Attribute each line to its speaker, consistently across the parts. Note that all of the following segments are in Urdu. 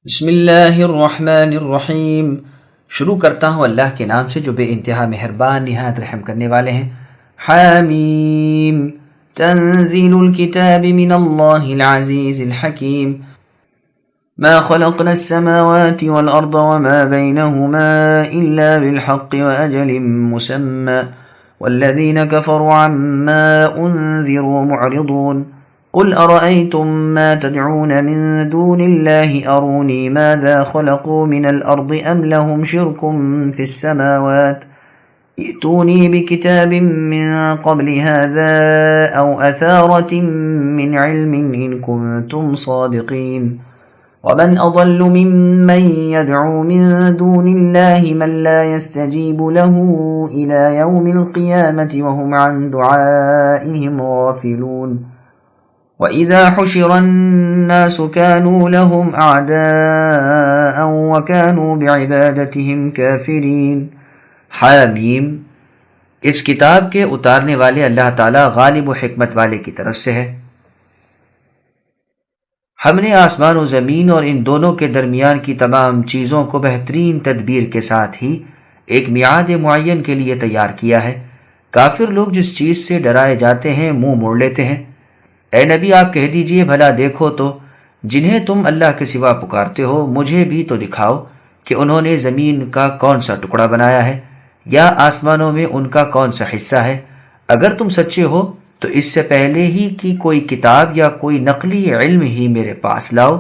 Speaker 1: بسم اللہ الرحمن الرحیم۔ شروع کرتا ہوں اللہ کے نام سے جو بے انتہا مہربان نہایت رحم کرنے والے ہیں۔ حامیم تنزیل الکتاب من اللہ العزیز الحکیم۔ ما خلقنا السماوات والأرض وما بينهما إلا بالحق وأجل مسمى والذين كفروا عما أنذروا معرضون قل أرأيتم ما تدعون من دون الله أروني ماذا خلقوا من الأرض أم لهم شرك في السماوات ائتوني بكتاب من قبل هذا أو أثارة من علم إن كنتم صادقين ومن أضل ممن يدعو من دون الله من لا يستجيب له إلى يوم القيامة وهم عن دعائهم غافلون وَإِذَا حُشِرَ النَّاسُ كَانُوا لَهُمْ أَعْدَاءً وَكَانُوا بِعِبَادَتِهِمْ كَافِرِينَ۔ حامیم، اس کتاب کے اتارنے والے اللہ تعالیٰ غالب و حکمت والے کی طرف سے ہے۔ ہم نے آسمان و زمین اور ان دونوں کے درمیان کی تمام چیزوں کو بہترین تدبیر کے ساتھ ہی ایک میعاد معین کے لیے تیار کیا ہے۔ کافر لوگ جس چیز سے ڈرائے جاتے ہیں منہ موڑ لیتے ہیں۔ اے نبی، آپ کہہ دیجئے بھلا دیکھو تو جنہیں تم اللہ کے سوا پکارتے ہو مجھے بھی تو دکھاؤ کہ انہوں نے زمین کا کون سا ٹکڑا بنایا ہے یا آسمانوں میں ان کا کون سا حصہ ہے۔ اگر تم سچے ہو تو اس سے پہلے ہی کی کوئی کتاب یا کوئی نقلی علم ہی میرے پاس لاؤ۔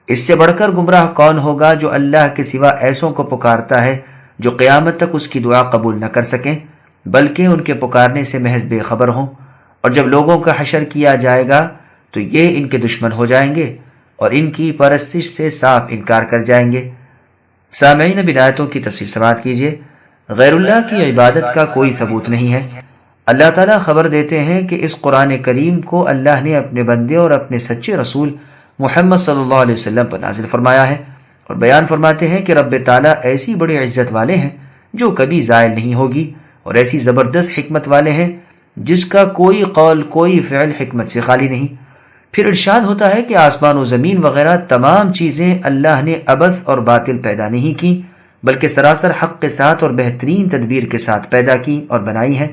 Speaker 1: اس سے بڑھ کر گمراہ کون ہوگا جو اللہ کے سوا ایسوں کو پکارتا ہے جو قیامت تک اس کی دعا قبول نہ کر سکیں بلکہ ان کے پکارنے سے محض بے خبر ہوں۔ اور جب لوگوں کا حشر کیا جائے گا تو یہ ان کے دشمن ہو جائیں گے اور ان کی پرستش سے صاف انکار کر جائیں گے۔ سامعین، اب آیتوں کی تفصیل سماعت کیجیے۔ غیر اللہ کی عبادت کا کوئی ثبوت نہیں ہے۔ اللہ تعالیٰ خبر دیتے ہیں کہ اس قرآن کریم کو اللہ نے اپنے بندے اور اپنے سچے رسول محمد صلی اللہ علیہ وسلم پر نازل فرمایا ہے، اور بیان فرماتے ہیں کہ رب تعالیٰ ایسی بڑی عزت والے ہیں جو کبھی زائل نہیں ہوگی، اور ایسی زبردست حکمت والے ہیں جس کا کوئی قول کوئی فعل حکمت سے خالی نہیں۔ پھر ارشاد ہوتا ہے کہ آسمان و زمین وغیرہ تمام چیزیں اللہ نے عبث اور باطل پیدا نہیں کی بلکہ سراسر حق کے ساتھ اور بہترین تدبیر کے ساتھ پیدا کی اور بنائی ہیں،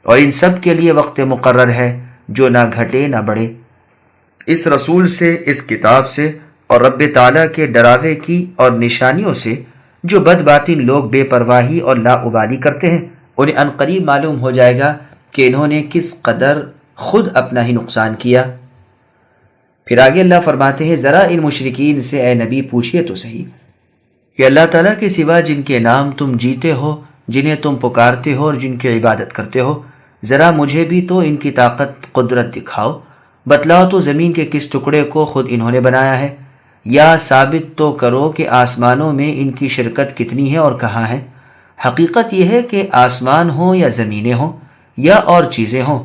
Speaker 1: اور ان سب کے لیے وقت مقرر ہے جو نہ گھٹے نہ بڑھے۔ اس رسول سے، اس کتاب سے اور رب تعالیٰ کے ڈراوے کی اور نشانیوں سے جو بد باطل لوگ بے پرواہی اور لاابالی کرتے ہیں انہیں عنقریب معلوم ہو جائے گا کہ انہوں نے کس قدر خود اپنا ہی نقصان کیا۔ پھر آگے اللہ فرماتے ہیں، ذرا ان مشرکین سے اے نبی پوچھئے تو صحیح کہ اللہ تعالیٰ کے سوا جن کے نام تم جیتے ہو، جنہیں تم پکارتے ہو اور جن کی عبادت کرتے ہو، ذرا مجھے بھی تو ان کی طاقت قدرت دکھاؤ۔ بتلاؤ تو زمین کے کس ٹکڑے کو خود انہوں نے بنایا ہے، یا ثابت تو کرو کہ آسمانوں میں ان کی شرکت کتنی ہے اور کہاں ہے۔ حقیقت یہ ہے کہ آسمان ہوں یا زمینیں ہوں یا اور چیزیں ہوں،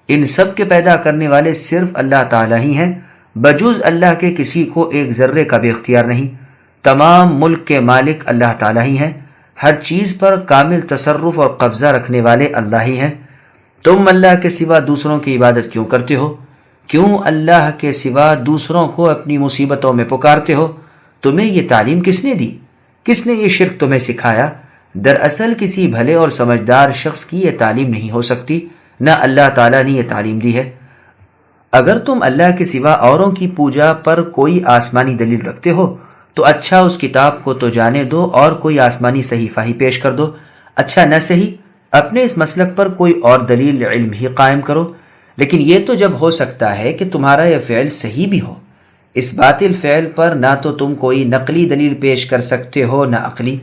Speaker 1: ان سب کے پیدا کرنے والے صرف اللہ تعالیٰ ہی ہیں۔ بجز اللہ کے کسی کو ایک ذرے کا بھی اختیار نہیں۔ تمام ملک کے مالک اللہ تعالیٰ ہی ہیں، ہر چیز پر کامل تصرف اور قبضہ رکھنے والے اللہ ہی ہیں۔ تم اللہ کے سوا دوسروں کی عبادت کیوں کرتے ہو؟ کیوں اللہ کے سوا دوسروں کو اپنی مصیبتوں میں پکارتے ہو؟ تمہیں یہ تعلیم کس نے دی؟ کس نے یہ شرک تمہیں سکھایا؟ دراصل کسی بھلے اور سمجھدار شخص کی یہ تعلیم نہیں ہو سکتی، نہ اللہ تعالیٰ نے یہ تعلیم دی ہے۔ اگر تم اللہ کے سوا اوروں کی پوجا پر کوئی آسمانی دلیل رکھتے ہو تو اچھا اس کتاب کو تو جانے دو اور کوئی آسمانی صحیفہ ہی پیش کر دو۔ اچھا نہ صحیح اپنے اس مسلک پر کوئی اور دلیل علم ہی قائم کرو۔ لیکن یہ تو جب ہو سکتا ہے کہ تمہارا یہ فعل صحیح بھی ہو، اس باطل فعل پر نہ تو تم کوئی نقلی دلیل پیش کر سکتے ہو نہ عقلی۔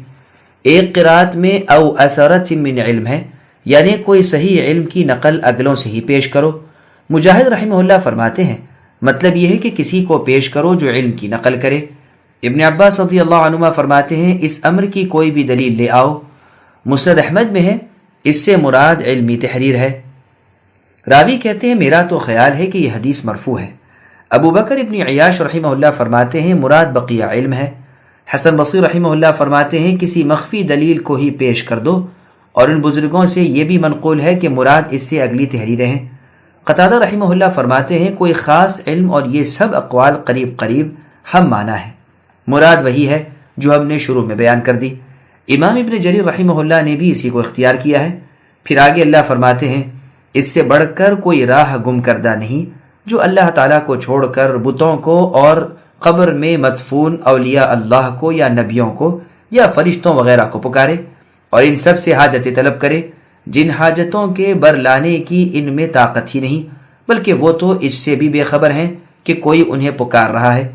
Speaker 1: ایک قرات میں او اثرت من علم ہے، یعنی کوئی صحیح علم کی نقل اگلوں سے ہی پیش کرو۔ مجاہد رحمہ اللہ فرماتے ہیں مطلب یہ ہے کہ کسی کو پیش کرو جو علم کی نقل کرے۔ ابن عباس رضی اللہ عنہما فرماتے ہیں اس امر کی کوئی بھی دلیل لے آؤ۔ مسند احمد میں ہے، اس سے مراد علمی تحریر ہے۔ راوی کہتے ہیں میرا تو خیال ہے کہ یہ حدیث مرفوع ہے۔ ابو بکر ابن عیاش رحمہ اللہ فرماتے ہیں مراد بقیہ علم ہے۔ حسن بصری رحمہ اللہ فرماتے ہیں کسی مخفی دلیل کو ہی پیش کر دو، اور ان بزرگوں سے یہ بھی منقول ہے کہ مراد اس سے اگلی تحریریں ہیں۔ قتادہ رحمہ اللہ فرماتے ہیں کوئی خاص علم اور یہ سب اقوال قریب قریب ہم معنی ہے۔ مراد وہی ہے جو ہم نے شروع میں بیان کر دی۔ امام ابن جریر رحمہ اللہ نے بھی اسی کو اختیار کیا ہے۔ پھر آگے اللہ فرماتے ہیں، اس سے بڑھ کر کوئی راہ گم کردہ نہیں جو اللہ تعالیٰ کو چھوڑ کر بتوں کو اور قبر میں مدفون اولیاء اللہ کو یا نبیوں کو یا فرشتوں وغیرہ کو پکارے اور ان سب سے حاجتیں طلب کرے، جن حاجتوں کے برلانے کی ان میں طاقت ہی نہیں، بلکہ وہ تو اس سے بھی بے خبر ہیں کہ کوئی انہیں پکار رہا ہے۔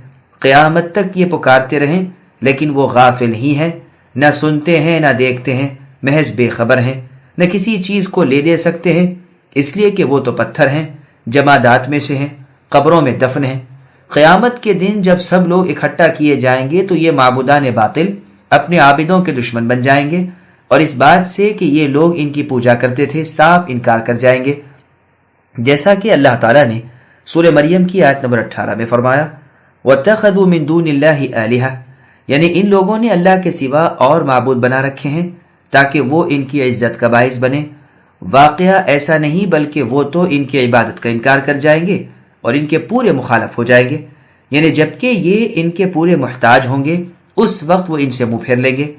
Speaker 1: قیامت تک یہ پکارتے رہیں لیکن وہ غافل ہی ہیں، نہ سنتے ہیں نہ دیکھتے ہیں، محض بے خبر ہیں، نہ کسی چیز کو لے دے سکتے ہیں، اس لیے کہ وہ تو پتھر ہیں، جمادات میں سے ہیں، قبروں میں دفن ہیں۔ قیامت کے دن جب سب لوگ اکٹھا کیے جائیں گے تو یہ معبودان باطل اپنے عابدوں کے دشمن بن جائیں گے، اور اس بات سے کہ یہ لوگ ان کی پوجا کرتے تھے صاف انکار کر جائیں گے، جیسا کہ اللہ تعالیٰ نے سورہ مریم کی آیت نمبر 18 میں فرمایا، وَاتَّخَذُوا مِن دُونِ اللَّهِ آلِهَةً، یعنی ان لوگوں نے اللہ کے سوا اور معبود بنا رکھے ہیں تاکہ وہ ان کی عزت کا باعث بنے۔ واقعہ ایسا نہیں، بلکہ وہ تو ان کی عبادت کا انکار کر جائیں گے اور ان کے پورے مخالف ہو جائیں گے، یعنی جبکہ یہ ان کے پورے محتاج ہوں گے اس وقت وہ ان سے منہ پھیر لیں گے۔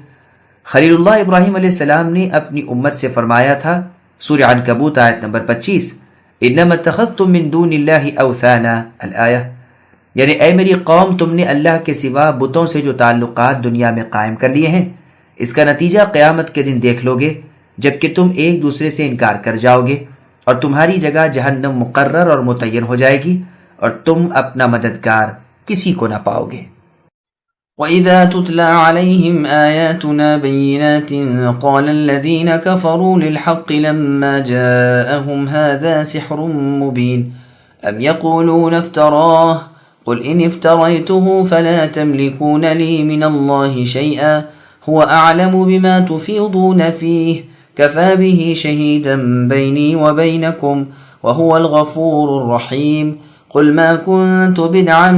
Speaker 1: خلیل اللہ ابراہیم علیہ السلام نے اپنی امت سے فرمایا تھا، سورہ عنکبوت آیت نمبر 25، انما اتخذتم من دون اللہ اوثانا الآیہ، یعنی اے میری قوم، تم نے اللہ کے سوا بتوں سے جو تعلقات دنیا میں قائم کر لیے ہیں، اس کا نتیجہ قیامت کے دن دیکھ لو گے جبکہ تم ایک دوسرے سے انکار کر جاؤ گے، اور تمہاری جگہ جہنم مقرر اور متعین ہو جائے گی، اور تم اپنا مددگار کسی کو نہ پاؤ گے۔
Speaker 2: وَإِذَا تُتْلَى عَلَيْهِمْ آيَاتُنَا بَيِّنَاتٍ قَالَ الَّذِينَ كَفَرُوا لِلْحَقِّ لَمَّا جَاءَهُمْ هَذَا سِحْرٌ مُبِينٌ أَمْ يَقُولُونَ افْتَرَاهُ قُلْ إِنِ افْتَرَيْتُهُ فَلَا تَمْلِكُونَ لِي مِنَ اللَّهِ شَيْئًا هُوَ أَعْلَمُ بِمَا تُفِيضُونَ فِيهِ كَفَى بِهِ شَهِيدًا بَيْنِي وَبَيْنَكُمْ وَهُوَ الْغَفُورُ الرَّحِيمُ قل ما كنت بدعا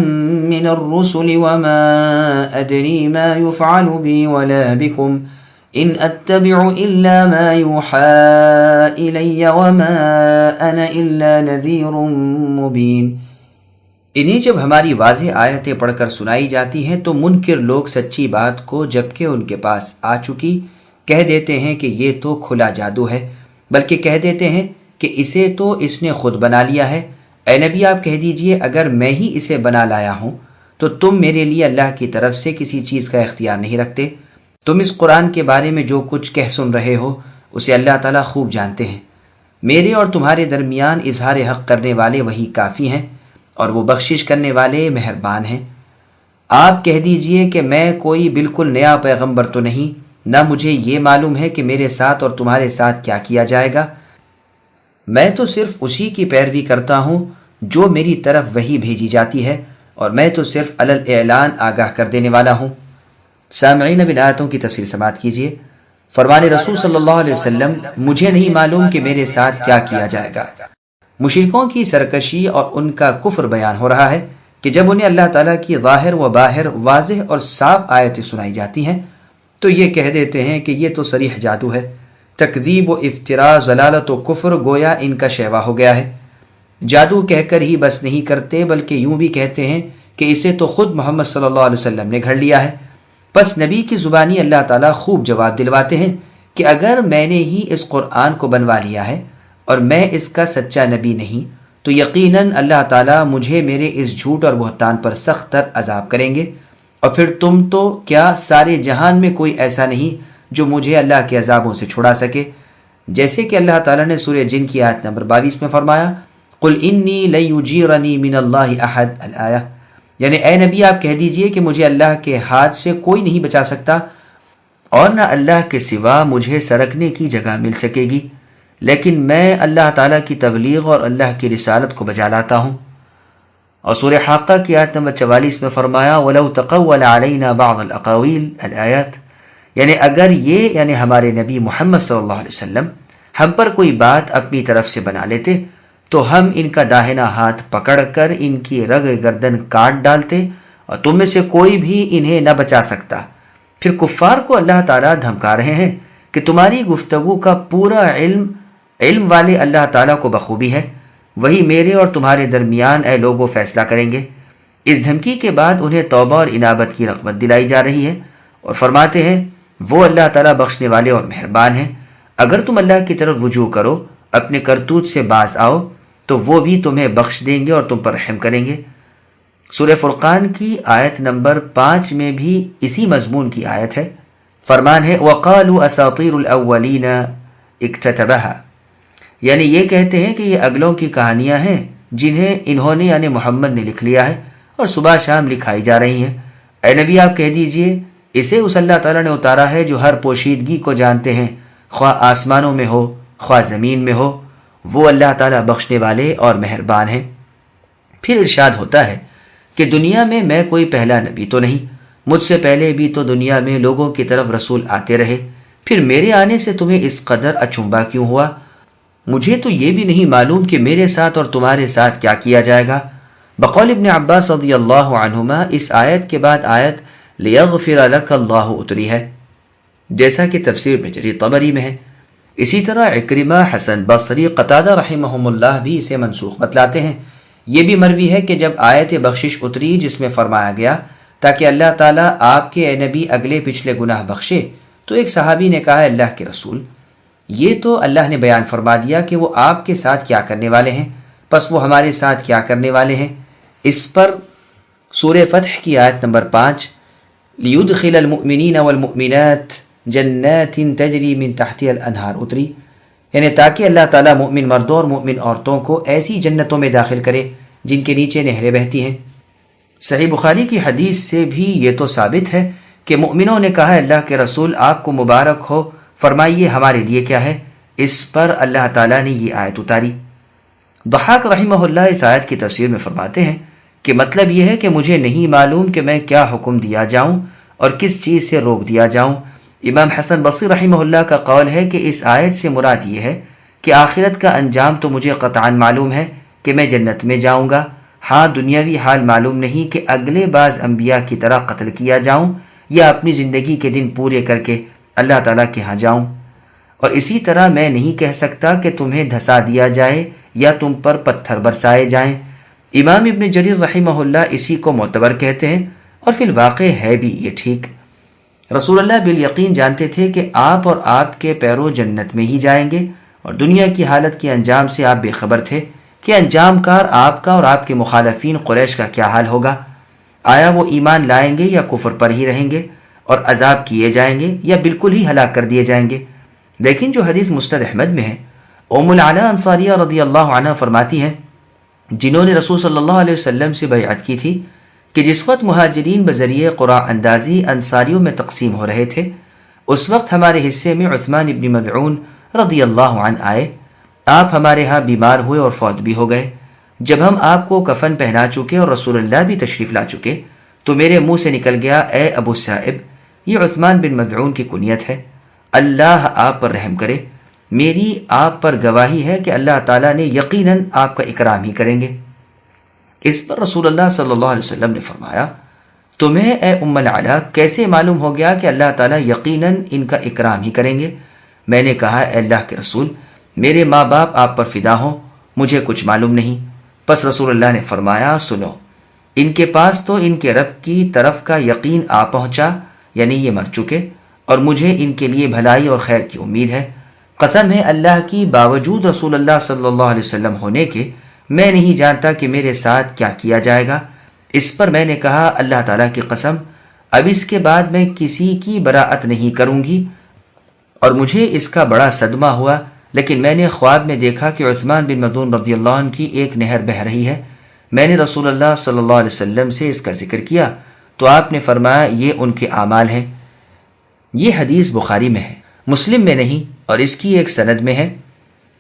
Speaker 2: من الرسل وما أدري ما يفعل بي ولا بكم إن أتبع إلا ما يوحى إلي وما أنا إلا نذير مبين۔
Speaker 1: انہیں جب ہماری واضح آیتیں پڑھ کر سنائی جاتی ہیں تو منکر لوگ سچی بات کو جبکہ ان کے پاس آ چکی کہہ دیتے ہیں کہ یہ تو کھلا جادو ہے، بلکہ کہہ دیتے ہیں کہ اسے تو اس نے خود بنا لیا ہے۔ اے نبی آپ کہہ دیجئے اگر میں ہی اسے بنا لایا ہوں تو تم میرے لیے اللہ کی طرف سے کسی چیز کا اختیار نہیں رکھتے۔ تم اس قرآن کے بارے میں جو کچھ کہہ سن رہے ہو اسے اللہ تعالیٰ خوب جانتے ہیں۔ میرے اور تمہارے درمیان اظہار حق کرنے والے وہی کافی ہیں اور وہ بخشش کرنے والے مہربان ہیں۔ آپ کہہ دیجئے کہ میں کوئی بالکل نیا پیغمبر تو نہیں، نہ مجھے یہ معلوم ہے کہ میرے ساتھ اور تمہارے ساتھ کیا کیا جائے گا، میں تو صرف اسی کی پیروی کرتا ہوں جو میری طرف وحی بھیجی جاتی ہے، اور میں تو صرف علی الاعلان آگاہ کر دینے والا ہوں۔ سامعین اب ان آیتوں کی تفسیر سماعت کیجیے۔ فرمان رسول صلی اللہ علیہ وسلم، مجھے نہیں معلوم کہ میرے ساتھ کیا کیا جائے گا۔ مشرکوں کی سرکشی اور ان کا کفر بیان ہو رہا ہے کہ جب انہیں اللہ تعالیٰ کی ظاہر و باہر واضح اور صاف آیتیں سنائی جاتی ہیں تو یہ کہہ دیتے ہیں کہ یہ تو صریح جادو ہے۔ تکذیب و افتراء، ضلالت و کفر گویا ان کا شیوا ہو گیا ہے۔ جادو کہہ کر ہی بس نہیں کرتے بلکہ یوں بھی کہتے ہیں کہ اسے تو خود محمد صلی اللہ علیہ وسلم نے گھڑ لیا ہے۔ پس نبی کی زبانی اللہ تعالیٰ خوب جواب دلواتے ہیں کہ اگر میں نے ہی اس قرآن کو بنوا لیا ہے اور میں اس کا سچا نبی نہیں تو یقیناً اللہ تعالیٰ مجھے میرے اس جھوٹ اور بہتان پر سخت تر عذاب کریں گے، اور پھر تم تو کیا سارے جہان میں کوئی ایسا نہیں جو مجھے اللہ کے عذابوں سے چھڑا سکے، جیسے کہ اللہ تعالیٰ نے سورہ جن کی آیت نمبر 22 میں فرمایا، قل انی لن یجیرنی من اللہ احد الآیہ، یعنی اے نبی آپ کہہ دیجئے کہ مجھے اللہ کے ہاتھ سے کوئی نہیں بچا سکتا اور نہ اللہ کے سوا مجھے سرکنے کی جگہ مل سکے گی، لیکن میں اللہ تعالیٰ کی تبلیغ اور اللہ کی رسالت کو بجا لاتا ہوں۔ اور سورہ حاقہ کی آیت نمبر 44 میں فرمایا، وَلَوْ تَقَوَّلَ عَلَيْنَا بَعْضَ الْأَقَاوِيلِ الْآيَاتِ، یعنی اگر یہ یعنی ہمارے نبی محمد صلی اللہ علیہ وسلم ہم پر کوئی بات اپنی طرف سے بنا لیتے تو ہم ان کا داہنا ہاتھ پکڑ کر ان کی رگ گردن کاٹ ڈالتے اور تم میں سے کوئی بھی انہیں نہ بچا سکتا۔ پھر کفار کو اللہ تعالیٰ دھمکا رہے ہیں کہ تمہاری گفتگو کا پورا علم والے اللہ تعالیٰ کو بخوبی ہے، وہی میرے اور تمہارے درمیان اے لوگوں فیصلہ کریں گے۔ اس دھمکی کے بعد انہیں توبہ اور انابت کی رغبت دلائی جا رہی ہے اور فرماتے ہیں وہ اللہ تعالیٰ بخشنے والے اور مہربان ہیں، اگر تم اللہ کی طرف رجوع کرو، اپنے کرتوت سے باز آؤ تو وہ بھی تمہیں بخش دیں گے اور تم پر رحم کریں گے۔ سورہ فرقان کی آیت نمبر 5 میں بھی اسی مضمون کی آیت ہے۔ فرمان ہے وَقَالُوا أَسَاطِيرُ الْأَوَّلِينَ اكْتَتَبَهَا، یعنی یہ کہتے ہیں کہ یہ اگلوں کی کہانیاں ہیں جنہیں انہوں نے یعنی محمد نے لکھ لیا ہے اور صبح شام لکھائی جا رہی ہیں۔ اے نبی آپ کہہ دیجئے اسے اس اللہ تعالیٰ نے اتارا ہے جو ہر پوشیدگی کو جانتے ہیں، خواہ آسمانوں میں ہو خواہ زمین میں ہو، وہ اللہ تعالیٰ بخشنے والے اور مہربان ہیں۔ پھر ارشاد ہوتا ہے کہ دنیا میں کوئی پہلا نبی تو نہیں، مجھ سے پہلے بھی تو دنیا میں لوگوں کی طرف رسول آتے رہے، پھر میرے آنے سے تمہیں اس قدر اچنبا کیوں ہوا؟ مجھے تو یہ بھی نہیں معلوم کہ میرے ساتھ اور تمہارے ساتھ کیا کیا جائے گا۔ بقول ابن عباس رضی اللہ عنہما اس آیت کے بعد آیت لیغفر لک اللہ اتری ہے، جیسا کہ تفسیر ابن جریر طبری میں ہے۔ اسی طرح عکرمہ، حسن بصری، قتادہ رحمہم اللہ بھی اسے منسوخ بتلاتے ہیں۔ یہ بھی مروی ہے کہ جب آیت بخشش اتری جس میں فرمایا گیا تاکہ اللہ تعالیٰ آپ کے اے نبی اگلے پچھلے گناہ بخشے، تو ایک صحابی نے کہا اللہ کے رسول، یہ تو اللہ نے بیان فرما دیا کہ وہ آپ کے ساتھ کیا کرنے والے ہیں، پس وہ ہمارے ساتھ کیا کرنے والے ہیں؟ اس پر سورہ فتح کی آیت نمبر 5 لیدخل المؤمنین والمؤمنات جنات تجری من تحتها الانہار اتری، یعنی تاکہ اللہ تعالیٰ مؤمن مردوں اور مؤمن عورتوں کو ایسی جنتوں میں داخل کرے جن کے نیچے نہریں بہتی ہیں۔ صحیح بخاری کی حدیث سے بھی یہ تو ثابت ہے کہ مؤمنوں نے کہا اللہ کے رسول آپ کو مبارک ہو، فرمائیے ہمارے لیے کیا ہے؟ اس پر اللہ تعالیٰ نے یہ آیت اتاری۔ ضحاک رحمہ اللہ اس آیت کی تفسیر میں فرماتے ہیں کہ مطلب یہ ہے کہ مجھے نہیں معلوم کہ میں کیا حکم دیا جاؤں اور کس چیز سے روک دیا جاؤں۔ امام حسن بصری رحمہ اللہ کا قول ہے کہ اس آیت سے مراد یہ ہے کہ آخرت کا انجام تو مجھے قطعاً معلوم ہے کہ میں جنت میں جاؤں گا، ہاں دنیاوی حال معلوم نہیں کہ اگلے بعض انبیاء کی طرح قتل کیا جاؤں یا اپنی زندگی کے دن پورے کر کے اللہ تعالیٰ کے ہاں جاؤں۔ اور اسی طرح میں نہیں کہہ سکتا کہ تمہیں دھسا دیا جائے یا تم پر پتھر برسائے جائیں۔ امام ابن جریر رحمہ اللہ اسی کو معتبر کہتے ہیں اور فی الواقع ہے بھی یہ ٹھیک۔ رسول اللہ بالیقین جانتے تھے کہ آپ اور آپ کے پیرو جنت میں ہی جائیں گے، اور دنیا کی حالت کے انجام سے آپ بے خبر تھے کہ انجام کار آپ کا اور آپ کے مخالفین قریش کا کیا حال ہوگا۔ آیا وہ ایمان لائیں گے یا کفر پر ہی رہیں گے اور عذاب کیے جائیں گے یا بالکل ہی ہلاک کر دیے جائیں گے؟ لیکن جو حدیث مسند احمد میں ہے، ام العلا انصاریہ رضی اللہ عنہ فرماتی ہیں جنہوں نے رسول صلی اللہ علیہ وسلم سے بیعت کی تھی کہ جس وقت مہاجرین بذریعہ قرآ اندازی انصاریوں میں تقسیم ہو رہے تھے، اس وقت ہمارے حصے میں عثمان ابن مذعون رضی اللہ عنہ آئے، آپ ہمارے ہاں بیمار ہوئے اور فوت بھی ہو گئے۔ جب ہم آپ کو کفن پہنا چکے اور رسول اللہ بھی تشریف لا چکے تو میرے منہ سے نکل گیا اے ابو صائب، یہ عثمان بن مذعون کی کنیت ہے، اللہ آپ پر رحم کرے، میری آپ پر گواہی ہے کہ اللہ تعالیٰ نے یقیناً آپ کا اکرام ہی کریں گے۔ اس پر رسول اللہ صلی اللہ علیہ وسلم نے فرمایا تمہیں اے ام العلا کیسے معلوم ہو گیا کہ اللہ تعالیٰ یقیناً ان کا اکرام ہی کریں گے؟ میں نے کہا اے اللہ کے رسول، میرے ماں باپ آپ پر فدا ہوں، مجھے کچھ معلوم نہیں۔ پس رسول اللہ نے فرمایا سنو، ان کے پاس تو ان کے رب کی طرف کا یقین آ پہنچا، یعنی یہ مر چکے، اور مجھے ان کے لیے بھلائی اور خیر کی امید ہے۔ قسم ہے اللہ کی، باوجود رسول اللہ صلی اللہ علیہ وسلم ہونے کے میں نہیں جانتا کہ میرے ساتھ کیا کیا جائے گا۔ اس پر میں نے کہا اللہ تعالیٰ کی قسم، اب اس کے بعد میں کسی کی براءت نہیں کروں گی، اور مجھے اس کا بڑا صدمہ ہوا، لیکن میں نے خواب میں دیکھا کہ عثمان بن مظعون رضی اللہ عنہ کی ایک نہر بہہ رہی ہے۔ میں نے رسول اللہ صلی اللہ علیہ وسلم سے اس کا ذکر کیا تو آپ نے فرمایا یہ ان کے اعمال ہیں۔ یہ حدیث بخاری میں ہے، مسلم میں نہیں، اور اس کی ایک سند میں ہے۔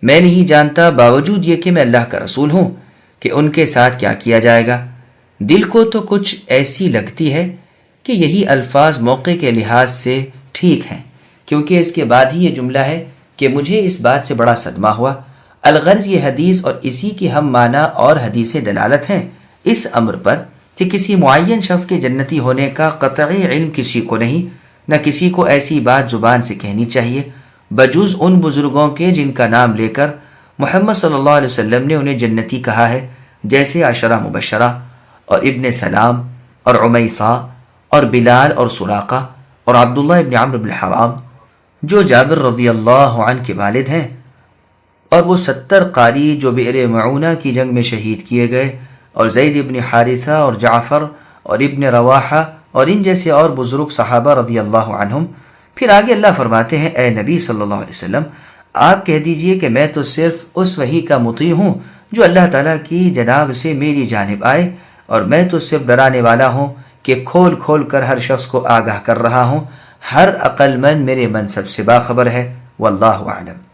Speaker 1: میں نہیں جانتا باوجود یہ کہ میں اللہ کا رسول ہوں کہ ان کے ساتھ کیا کیا جائے گا۔ دل کو تو کچھ ایسی لگتی ہے کہ یہی الفاظ موقع کے لحاظ سے ٹھیک ہیں، کیونکہ اس کے بعد ہی یہ جملہ ہے کہ مجھے اس بات سے بڑا صدمہ ہوا۔ الغرض یہ حدیث اور اسی کی ہم معنی اور حدیثیں دلالت ہیں اس امر پر کہ کسی معین شخص کے جنتی ہونے کا قطعی علم کسی کو نہیں، نہ کسی کو ایسی بات زبان سے کہنی چاہیے بجز ان بزرگوں کے جن کا نام لے کر محمد صلی اللہ علیہ وسلم نے انہیں جنتی کہا ہے، جیسے عشرہ مبشرہ، اور ابن سلام اور عمیسہ اور بلال اور سراقہ اور عبداللہ ابن عمرو بن حرام جو جابر رضی اللہ عنہ کے والد ہیں، اور وہ 70 قاری جو بئر معونہ کی جنگ میں شہید کیے گئے، اور زید ابن حارثہ اور جعفر اور ابن رواحہ اور ان جیسے اور بزرگ صحابہ رضی اللہ عنہم۔ پھر آگے اللہ فرماتے ہیں، اے نبی صلی اللہ علیہ وسلم آپ کہہ دیجئے کہ میں تو صرف اس وحی کا مطیع ہوں جو اللہ تعالیٰ کی جناب سے میری جانب آئے، اور میں تو صرف ڈرانے والا ہوں کہ کھول کھول کر ہر شخص کو آگاہ کر رہا ہوں۔ ہر عقل مند میرے منصب سے باخبر ہے، واللہ اعلم۔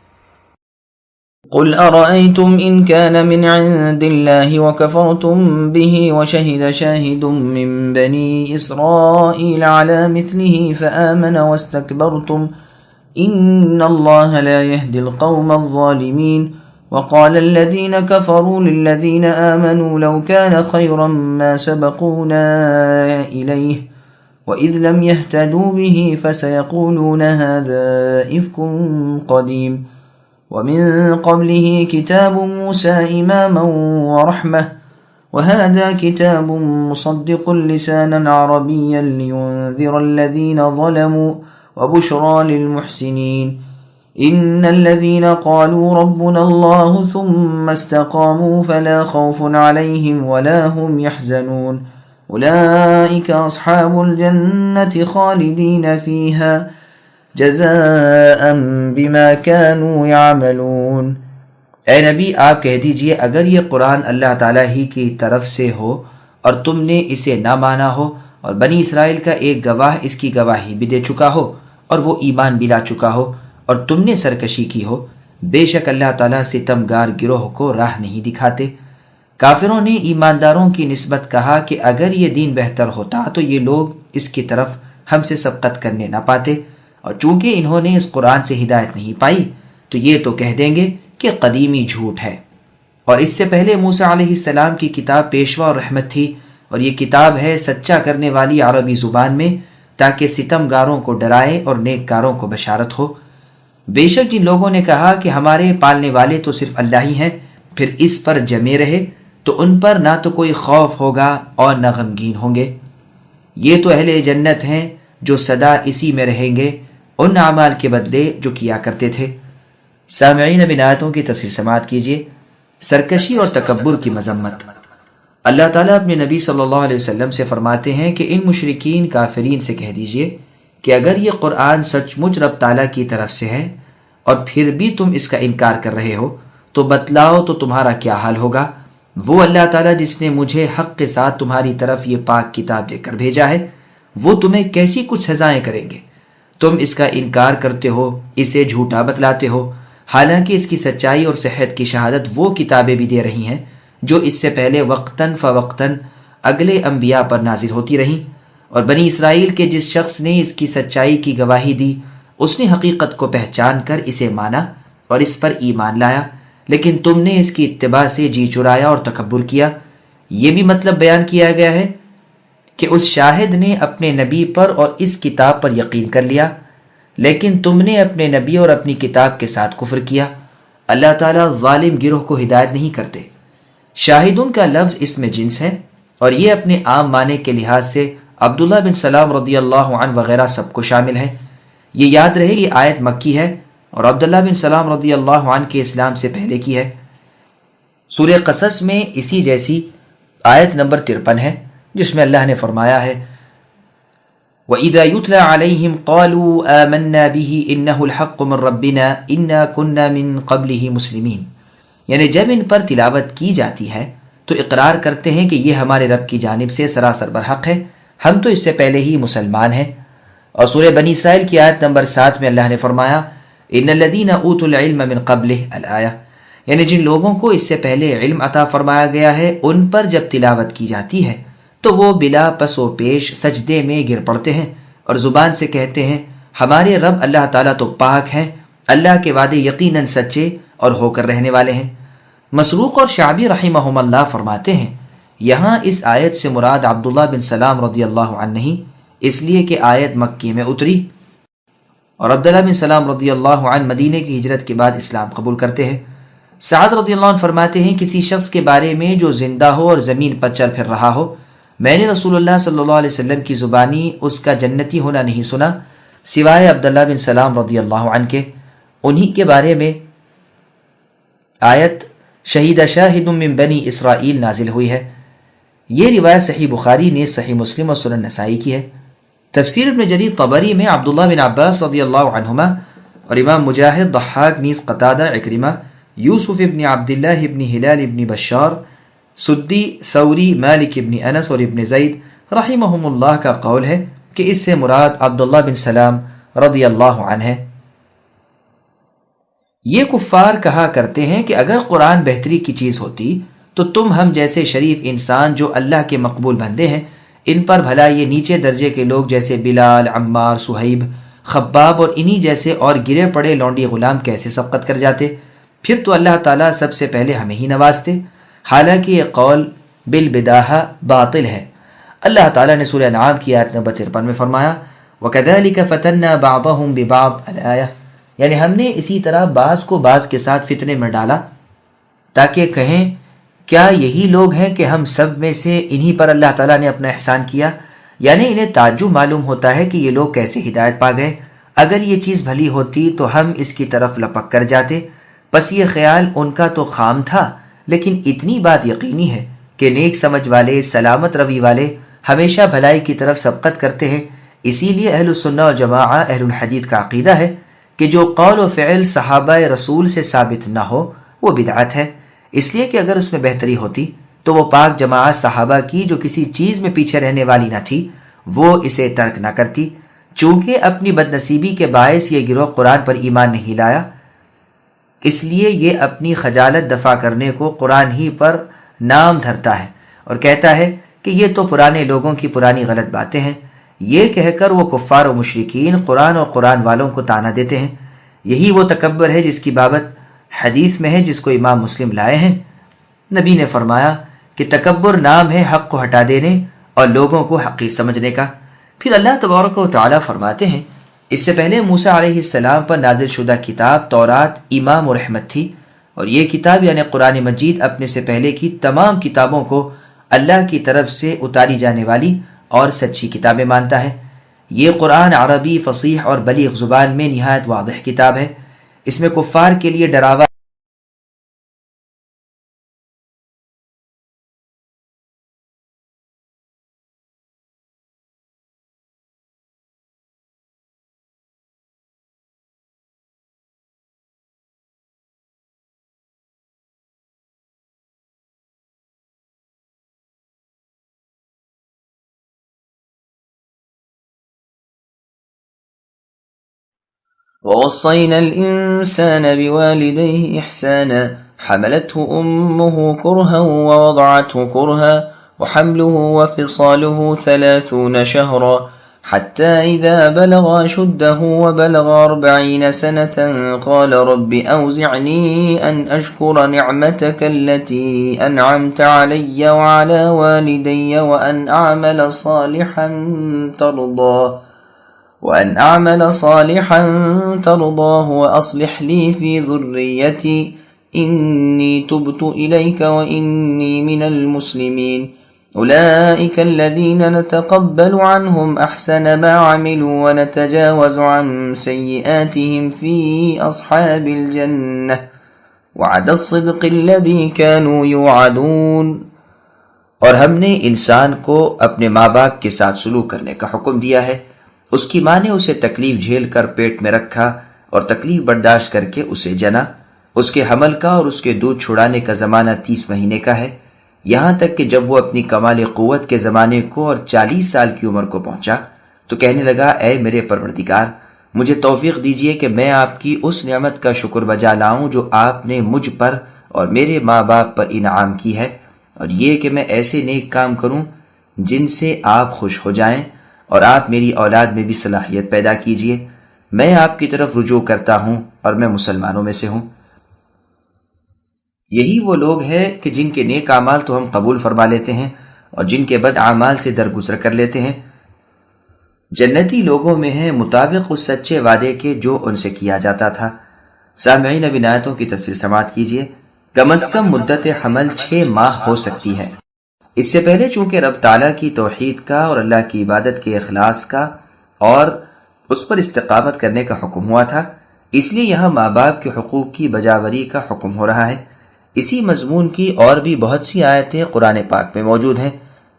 Speaker 2: قل أرأيتم إن كان من عند الله وكفرتم به وشهد شاهد من بني إسرائيل على مثله فآمن واستكبرتم إن الله لا يهدي القوم الظالمين وقال الذين كفروا للذين آمنوا لو كان خيرا ما سبقونا إليه وإذ لم يهتدوا به فسيقولون هذا إفك قديم ومن قبله كتاب موسى إماما ورحمة وهذا كتاب مصدق لسانا عربيا لينذر الذين ظلموا وبشرى للمحسنين إن الذين قالوا ربنا الله ثم استقاموا فلا خوف عليهم ولا هم يحزنون أولئك أصحاب الجنة خالدين فيها جزاء بما كانوا يعملون۔ اے نبی آپ کہہ دیجئے اگر یہ قرآن اللہ تعالیٰ ہی کی طرف سے ہو اور تم نے اسے نہ مانا ہو، اور بنی اسرائیل کا ایک گواہ اس کی گواہی بھی دے چکا ہو اور وہ ایمان بھی لا چکا ہو، اور تم نے سرکشی کی ہو، بے شک اللہ تعالیٰ ستمگار گروہ کو راہ نہیں دکھاتے۔ کافروں نے ایمانداروں کی نسبت کہا کہ اگر یہ دین بہتر ہوتا تو یہ لوگ اس کی طرف ہم سے سبقت کرنے نہ پاتے، اور چونکہ انہوں نے اس قرآن سے ہدایت نہیں پائی تو یہ تو کہہ دیں گے کہ قدیمی جھوٹ ہے۔ اور اس سے پہلے موسیٰ علیہ السلام کی کتاب پیشوا اور رحمت تھی، اور یہ کتاب ہے سچا کرنے والی عربی زبان میں، تاکہ ستمگاروں کو ڈرائے اور نیک کاروں کو بشارت ہو۔ بے شک جن لوگوں نے کہا کہ ہمارے پالنے والے تو صرف اللہ ہی ہیں، پھر اس پر جمے رہے تو ان پر نہ تو کوئی خوف ہوگا اور نہ غمگین ہوں گے۔ یہ تو اہل جنت ہیں جو سدا اسی میں رہیں گے ان اعمال کے بدلے جو کیا کرتے تھے۔ سامعین اب ان آیتوں کی تفسیر سماعت کیجیے۔ سرکشی اور تکبر کی مذمت۔ اللہ تعالیٰ اپنے نبی صلی اللہ علیہ وسلم سے فرماتے ہیں کہ ان مشرکین کافرین سے کہہ دیجئے کہ اگر یہ قرآن سچ مچ رب تعالیٰ کی طرف سے ہے اور پھر بھی تم اس کا انکار کر رہے ہو تو بتلاؤ تو تمہارا کیا حال ہوگا۔ وہ اللہ تعالیٰ جس نے مجھے حق کے ساتھ تمہاری طرف یہ پاک کتاب دے کر بھیجا ہے، وہ تمہیں کیسی کچھ سزائیں کریں گے۔ تم اس کا انکار کرتے ہو، اسے جھوٹا بتلاتے ہو، حالانکہ اس کی سچائی اور صحت کی شہادت وہ کتابیں بھی دے رہی ہیں جو اس سے پہلے وقتاً فوقتاً اگلے انبیاء پر نازل ہوتی رہیں۔ اور بنی اسرائیل کے جس شخص نے اس کی سچائی کی گواہی دی، اس نے حقیقت کو پہچان کر اسے مانا اور اس پر ایمان لایا، لیکن تم نے اس کی اتباع سے جی چرایا اور تکبر کیا۔ یہ بھی مطلب بیان کیا گیا ہے کہ اس شاہد نے اپنے نبی پر اور اس کتاب پر یقین کر لیا، لیکن تم نے اپنے نبی اور اپنی کتاب کے ساتھ کفر کیا۔ اللہ تعالیٰ ظالم گروہ کو ہدایت نہیں کرتے۔ شاہدون کا لفظ اس میں جنس ہے، اور یہ اپنے عام معنی کے لحاظ سے عبداللہ بن سلام رضی اللہ عنہ وغیرہ سب کو شامل ہے۔ یہ یاد رہے یہ آیت مکی ہے اور عبداللہ بن سلام رضی اللہ عنہ کے اسلام سے پہلے کی ہے۔ سورہ قصص میں اسی جیسی آیت نمبر 53 ہے جس میں اللہ نے فرمایا ہے وَإِذَا يُتْلَى عَلَيْهِمْ قَالُوا آمَنَّا بِهِ إِنَّهُ الْحَقُّ مِنْ رَبِّنَا إِنَّا كُنَّا مِنْ قَبْلِهِ مُسْلِمِينَ، یعنی جب ان پر تلاوت کی جاتی ہے تو اقرار کرتے ہیں کہ یہ ہمارے رب کی جانب سے سراسر برحق ہے، ہم تو اس سے پہلے ہی مسلمان ہیں۔ اور سورہ بنی اسرائیل کی آیت نمبر 7 میں اللہ نے فرمایا إِنَّ الَّذِينَ أُوتُوا الْعِلْمَ مِنْ قَبْلِهِ الْآيَةِ، یعنی جن لوگوں کو اس سے پہلے علم عطا فرمایا گیا ہے ان پر جب تلاوت کی جاتی ہے تو وہ بلا پس و پیش سجدے میں گر پڑتے ہیں اور زبان سے کہتے ہیں ہمارے رب اللہ تعالیٰ تو پاک ہیں، اللہ کے وعدے یقیناً سچے اور ہو کر رہنے والے ہیں۔ مسروق اور شعبی رحمہم اللہ فرماتے ہیں یہاں اس آیت سے مراد عبداللہ بن سلام رضی اللہ عنہ نہیں، اس لیے کہ آیت مکی میں اتری اور عبداللہ بن سلام رضی اللہ عنہ مدینے کی ہجرت کے بعد اسلام قبول کرتے ہیں۔ سعد رضی اللہ عنہ فرماتے ہیں کسی شخص کے بارے میں جو زندہ ہو اور زمین پر چل پھر رہا ہو
Speaker 1: میں نے رسول اللہ صلی اللہ علیہ وسلم کی زبانی اس کا جنتی ہونا نہیں سنا سوائے عبداللہ بن سلام رضی اللہ عنہ کے. انہی کے بارے میں آیت شہید شاہد من بنی اسرائیل نازل ہوئی ہے. یہ روایت صحیح بخاری نے صحیح مسلم اور سنن نسائی کی ہے. تفسیر ابن جریر طبری میں عبداللہ بن عباس رضی اللہ عنہما اور امام مجاہد، ضحاک، نیز قتادہ، اکرمہ، یوسف ابن عبداللہ ابن ہلال ابن بشار، سدی، ثوری، مالک ابن انس اور ابن زید رحمہم اللہ کا قول ہے کہ اس سے مراد عبداللہ بن سلام رضی اللہ عنہ ہے. یہ کفار کہا کرتے ہیں کہ اگر قرآن بہتری کی چیز ہوتی تو تم ہم جیسے شریف انسان جو اللہ کے مقبول بندے ہیں ان پر بھلا یہ نیچے درجے کے لوگ جیسے بلال، عمار، صہیب، خباب اور انہی جیسے اور گرے پڑے لونڈی غلام کیسے سبقت کر جاتے؟ پھر تو اللہ تعالیٰ سب سے پہلے ہمیں ہی نوازتے. حالانکہ یہ قول بالبداہہ باطل ہے. اللہ تعالیٰ نے سورہ انعام کی آیت نمبر 53 میں فرمایا وَكَذَلِكَ فَتَنَّا بَعْضَهُمْ بِبَعْضٍ الآیہ، یعنی ہم نے اسی طرح بعض کو بعض کے ساتھ فتنے میں ڈالا تاکہ کہیں کیا یہی لوگ ہیں کہ ہم سب میں سے انہی پر اللہ تعالیٰ نے اپنا احسان کیا. یعنی انہیں تعجب معلوم ہوتا ہے کہ یہ لوگ کیسے ہدایت پا گئے. اگر یہ چیز بھلی ہوتی تو ہم اس کی طرف لپک کر جاتے. بس یہ خیال ان کا تو خام تھا، لیکن اتنی بات یقینی ہے کہ نیک سمجھ والے، سلامت روی والے ہمیشہ بھلائی کی طرف سبقت کرتے ہیں. اسی لیے اہل السنہ والجماعہ اہل الحدیث کا عقیدہ ہے کہ جو قول و فعل صحابہ رسول سے ثابت نہ ہو وہ بدعت ہے. اس لیے کہ اگر اس میں بہتری ہوتی تو وہ پاک جماعت صحابہ کی جو کسی چیز میں پیچھے رہنے والی نہ تھی وہ اسے ترک نہ کرتی. چونکہ اپنی بد نصیبی کے باعث یہ گروہ قرآن پر ایمان نہیں لایا، اس لیے یہ اپنی خجالت دفع کرنے کو قرآن ہی پر نام دھرتا ہے اور کہتا ہے کہ یہ تو پرانے لوگوں کی پرانی غلط باتیں ہیں. یہ کہہ کر وہ کفار و مشرکین قرآن اور قرآن والوں کو طعنہ دیتے ہیں. یہی وہ تکبر ہے جس کی بابت حدیث میں ہے جس کو امام مسلم لائے ہیں. نبی نے فرمایا کہ تکبر نام ہے حق کو ہٹا دینے اور لوگوں کو حقیر سمجھنے کا. پھر اللہ تبارک و تعالیٰ فرماتے ہیں اس سے پہلے موسیٰ علیہ السلام پر نازل شدہ کتاب تورات امام و رحمت تھی، اور یہ کتاب یعنی قرآن مجید اپنے سے پہلے کی تمام کتابوں کو اللہ کی طرف سے اتاری جانے والی اور سچی کتابیں مانتا ہے. یہ قرآن عربی فصیح اور بلیغ زبان میں نہایت واضح کتاب ہے. اس میں کفار کے لیے ڈراوا
Speaker 2: ووصينا الإنسان بوالديه إحسانا حملته أمه كرها ووضعته كرها وحمله وفصاله 30 شهرا حتى إذا بلغ أشده وبلغ 40 سنة قال رب أوزعني أن أشكر نعمتك التي أنعمت علي وعلى والدي وأن أعمل صالحا ترضاه وأصلح لي في ذريتي إني تبت إليك وإني من المسلمين أولئك الذين نتقبل عنهم أحسن ما عملوا ونتجاوز عن سيئاتهم في أصحاب الجنة وعد الصدق الذي كانوا يوعدون.
Speaker 1: اور ہم نے انسان کو اپنے ماں باپ کے ساتھ سلوک کرنے کا حکم دیا ہے. اس کی ماں نے اسے تکلیف جھیل کر پیٹ میں رکھا اور تکلیف برداشت کر کے اسے جنا. اس کے حمل کا اور اس کے دودھ چھڑانے کا زمانہ 30 مہینے کا ہے، یہاں تک کہ جب وہ اپنی کمال قوت کے زمانے کو اور 40 سال کی عمر کو پہنچا تو کہنے لگا اے میرے پروردگار، مجھے توفیق دیجئے کہ میں آپ کی اس نعمت کا شکر بجا لاؤں جو آپ نے مجھ پر اور میرے ماں باپ پر انعام کی ہے، اور یہ کہ میں ایسے نیک کام کروں جن سے آپ خوش ہو جائیں، اور آپ میری اولاد میں بھی صلاحیت پیدا کیجئے. میں آپ کی طرف رجوع کرتا ہوں اور میں مسلمانوں میں سے ہوں. یہی وہ لوگ ہیں کہ جن کے نیک اعمال تو ہم قبول فرما لیتے ہیں اور جن کے بد اعمال سے درگزر کر لیتے ہیں. جنتی لوگوں میں ہیں مطابق اس سچے وعدے کے جو ان سے کیا جاتا تھا. سامعین اب ان آیتوں کی تفسیر سماعت کیجیے. کم از کم مدت حمل 6 ماہ ہو سکتی ہے. اس سے پہلے چونکہ رب تعالیٰ کی توحید کا اور اللہ کی عبادت کے اخلاص کا اور اس پر استقامت کرنے کا حکم ہوا تھا، اس لیے یہاں ماں باپ کے حقوق کی بجاوری کا حکم ہو رہا ہے۔ اسی مضمون کی اور بھی بہت سی آیتیں قرآن پاک میں موجود ہیں،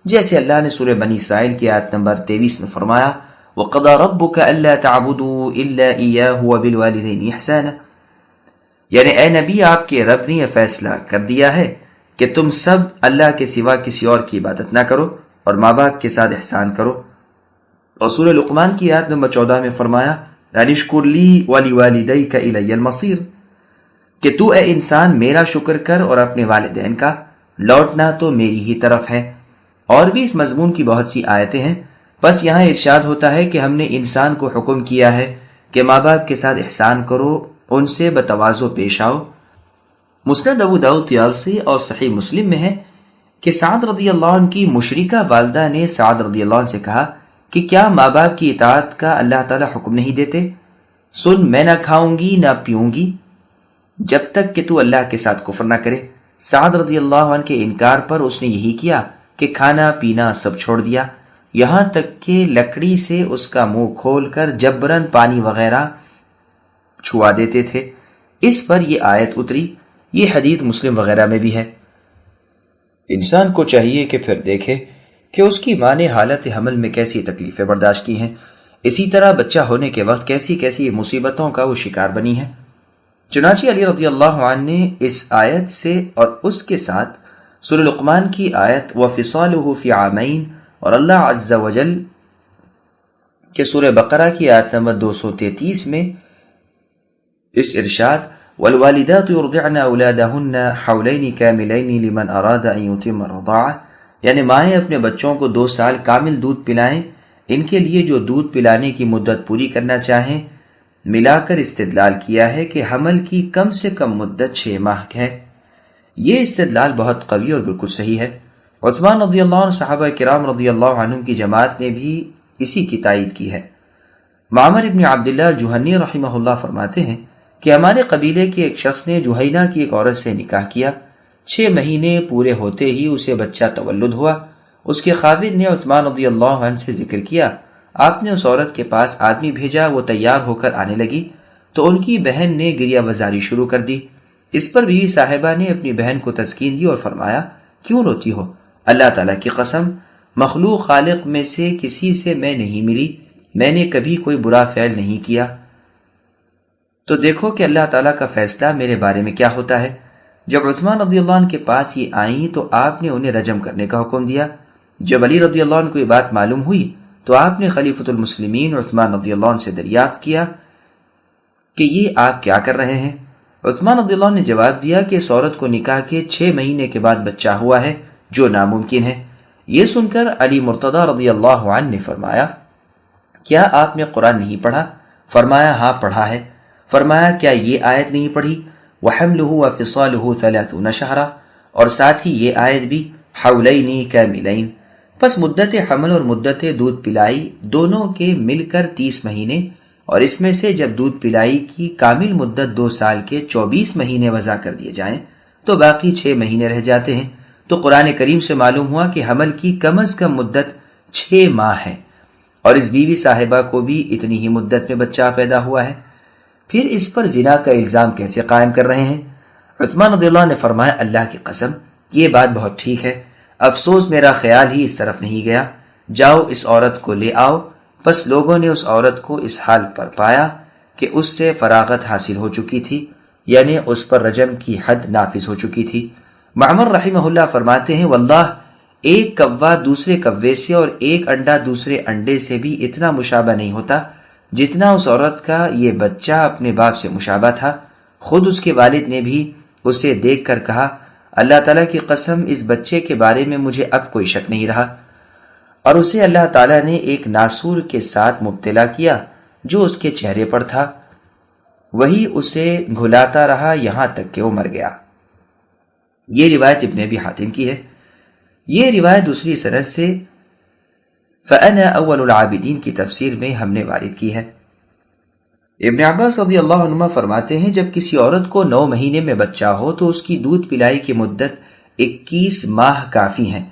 Speaker 1: جیسے اللہ نے سورہ بنی اسرائیل کی آیت نمبر 23 میں فرمایا وَقَضَى رَبُّكَ أَلَّا تَعْبُدُوا إِلَّا إِيَّاهُ وَبِالْوَالِدَيْنِ إِحْسَانًا، یعنی اے نبی آپ کے رب نے یہ فیصلہ کر دیا ہے کہ تم سب اللہ کے سوا کسی اور کی عبادت نہ کرو اور ماں باپ کے ساتھ احسان کرو۔ اور سورہ لقمان کی آیت نمبر 14 میں فرمایا أَنِ اشْكُرْ لِي وَلِوَالِدَيْكَ إِلَيَّ الْمَصِيرُ، کہ تو اے انسان میرا شکر کر اور اپنے والدین کا، لوٹنا تو میری ہی طرف ہے۔ اور بھی اس مضمون کی بہت سی آیتیں ہیں، بس یہاں ارشاد ہوتا ہے کہ ہم نے انسان کو حکم کیا ہے کہ ماں باپ کے ساتھ احسان کرو، ان سے بتواضع پیش آؤ۔ مسند ابو داؤد طیالسی اور صحیح مسلم میں ہے کہ سعد رضی اللہ عنہ کی مشرکہ والدہ نے سعد رضی اللہ عنہ سے کہا کہ کیا ماں باپ کی اطاعت کا اللہ تعالیٰ حکم نہیں دیتے؟ سن، میں نہ کھاؤں گی نہ پیوں گی جب تک کہ تو اللہ کے ساتھ کفر نہ کرے۔ سعد رضی اللہ عنہ کے انکار پر اس نے یہی کیا کہ کھانا پینا سب چھوڑ دیا، یہاں تک کہ لکڑی سے اس کا منہ کھول کر جبراً پانی وغیرہ چھوا دیتے تھے۔ اس پر یہ آیت اتری۔ یہ حدیث مسلم وغیرہ میں بھی ہے۔ انسان کو چاہیے کہ پھر دیکھے کہ اس کی ماں نے حالت حمل میں کیسی تکلیفیں برداشت کی ہیں، اسی طرح بچہ ہونے کے وقت کیسی کیسی مصیبتوں کا وہ شکار بنی ہے۔ چنانچہ علی رضی اللہ عنہ نے اس آیت سے اور اس کے ساتھ سورہ لقمان کی آیت وَفِصَالُهُ فِي عَامَيْن اور اللہ عز و جل کے سورہ بقرہ کی آیت نمبر 233 میں اس ارشاد وَالْوَالِدَاتُ يُرْضِعْنَ أَوْلَادَهُنَّ حَوْلَيْنِ كَامِلَيْنِ لِمَنْ أَرَادَ أَنْ يُتِمَّ الرَّضَاعَةَ، یعنی مائیں اپنے بچوں کو 2 سال کامل دودھ پلائیں، ان کے لیے جو دودھ پلانے کی مدت پوری کرنا چاہیں۔ ملا کر استدلال کیا ہے کہ حمل کی کم سے کم مدت 6 ماہ ہے۔ یہ استدلال بہت قوی اور بالکل صحیح ہے۔ عثمان رضی اللہ عنہ، صحابہ کرام رضی اللہ عنہم کی جماعت نے بھی اسی کی تائید کی ہے۔ معمر ابن عبداللہ جوہنی رحمہ اللہ فرماتے ہیں کہ ہمارے قبیلے کے ایک شخص نے جوہینہ کی ایک عورت سے نکاح کیا، 6 مہینے پورے ہوتے ہی اسے بچہ تولد ہوا۔ اس کے خاوند نے عثمان رضی اللہ عنہ سے ذکر کیا، آپ نے اس عورت کے پاس آدمی بھیجا، وہ تیار ہو کر آنے لگی تو ان کی بہن نے گریہ وزاری شروع کر دی۔ اس پر بیوی صاحبہ نے اپنی بہن کو تسکین دی اور فرمایا کیوں روتی ہو؟ اللہ تعالیٰ کی قسم، مخلوق خالق میں سے کسی سے میں نہیں ملی، میں نے کبھی کوئی برا فعل نہیں کیا، تو دیکھو کہ اللہ تعالیٰ کا فیصلہ میرے بارے میں کیا ہوتا ہے۔ جب عثمان رضی اللہ عنہ کے پاس یہ آئیں تو آپ نے انہیں رجم کرنے کا حکم دیا۔ جب علی رضی اللہ عنہ کو یہ بات معلوم ہوئی تو آپ نے خلیفۃ المسلمین عثمان رضی اللہ عنہ سے دریافت کیا کہ یہ آپ کیا کر رہے ہیں؟ عثمان رضی اللہ عنہ نے جواب دیا کہ اس عورت کو نکاح کے 6 مہینے کے بعد بچہ ہوا ہے، جو ناممکن ہے۔ یہ سن کر علی مرتضی رضی اللہ عنہ نے فرمایا کیا آپ نے قرآن نہیں پڑھا؟ فرمایا ہاں پڑھا ہے۔ فرمایا کیا یہ آیت نہیں پڑھی وَحَمْلُهُ وَفِصَالُهُ 30 شَهْرًا، اور ساتھ ہی یہ آیت بھی حولین کاملین، پس مدت حمل اور مدت دودھ پلائی دونوں کے مل کر 30 مہینے، اور اس میں سے جب دودھ پلائی کی کامل مدت 2 سال کے 24 مہینے وضع کر دیے جائیں تو باقی 6 مہینے رہ جاتے ہیں۔ تو قرآن کریم سے معلوم ہوا کہ حمل کی کم از کم مدت 6 ماہ ہے، اور اس بیوی صاحبہ کو بھی اتنی ہی مدت میں بچہ پیدا ہوا ہے۔ پھر اس پر زنا کا الزام کیسے قائم کر رہے ہیں؟ عثمان رضی اللہ عنہ نے فرمایا اللہ کی قسم یہ بات بہت ٹھیک ہے، افسوس میرا خیال ہی اس طرف نہیں گیا، جاؤ اس عورت کو لے آؤ۔ پس لوگوں نے اس عورت کو اس حال پر پایا کہ اس سے فراغت حاصل ہو چکی تھی، یعنی اس پر رجم کی حد نافذ ہو چکی تھی۔ معمر رحمہ اللہ فرماتے ہیں واللہ ایک کوا دوسرے کوے سے اور ایک انڈا دوسرے انڈے سے بھی اتنا مشابہ نہیں ہوتا جتنا اس عورت کا یہ بچہ اپنے باپ سے مشابہ تھا۔ خود اس کے والد نے بھی اسے دیکھ کر کہا اللہ تعالیٰ کی قسم اس بچے کے بارے میں مجھے اب کوئی شک نہیں رہا، اور اسے اللہ تعالیٰ نے ایک ناسور کے ساتھ مبتلا کیا جو اس کے چہرے پر تھا، وہی اسے گھلاتا رہا یہاں تک کہ وہ مر گیا۔ یہ روایت ابن ابی حاتم کی ہے۔ یہ روایت دوسری سند سے فَأَنَا أَوَّلُ الْعَابِدِينَ کی تفسیر میں ہم نے وارد کی ہے۔ ابن عباس رضی اللہ عنہ فرماتے ہیں جب کسی عورت کو 9 مہینے میں بچہ ہو تو اس کی دودھ پلائی کی مدت 21 ماہ کافی ہیں،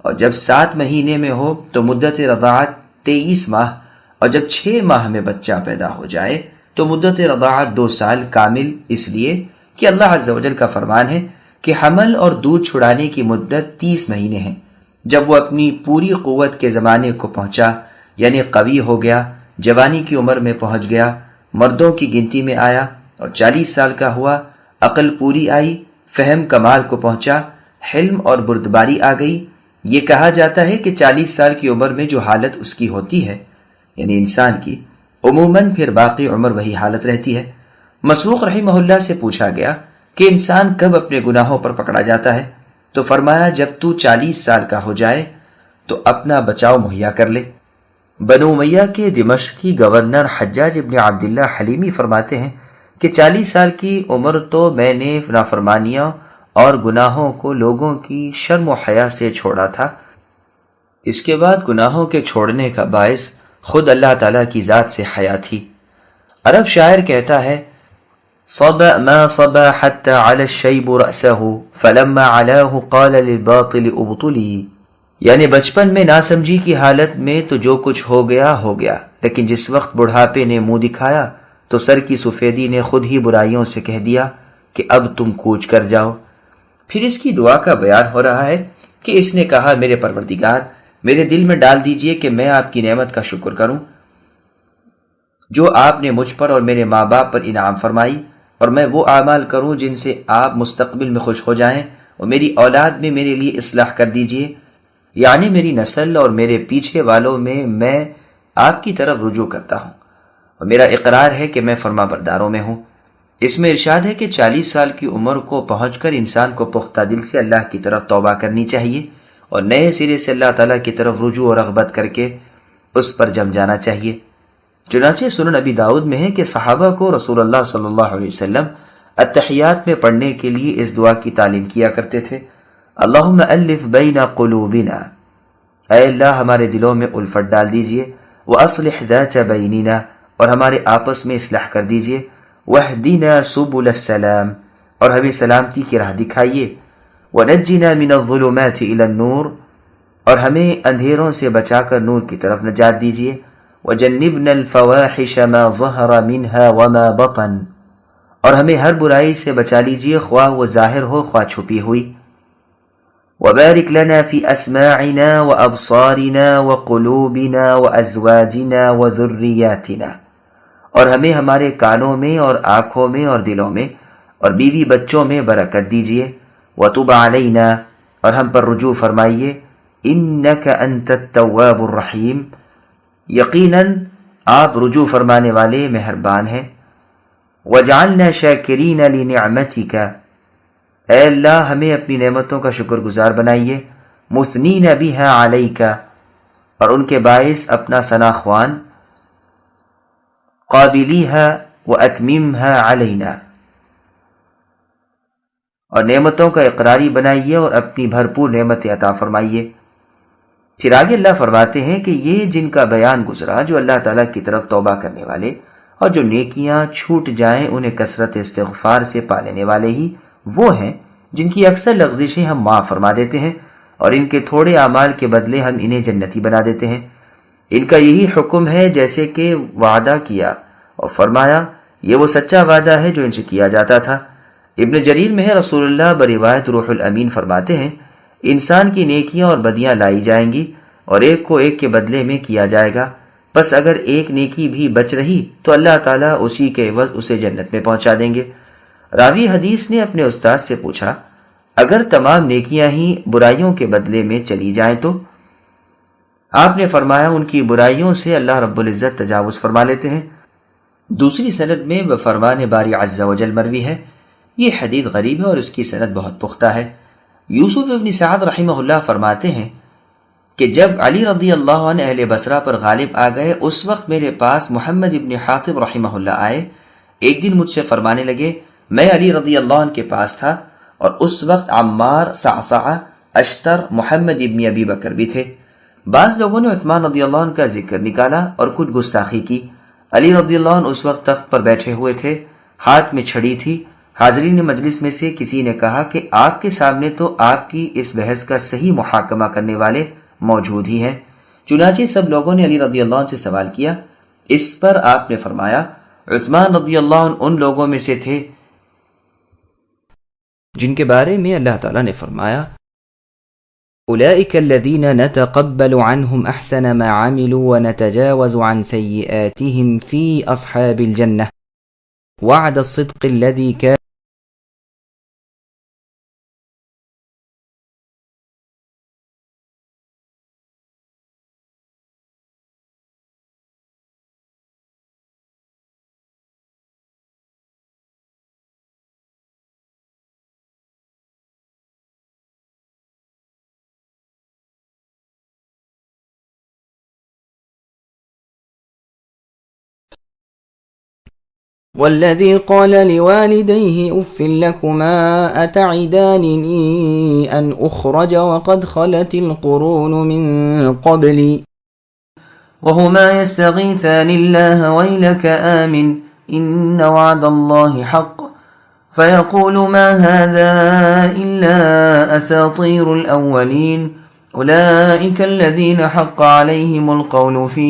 Speaker 1: اور جب 7 مہینے میں ہو تو مدت رضاعت 23 ماہ، اور جب 6 ماہ میں بچہ پیدا ہو جائے تو مدت رضاعت 2 سال کامل، اس لیے کہ اللہ عز و جل کا فرمان ہے کہ حمل اور دودھ چھڑانے کی مدت 30 مہینے ہیں۔ جب وہ اپنی پوری قوت کے زمانے کو پہنچا، یعنی قوی ہو گیا، جوانی کی عمر میں پہنچ گیا، مردوں کی گنتی میں آیا اور 40 سال کا ہوا، عقل پوری آئی، فہم کمال کو پہنچا، حلم اور بردباری آ گئی، یہ کہا جاتا ہے کہ 40 سال کی عمر میں جو حالت اس کی ہوتی ہے، یعنی انسان کی، عموماً پھر باقی عمر وہی حالت رہتی ہے۔ مسروق رحمہ اللہ سے پوچھا گیا کہ انسان کب اپنے گناہوں پر پکڑا جاتا ہے، تو فرمایا جب تو 40 سال کا ہو جائے تو اپنا بچاؤ مہیا کر لے۔ بنو امیہ کے دمشقی گورنر حجاج ابن عبداللہ حلیمی فرماتے ہیں کہ 40 سال کی عمر تو میں نے نافرمانیاں اور گناہوں کو لوگوں کی شرم و حیا سے چھوڑا تھا۔ اس کے بعد گناہوں کے چھوڑنے کا باعث خود اللہ تعالیٰ کی ذات سے حیا تھی۔ عرب شاعر کہتا ہے صبا ما صبا حتى على الشيب رأسه فلما علاه قال للباطل ابطلی، یعنی بچپن میں ناسمجھی کی حالت میں تو جو کچھ ہو گیا، لیکن جس وقت بڑھاپے نے منہ دکھایا تو سر کی سفیدی نے خود ہی برائیوں سے کہہ دیا کہ اب تم کوچ کر جاؤ۔ پھر اس کی دعا کا بیان ہو رہا ہے کہ اس نے کہا میرے پروردگار، میرے دل میں ڈال دیجئے کہ میں آپ کی نعمت کا شکر کروں جو آپ نے مجھ پر اور میرے ماں باپ پر انعام فرمائی، اور میں وہ اعمال کروں جن سے آپ مستقبل میں خوش ہو جائیں، اور میری اولاد میں میرے لیے اصلاح کر دیجئے، یعنی میری نسل اور میرے پیچھے والوں میں آپ کی طرف رجوع کرتا ہوں، اور میرا اقرار ہے کہ میں فرما برداروں میں ہوں۔ اس میں ارشاد ہے کہ 40 سال کی عمر کو پہنچ کر انسان کو پختہ دل سے اللہ کی طرف توبہ کرنی چاہیے اور نئے سرے سے اللہ تعالیٰ کی طرف رجوع و رغبت کر کے اس پر جم جانا چاہیے۔ چنانچہ سنن ابی داؤد میں ہے کہ صحابہ کو رسول اللہ صلی اللہ علیہ وسلم التحیات میں پڑھنے کے لیے اس دعا کی تعلیم کیا کرتے تھے، اللہم الف بین قلوبنا، اے اللہ ہمارے دلوں میں الفت ڈال دیجئے، واصلح ذات بیننا، اور ہمارے آپس میں اصلاح کر دیجئے، واہدنا سبل السلام، اور ہمیں سلامتی کی راہ دکھائیے، ونجنا من الظلمات الى النور، اور ہمیں اندھیروں سے بچا کر نور کی طرف نجات دیجئے، وجنبنا الفواحش ما ظهر منها وما بطن، اور ہمیں ہر برائی سے بچا لیجئے خواہ وہ ظاہر ہو خواہ چھپی ہوئی، وبارک لنا فی اسماعنا وابصارنا وقلوبنا وازواجنا وذریاتنا، اور ہمیں ہمارے کانوں میں اور آنکھوں میں اور دلوں میں اور بیوی بچوں میں برکت دیجئے، وتب علینا، اور ہم پر رجوع فرمائیے، انک انت التواب الرحیم، یقیناً آپ رجوع فرمانے والے مہربان ہیں، وجعلنا شاکرین لنعمتک، اے اللہ ہمیں اپنی نعمتوں کا شکر گزار بنائیے، مثنین بها علیک، اور ان کے باعث اپنا ثنا خوان، قابلیها واتممها علینا، اور نعمتوں کا اقراری بنائیے اور اپنی بھرپور نعمت عطا فرمائیے۔ پھر آگے اللہ فرماتے ہیں کہ یہ جن کا بیان گزرا جو اللہ تعالیٰ کی طرف توبہ کرنے والے اور جو نیکیاں چھوٹ جائیں انہیں کثرت استغفار سے پا لینے والے ہی وہ ہیں جن کی اکثر لغزشیں ہم معاف فرما دیتے ہیں اور ان کے تھوڑے اعمال کے بدلے ہم انہیں جنتی بنا دیتے ہیں۔ ان کا یہی حکم ہے جیسے کہ وعدہ کیا اور فرمایا، یہ وہ سچا وعدہ ہے جو ان سے کیا جاتا تھا۔ ابن جریر میں ہے رسول اللہ بروایت روح الامین فرماتے ہیں، انسان کی نیکیاں اور بدیاں لائی جائیں گی اور ایک کو ایک کے بدلے میں کیا جائے گا، پس اگر ایک نیکی بھی بچ رہی تو اللہ تعالیٰ اسی کے عوض اسے جنت میں پہنچا دیں گے۔ راوی حدیث نے اپنے استاد سے پوچھا، اگر تمام نیکیاں ہی برائیوں کے بدلے میں چلی جائیں تو؟ آپ نے فرمایا، ان کی برائیوں سے اللہ رب العزت تجاوز فرما لیتے ہیں۔ دوسری سند میں بفرمان باری عز و جل مروی ہے۔ یہ حدیث غریب ہے اور اس کی سند بہت پختہ ہے۔ یوسف ابن سعد رحمہ اللہ فرماتے ہیں کہ جب علی رضی اللہ عنہ اہل بصرہ پر غالب آ گئے اس وقت میرے پاس محمد ابن حاطب رحمہ اللہ آئے۔ ایک دن مجھ سے فرمانے لگے، میں علی رضی اللہ عنہ کے پاس تھا اور اس وقت عمار، صعصعہ، اشتر، محمد ابن ابی بکر بھی تھے۔ بعض لوگوں نے عثمان رضی اللہ عنہ کا ذکر نکالا اور کچھ گستاخی کی۔ علی رضی اللہ عنہ اس وقت تخت پر بیٹھے ہوئے تھے، ہاتھ میں چھڑی تھی حاضرین مجلس میں سے کسی نے کہا کہ آپ کے سامنے تو آپ کی اس بحث کا صحیح محاکمہ کرنے والے موجود ہی ہیں۔ چنانچہ سب لوگوں نے علی رضی اللہ عنہ سے سوال کیا۔ اس پر آپ نے فرمایا، عثمان رضی اللہ عنہ ان لوگوں میں سے تھے جن کے بارے میں اللہ تعالیٰ نے فرمایا، اولئک الذین نتقبل عنہم احسن ما عملوا ونتجاوز عن سیئاتہم فی اصحاب الجنہ وعد الصدق الذی کان
Speaker 2: والذي قال لوالديه أف لكما أتعدانني أن أخرج وقد خلت القرون من قبلي وهما يستغيثان الله ويلك آمن إن وعد الله حق فيقول ما هذا إلا أساطير الأولين أولئك الذين حق عليهم القول في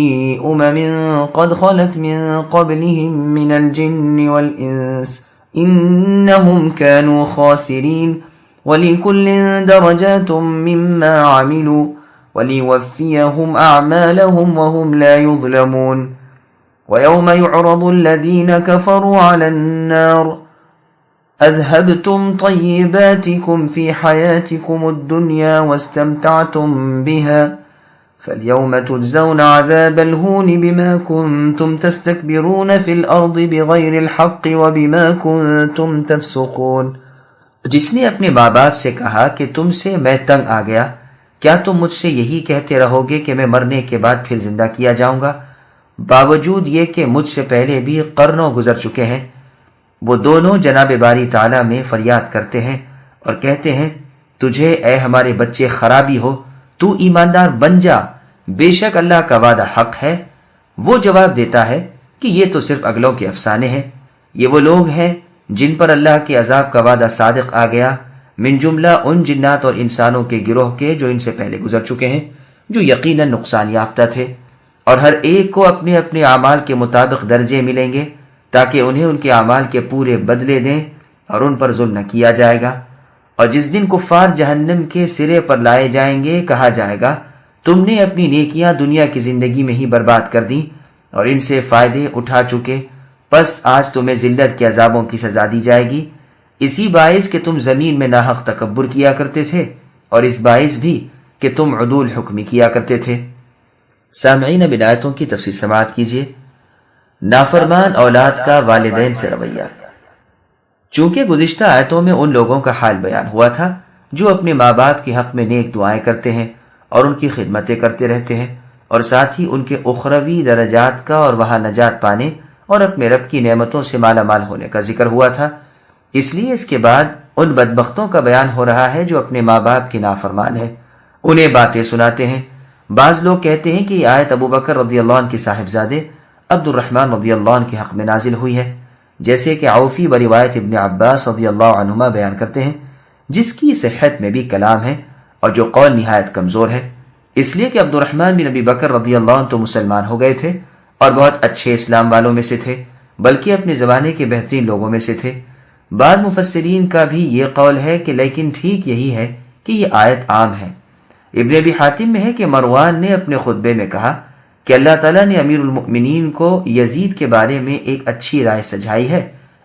Speaker 2: قد خلت من قبلهم من الجن والإنس إنهم كانوا خاسرين ولكل درجات مما عملوا وليوفيهم أعمالهم وهم لا يظلمون ويوم يعرض الذين كفروا على النار اذهبتم طيباتكم في حياتكم الدنيا واستمتعتم بها فاليوم تجزون عذاب الهون بما كنتم تستكبرون في الأرض بغير الحق وبما كنتم تفسقون۔
Speaker 1: جس نے اپنے ماں باپ سے کہا کہ تم سے میں تنگ آ گیا، کیا تم مجھ سے یہی کہتے رہو گے کہ میں مرنے کے بعد پھر زندہ کیا جاؤں گا، باوجود یہ کہ مجھ سے پہلے بھی قرنوں گزر چکے ہیں۔ وہ دونوں جناب باری تعالیٰ میں فریاد کرتے ہیں اور کہتے ہیں، تجھے اے ہمارے بچے خرابی ہو، تو ایماندار بن جا، بے شک اللہ کا وعدہ حق ہے۔ وہ جواب دیتا ہے کہ یہ تو صرف اگلوں کے افسانے ہیں، یہ وہ لوگ ہیں جن پر اللہ کے عذاب کا وعدہ صادق آ گیا، من جملہ ان جنات اور انسانوں کے گروہ کے جو ان سے پہلے گزر چکے ہیں، جو یقیناً نقصان یافتہ تھے، اور ہر ایک کو اپنے اپنے اعمال کے مطابق درجے ملیں گے تاکہ انہیں ان کے اعمال کے پورے بدلے دیں اور ان پر ظلم نہ کیا جائے گا۔ اور جس دن کفار جہنم کے سرے پر لائے جائیں گے، کہا جائے گا، تم نے اپنی نیکیاں دنیا کی زندگی میں ہی برباد کر دیں اور ان سے فائدے اٹھا چکے، پس آج تمہیں ذلت کے عذابوں کی سزا دی جائے گی، اسی باعث کہ تم زمین میں ناحق تکبر کیا کرتے تھے، اور اس باعث بھی کہ تم عدول حکمی کیا کرتے تھے۔ سامعین، اب آیتوں کی تفصیل سماعت کیجیے۔ نافرمان اولاد کا والدین سے رویہ۔ چونکہ گزشتہ آیتوں میں ان لوگوں کا حال بیان ہوا تھا جو اپنے ماں باپ کے حق میں نیک دعائیں کرتے ہیں اور ان کی خدمتیں کرتے رہتے ہیں، اور ساتھ ہی ان کے اخروی درجات کا اور وہاں نجات پانے اور اپنے رب کی نعمتوں سے مالا مال ہونے کا ذکر ہوا تھا۔ اس لیے اس کے بعد ان بدبختوں کا بیان ہو رہا ہے جو اپنے ماں باپ کی نافرمان ہے، انہیں باتیں سناتے ہیں۔ بعض لوگ کہتے ہیں کہ یہ آیت ابو بکر رضی اللہ عنہ کے صاحبزادے عبد الرحمن رضی اللہ عنہ کے حق میں نازل ہوئی ہے، جیسے کہ عوفی بروایت ابن عباس رضی اللہ عنہما بیان کرتے ہیں، جس کی صحت میں بھی کلام ہے اور جو قول نہایت کمزور ہے، اس لیے کہ عبد الرحمن بن ابی بکر رضی اللہ عنہ تو مسلمان ہو گئے تھے اور بہت اچھے اسلام والوں میں سے تھے، بلکہ اپنے زمانے کے بہترین لوگوں میں سے تھے۔ بعض مفسرین کا بھی یہ قول ہے کہ لیکن ٹھیک یہی ہے کہ یہ آیت عام ہے۔ ابن ابی حاتم میں ہے کہ مروان نے اپنے خطبے میں کہا کہ اللہ تعالیٰ نے امیر المؤمنین کو یزید کے بارے میں ایک اچھی رائے سجھائی ہے،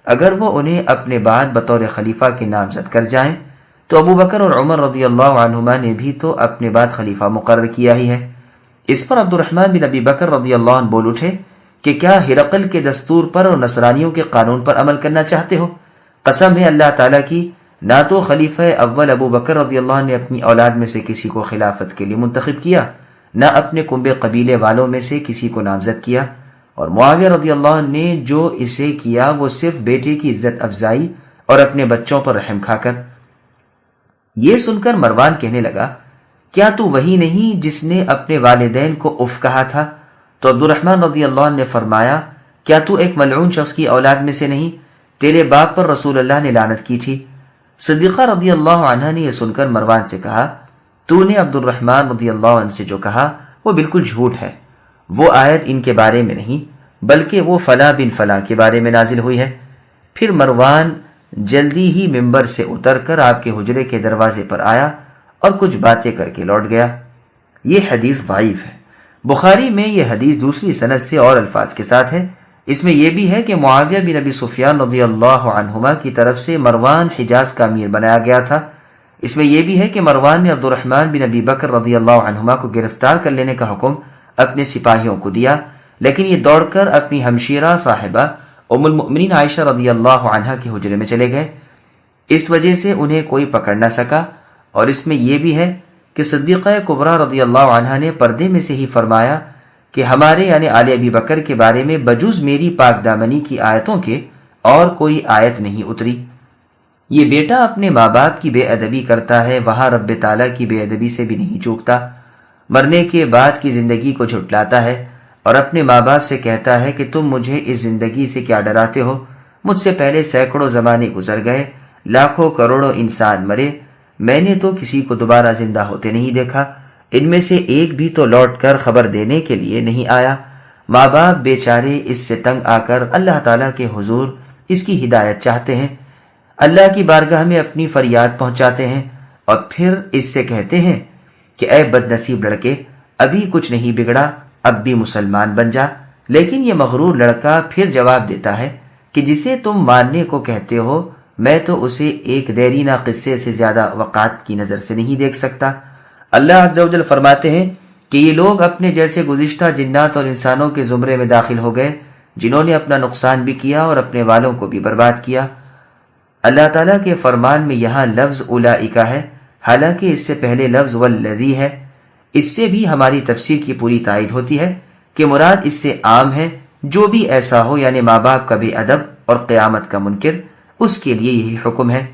Speaker 1: اگر وہ انہیں اپنے بعد بطور خلیفہ کے نامزد کر جائیں تو ابو بکر اور عمر رضی اللہ عنہما نے بھی تو اپنے بعد خلیفہ مقرر کیا ہی ہے۔ اس پر عبد الرحمن بن ابی بکر رضی اللہ عنہ بول اٹھے کہ کیا ہرقل کے دستور پر اور نصرانیوں کے قانون پر عمل کرنا چاہتے ہو؟ قسم ہے اللہ تعالیٰ کی، نہ تو خلیفہ اول ابو بکر رضی اللہ عنہ نے اپنی اولاد میں سے کسی کو خلافت کے لیے منتخب کیا، نہ اپنے کنبے قبیلے والوں میں سے کسی کو نامزد کیا، اور معاویہ رضی اللہ عنہ نے جو اسے کیا وہ صرف بیٹے کی عزت افزائی اور اپنے بچوں پر رحم کھا کر۔ یہ سن کر مروان کہنے لگا، کیا تو وہی نہیں جس نے اپنے والدین کو اف کہا تھا؟ تو عبد الرحمن رضی اللہ عنہ نے فرمایا، کیا تو ایک ملعون شخص کی اولاد میں سے نہیں؟ تیرے باپ پر رسول اللہ نے لعنت کی تھی۔ صدیقہ رضی اللہ عنہ نے یہ سن کر مروان سے کہا، تو نے عبد الرحمن رضی اللہ عنہ سے جو کہا وہ بالکل جھوٹ ہے، وہ آیت ان کے بارے میں نہیں بلکہ وہ فلاں بن فلاں کے بارے میں نازل ہوئی ہے۔ پھر مروان جلدی ہی ممبر سے اتر کر آپ کے حجرے کے دروازے پر آیا اور کچھ باتیں کر کے لوٹ گیا۔ یہ حدیث ضعیف ہے۔ بخاری میں یہ حدیث دوسری سند سے اور الفاظ کے ساتھ ہے۔ اس میں یہ بھی ہے کہ معاویہ بن ابی سفیان رضی اللہ عنہما کی طرف سے مروان حجاز کا امیر بنایا گیا تھا۔ اس میں یہ بھی ہے کہ مروان نے عبد الرحمن بن ابی بکر رضی اللہ عنہما کو گرفتار کر لینے کا حکم اپنے سپاہیوں کو دیا، لیکن یہ دوڑ کر اپنی ہمشیرہ صاحبہ ام المؤمنین عائشہ رضی اللہ عنہا کے حجرے میں چلے گئے۔ اس وجہ سے انہیں کوئی پکڑ نہ سکا۔ اور اس میں یہ بھی ہے کہ صدیقہ کبریٰ رضی اللہ عنہا نے پردے میں سے ہی فرمایا کہ ہمارے یعنی آل ابی بکر کے بارے میں بجز میری پاک دامنی کی آیتوں کے اور کوئی آیت نہیں اتری۔ یہ بیٹا اپنے ماں باپ کی بے ادبی کرتا ہے، وہاں رب تعالیٰ کی بے ادبی سے بھی نہیں چوکتا۔ مرنے کے بعد کی زندگی کو جھٹلاتا ہے اور اپنے ماں باپ سے کہتا ہے کہ تم مجھے اس زندگی سے کیا ڈراتے ہو؟ مجھ سے پہلے سینکڑوں زمانے گزر گئے، لاکھوں کروڑوں انسان مرے، میں نے تو کسی کو دوبارہ زندہ ہوتے نہیں دیکھا، ان میں سے ایک بھی تو لوٹ کر خبر دینے کے لیے نہیں آیا۔ ماں باپ بیچارے اس سے تنگ آ کر اللہ تعالیٰ کے حضور اس کی ہدایت چاہتے ہیں، اللہ کی بارگاہ میں اپنی فریاد پہنچاتے ہیں اور پھر اس سے کہتے ہیں کہ اے بد نصیب لڑکے، ابھی کچھ نہیں بگڑا، اب بھی مسلمان بن جا۔ لیکن یہ مغرور لڑکا پھر جواب دیتا ہے کہ جسے تم ماننے کو کہتے ہو میں تو اسے ایک دیرینہ قصے سے زیادہ وقات کی نظر سے نہیں دیکھ سکتا۔ اللہ عز و جل فرماتے ہیں کہ یہ لوگ اپنے جیسے گزشتہ جنات اور انسانوں کے زمرے میں داخل ہو گئے جنہوں نے اپنا نقصان بھی کیا اور اپنے والوں کو بھی برباد کیا۔ اللہ تعالیٰ کے فرمان میں یہاں لفظ اولئک ہے، حالانکہ اس سے پہلے لفظ والذی ہے۔ اس سے بھی ہماری تفسیر کی پوری تائید ہوتی ہے کہ مراد اس سے عام ہے، جو بھی ایسا ہو یعنی ماں باپ کا بے ادب اور قیامت کا منکر، اس کے لیے یہی حکم ہے۔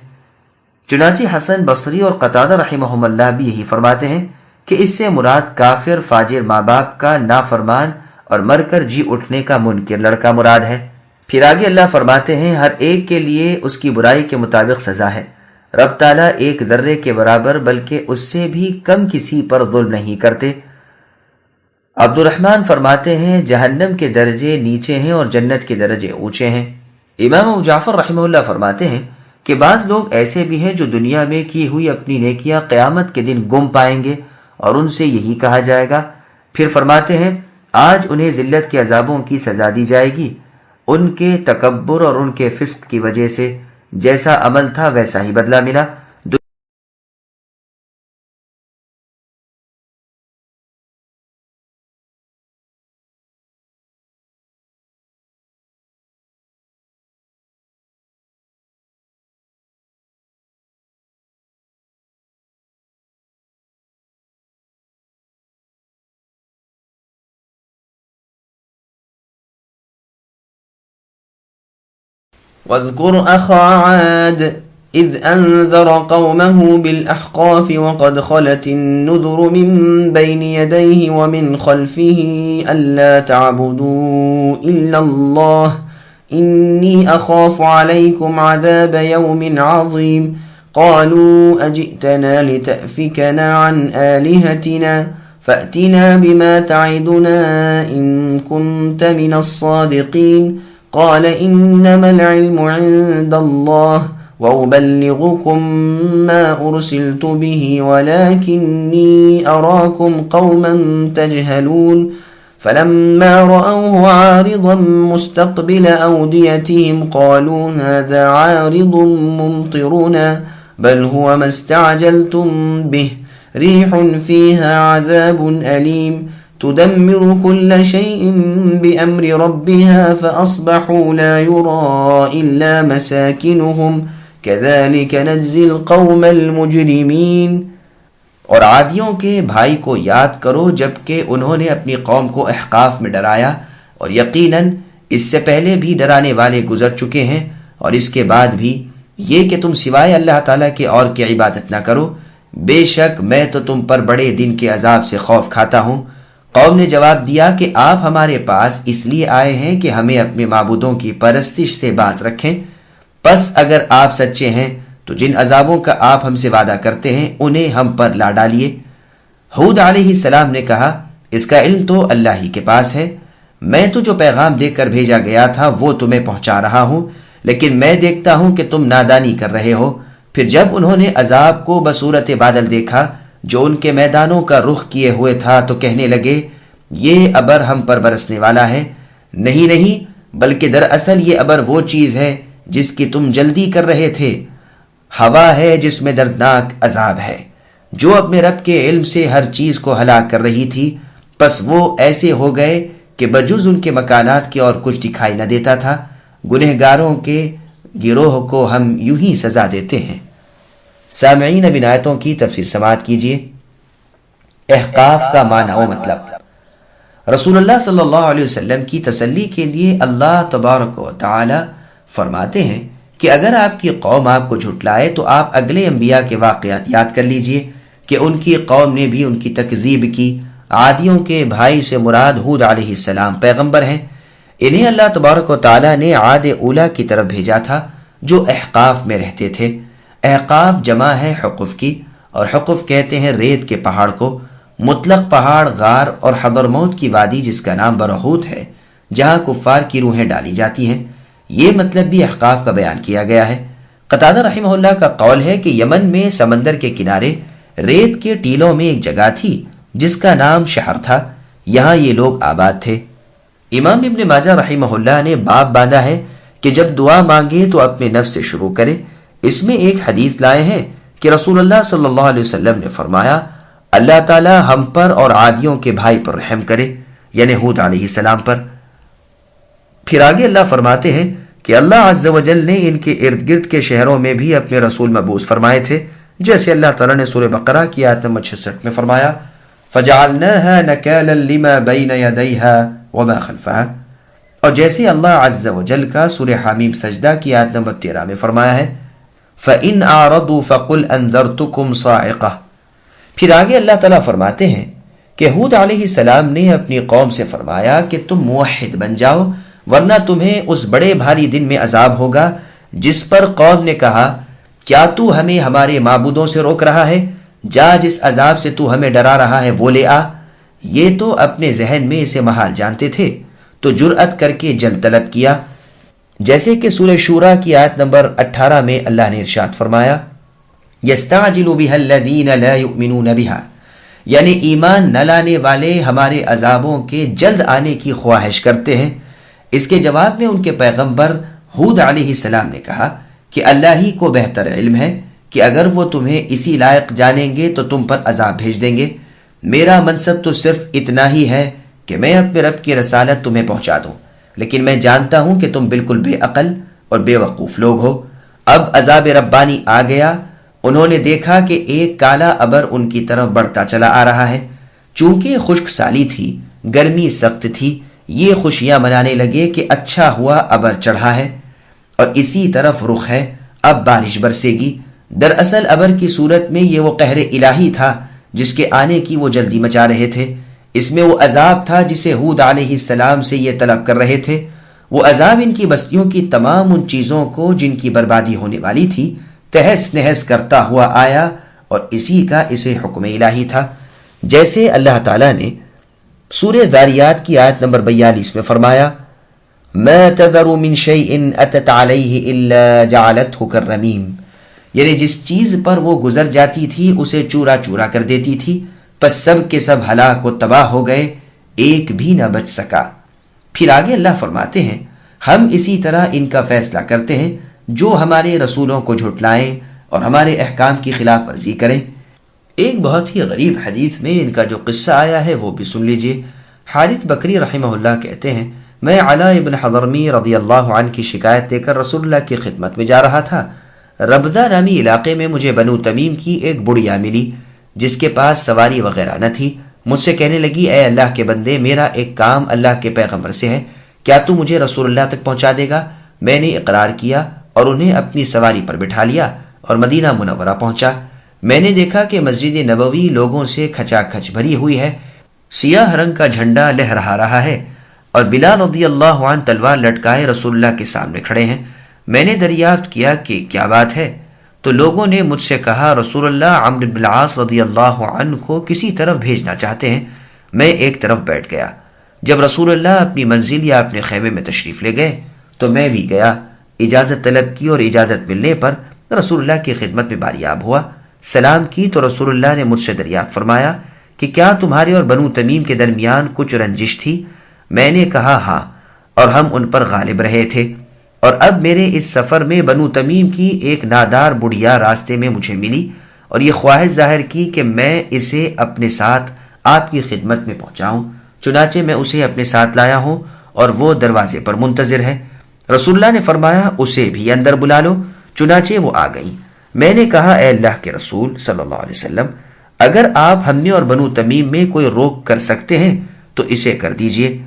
Speaker 1: چنانچہ حسن بصری اور قتادہ رحمہم اللہ بھی یہی فرماتے ہیں کہ اس سے مراد کافر فاجر ماں باپ کا نافرمان اور مر کر جی اٹھنے کا منکر لڑکا مراد ہے۔ پھر آگے اللہ فرماتے ہیں ہر ایک کے لیے اس کی برائی کے مطابق سزا ہے، رب تعالیٰ ایک ذرے کے برابر بلکہ اس سے بھی کم کسی پر ظلم نہیں کرتے۔ عبد الرحمن فرماتے ہیں جہنم کے درجے نیچے ہیں اور جنت کے درجے اونچے ہیں۔ امام ابو جعفر رحمہ اللہ فرماتے ہیں کہ بعض لوگ ایسے بھی ہیں جو دنیا میں کی ہوئی اپنی نیکیاں قیامت کے دن گم پائیں گے اور ان سے یہی کہا جائے گا۔ پھر فرماتے ہیں آج انہیں ذلت کے عذابوں کی سزا دی جائے گی، ان کے تکبر اور ان کے فسق کی وجہ سے جیسا عمل تھا ویسا ہی بدلہ ملا۔
Speaker 2: واذكر أخا عاد إذ أنذر قومه بالأحقاف وقد خلت النذر من بين يديه ومن خلفه ألا تعبدوا إلا الله إني أخاف عليكم عذاب يوم عظيم قالوا أجئتنا لتأفكنا عن آلهتنا فأتنا بما تعدنا إن كنت من الصادقين قال إنما العلم عند الله وأبلغكم ما أرسلت به ولكني أراكم قوما تجهلون فلما رأوه عارضا مستقبل أوديتهم قالوا هذا عارض ممطرنا بل هو ما استعجلتم به ريح فيها عذاب أليم تدمر كل شيء بأمر ربها فأصبحوا لا يرى إلا مساكنهم كذلك نجزي القوم المجرمين۔
Speaker 1: اور عادیوں کے بھائی کو یاد کرو جبکہ انہوں نے اپنی قوم کو احقاف میں ڈرایا، اور یقیناً اس سے پہلے بھی ڈرانے والے گزر چکے ہیں، اور اس کے بعد بھی یہ کہ تم سوائے اللہ تعالیٰ کے اور کی عبادت نہ کرو، بے شک میں تو تم پر بڑے دن کے عذاب سے خوف کھاتا ہوں۔ قوم نے جواب دیا کہ آپ ہمارے پاس اس لیے آئے ہیں کہ ہمیں اپنے معبودوں کی پرستش سے باز رکھیں، پس اگر آپ سچے ہیں تو جن عذابوں کا آپ ہم سے وعدہ کرتے ہیں انہیں ہم پر لا ڈالیے۔ ہود علیہ السلام نے کہا، اس کا علم تو اللہ ہی کے پاس ہے، میں تو جو پیغام دے کر بھیجا گیا تھا وہ تمہیں پہنچا رہا ہوں، لیکن میں دیکھتا ہوں کہ تم نادانی کر رہے ہو۔ پھر جب انہوں نے عذاب کو بصورت بادل دیکھا جو ان کے میدانوں کا رخ کیے ہوئے تھا تو کہنے لگے، یہ ابر ہم پر برسنے والا ہے۔ نہیں، بلکہ دراصل یہ ابر وہ چیز ہے جس کی تم جلدی کر رہے تھے، ہوا ہے جس میں دردناک عذاب ہے، جو اپنے رب کے علم سے ہر چیز کو ہلاک کر رہی تھی۔ پس وہ ایسے ہو گئے کہ بجز ان کے مکانات کے اور کچھ دکھائی نہ دیتا تھا۔ گنہگاروں کے گروہ کو ہم یوں ہی سزا دیتے ہیں۔ سامعین، اب ان آیتوں کی تفسیر سماعت کیجیے۔ احقاف کا معنی و مطلب۔ رسول اللہ صلی اللہ علیہ وسلم کی تسلی کے لیے اللہ تبارک و تعالی فرماتے ہیں کہ اگر آپ کی قوم آپ کو جھٹلائے تو آپ اگلے انبیاء کے واقعات یاد کر لیجئے کہ ان کی قوم نے بھی ان کی تکذیب کی۔ عادیوں کے بھائی سے مراد ہود علیہ السلام پیغمبر ہیں۔ انہیں اللہ تبارک و تعالی نے عاد اولا کی طرف بھیجا تھا جو احقاف میں رہتے تھے۔ احقاف جمع ہے حقف کی، اور حقف کہتے ہیں ریت کے پہاڑ کو۔ مطلق پہاڑ، غار اور حضرموت کی وادی جس کا نام برہوت ہے، جہاں کفار کی روحیں ڈالی جاتی ہیں، یہ مطلب بھی احقاف کا بیان کیا گیا ہے۔ قتادہ رحمہ اللہ کا قول ہے کہ یمن میں سمندر کے کنارے ریت کے ٹیلوں میں ایک جگہ تھی جس کا نام شہر تھا، یہاں یہ لوگ آباد تھے۔ امام ابن ماجہ رحمہ اللہ نے باب باندھا ہے کہ جب دعا مانگے تو اپنے نفس سے شروع کرے۔ اس میں ایک حدیث لائے ہیں کہ رسول اللہ صلی اللہ علیہ وسلم نے فرمایا، اللہ تعالی ہم پر اور عادیوں کے بھائی پر رحم کرے، یعنی ہود علیہ السلام پر۔ پھر آگے اللہ فرماتے ہیں کہ اللہ عز و جل نے ان کے ارد گرد کے شہروں میں بھی اپنے رسول مبعوث فرمائے تھے، جیسے اللہ تعالیٰ نے سورہ بقرہ کی آیت نمبر 66 میں فرمایا، فَجَعَلْنَاهَا نَكَالًا لِمَا بَيْنَ يَدَيْهَا وَمَا خَلْفَهَا، اور جیسے اللہ عز و جل کا سورہ حامیم سجدہ کی آیت نمبر 13 میں فرمایا ہے، فَإِنْ أَعْرَضُوا فَقُلْ أَنذَرْتُكُمْ صَاعِقَةً۔ پھر آگے اللہ تعالیٰ فرماتے ہیں کہ ہود علیہ السلام نے اپنی قوم سے فرمایا کہ تم موحد بن جاؤ، ورنہ تمہیں اس بڑے بھاری دن میں عذاب ہوگا جس پر قوم نے کہا، کیا تو ہمیں ہمارے معبودوں سے روک رہا ہے؟ جا، جس عذاب سے تو ہمیں ڈرا رہا ہے وہ لے آ۔ یہ تو اپنے ذہن میں اسے محال جانتے تھے، تو جرأت کر کے جلد طلب کیا، جیسے کہ سورہ شورا کی آیت نمبر 18 میں اللہ نے ارشاد فرمایا، یستعجل بها الذین لا یؤمنون بها، یعنی ایمان نہ لانے والے ہمارے عذابوں کے جلد آنے کی خواہش کرتے ہیں۔ اس کے جواب میں ان کے پیغمبر ہود علیہ السلام نے کہا کہ اللہ ہی کو بہتر علم ہے کہ اگر وہ تمہیں اسی لائق جانیں گے تو تم پر عذاب بھیج دیں گے۔ میرا منصب تو صرف اتنا ہی ہے کہ میں اپنے رب کی رسالت تمہیں پہنچا دوں، لیکن میں جانتا ہوں کہ تم بالکل بے عقل اور بے وقوف لوگ ہو۔ اب عذاب ربانی آ گیا۔ انہوں نے دیکھا کہ ایک کالا ابر ان کی طرف بڑھتا چلا آ رہا ہے۔ چونکہ خشک سالی تھی، گرمی سخت تھی، یہ خوشیاں منانے لگے کہ اچھا ہوا ابر چڑھا ہے اور اسی طرف رخ ہے، اب بارش برسے گی۔ دراصل ابر کی صورت میں یہ وہ قہر الہی تھا جس کے آنے کی وہ جلدی مچا رہے تھے۔ اس میں وہ عذاب تھا جسے ہود علیہ السلام سے یہ طلب کر رہے تھے۔ وہ عذاب ان کی بستیوں کی تمام ان چیزوں کو جن کی بربادی ہونے والی تھی تہس نہس کرتا ہوا آیا، اور اسی کا اسے حکم الہی تھا، جیسے اللہ تعالیٰ نے سورہ ذاریات کی آیت نمبر 42 میں فرمایا، مَا تَذَرُ مِن شَيْءٍ أَتَتْ عَلَيْهِ إِلَّا جَعَلَتْهُ كَالرَّمِيمِ، یعنی جس چیز پر وہ گزر جاتی تھی اسے چورا چورا کر دیتی تھی، پس سب کے سب ہلاک و تباہ ہو گئے، ایک بھی نہ بچ سکا۔ پھر آگے اللہ فرماتے ہیں، ہم اسی طرح ان کا فیصلہ کرتے ہیں جو ہمارے رسولوں کو جھٹلائیں اور ہمارے احکام کی خلاف ورزی کریں۔ ایک بہت ہی غریب حدیث میں ان کا جو قصہ آیا ہے وہ بھی سن لیجئے۔ حارث بکری رحمہ اللہ کہتے ہیں، میں علاء ابن حضرمی رضی اللہ عنہ کی شکایت دے کر رسول اللہ کی خدمت میں جا رہا تھا۔ ربضہ نامی علاقے میں مجھے بنو تمیم کی ایک بڑھیا ملی جس کے پاس سواری وغیرہ نہ تھی۔ مجھ سے کہنے لگی، اے اللہ کے بندے، میرا ایک کام اللہ کے پیغمبر سے ہے، کیا تو مجھے رسول اللہ تک پہنچا دے گا؟ میں نے اقرار کیا اور انہیں اپنی سواری پر بٹھا لیا اور مدینہ منورہ پہنچا۔ میں نے دیکھا کہ مسجد نبوی لوگوں سے کھچا کھچ بھری ہوئی ہے، سیاہ رنگ کا جھنڈا لہرا رہا ہے، اور بلال رضی اللہ عنہ تلوار لٹکائے رسول اللہ کے سامنے کھڑے ہیں۔ میں نے دریافت کیا کہ کیا بات ہے؟ تو لوگوں نے مجھ سے کہا رسول اللہ عمرو بن العاص رضی اللہ عنہ کو کسی طرف بھیجنا چاہتے ہیں۔ میں ایک طرف بیٹھ گیا۔ جب رسول اللہ اپنی منزل یا اپنے خیمے میں تشریف لے گئے تو میں بھی گیا، اجازت طلب کی اور اجازت ملنے پر رسول اللہ کی خدمت میں باریاب ہوا۔ سلام کی تو رسول اللہ نے مجھ سے دریافت فرمایا کہ کیا تمہارے اور بنو تمیم کے درمیان کچھ رنجش تھی؟ میں نے کہا ہاں، اور ہم ان پر غالب رہے تھے، اور اب میرے اس سفر میں بنو تمیم کی ایک نادار بڑھیا راستے میں مجھے ملی اور یہ خواہش ظاہر کی کہ میں اسے اپنے ساتھ آپ کی خدمت میں پہنچاؤں۔ چنانچہ میں اسے اپنے ساتھ لایا ہوں اور وہ دروازے پر منتظر ہے۔ رسول اللہ نے فرمایا اسے بھی اندر بلا لو۔ چنانچہ وہ آ گئی۔ میں نے کہا اے اللہ کے رسول صلی اللہ علیہ وسلم، اگر آپ ہم میں اور بنو تمیم میں کوئی روک کر سکتے ہیں تو اسے کر دیجئے۔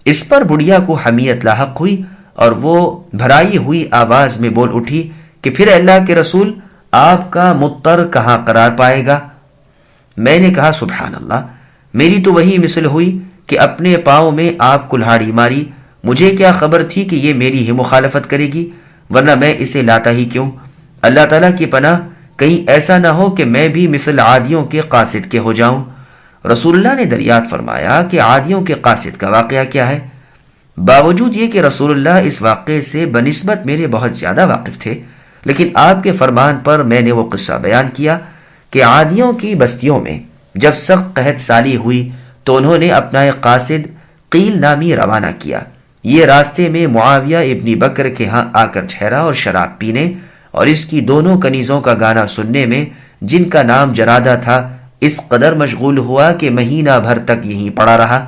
Speaker 1: اس پر بڑھیا کو حمیت لاحق ہوئی اور وہ بھرائی ہوئی آواز میں بول اٹھی کہ پھر اللہ کے رسول، آپ کا مضطر کہاں قرار پائے گا؟ میں نے کہا سبحان اللہ، میری تو وہی مثل ہوئی کہ اپنے پاؤں میں آپ کلہاڑی ماری۔ مجھے کیا خبر تھی کہ یہ میری ہی مخالفت کرے گی، ورنہ میں اسے لاتا ہی کیوں؟ اللہ تعالیٰ کی پناہ، کہیں ایسا نہ ہو کہ میں بھی مثل عادیوں کے قاصد کے ہو جاؤں۔ رسول اللہ نے دریافت فرمایا کہ عادیوں کے قاصد کا واقعہ کیا ہے؟ باوجود یہ کہ رسول اللہ اس واقعے سے بنسبت میرے بہت زیادہ واقف تھے، لیکن آپ کے فرمان پر میں نے وہ قصہ بیان کیا کہ عادیوں کی بستیوں میں جب سخت قحط سالی ہوئی تو انہوں نے اپنا ایک قاصد قیل نامی روانہ کیا۔ یہ راستے میں معاویہ ابن بکر کے ہاں آ کر ٹھہرا اور شراب پینے اور اس کی دونوں کنیزوں کا گانا سننے میں، جن کا نام جرادہ تھا، اس قدر مشغول ہوا کہ مہینہ بھر تک یہیں پڑا رہا۔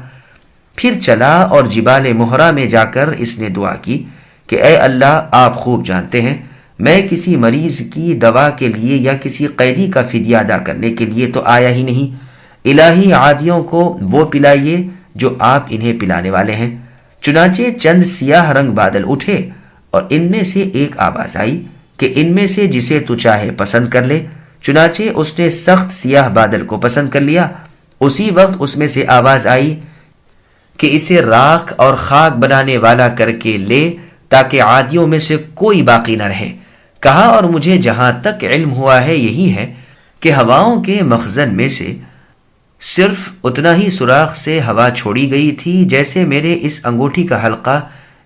Speaker 1: پھر چلا اور جبال مہرہ میں جا کر اس نے دعا کی کہ اے اللہ، آپ خوب جانتے ہیں میں کسی مریض کی دوا کے لیے یا کسی قیدی کا فدیہ ادا کرنے کے لیے تو آیا ہی نہیں۔ الہی عادیوں کو وہ پلائیے جو آپ انہیں پلانے والے ہیں۔ چنانچہ چند سیاہ رنگ بادل اٹھے اور ان میں سے ایک آواز آئی کہ ان میں سے جسے تو چاہے پسند کر لے۔ چنانچہ اس نے سخت سیاہ بادل کو پسند کر لیا۔ اسی وقت اس میں سے آواز آئی کہ اسے راکھ اور خاک بنانے والا کر کے لے تاکہ عادیوں میں سے کوئی باقی نہ رہے۔ کہا اور مجھے جہاں تک علم ہوا ہے یہی ہے کہ ہواؤں کے مخزن میں سے صرف اتنا ہی سوراخ سے ہوا چھوڑی گئی تھی جیسے میرے اس انگوٹھی کا حلقہ،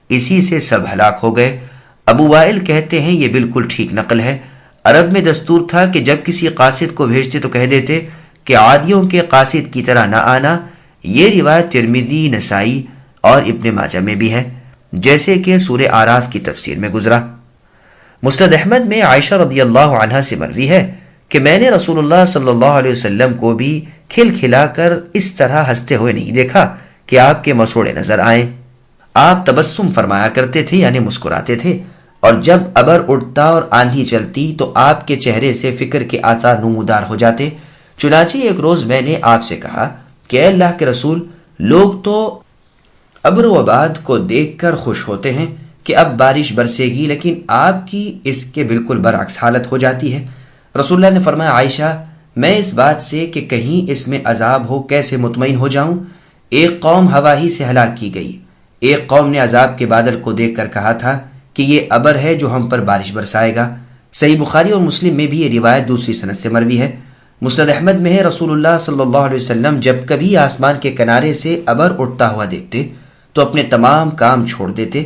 Speaker 1: اسی سے سب ہلاک ہو گئے۔ ابو وائل کہتے ہیں یہ بالکل ٹھیک نقل ہے۔ عرب میں دستور تھا کہ جب کسی قاصد کو بھیجتے تو کہہ دیتے کہ عادیوں کے قاصد کی طرح نہ آنا۔ یہ روایت ترمذی، نسائی اور ابن ماجہ میں بھی ہے، جیسے کہ سورہ اعراف کی تفسیر میں گزرا۔ مسند احمد میں عائشہ رضی اللہ عنہا سے مروی ہے کہ میں نے رسول اللہ صلی اللہ علیہ وسلم کو بھی کھل کھلا کر اس طرح ہنستے ہوئے نہیں دیکھا کہ آپ کے مسوڑے نظر آئیں۔ آپ تبسم فرمایا کرتے تھے، یعنی مسکراتے تھے، اور جب ابر اٹھتا اور آندھی چلتی تو آپ کے چہرے سے فکر کے آثار نمودار ہو جاتے۔ چنانچہ ایک روز میں نے آپ سے کہا کہ اے اللہ کے رسول، لوگ تو ابر و باد کو دیکھ کر خوش ہوتے ہیں کہ اب بارش برسے گی، لیکن آپ کی اس کے بالکل برعکس حالت ہو جاتی ہے۔ رسول اللہ نے فرمایا عائشہ، میں اس بات سے کہ کہیں اس میں عذاب ہو کیسے مطمئن ہو جاؤں؟ ایک قوم ہوا ہی سے ہلاک کی گئی۔ ایک قوم نے عذاب کے بادل کو دیکھ کر کہا تھا کہ یہ ابر ہے جو ہم پر بارش برسائے گا۔ صحیح بخاری اور مسلم میں بھی یہ روایت دوسری سند سے مروی ہے۔ مسند احمد میں ہے رسول اللہ صلی اللہ علیہ وسلم جب کبھی آسمان کے کنارے سے ابر اٹھتا ہوا دیکھتے تو اپنے تمام کام چھوڑ دیتے،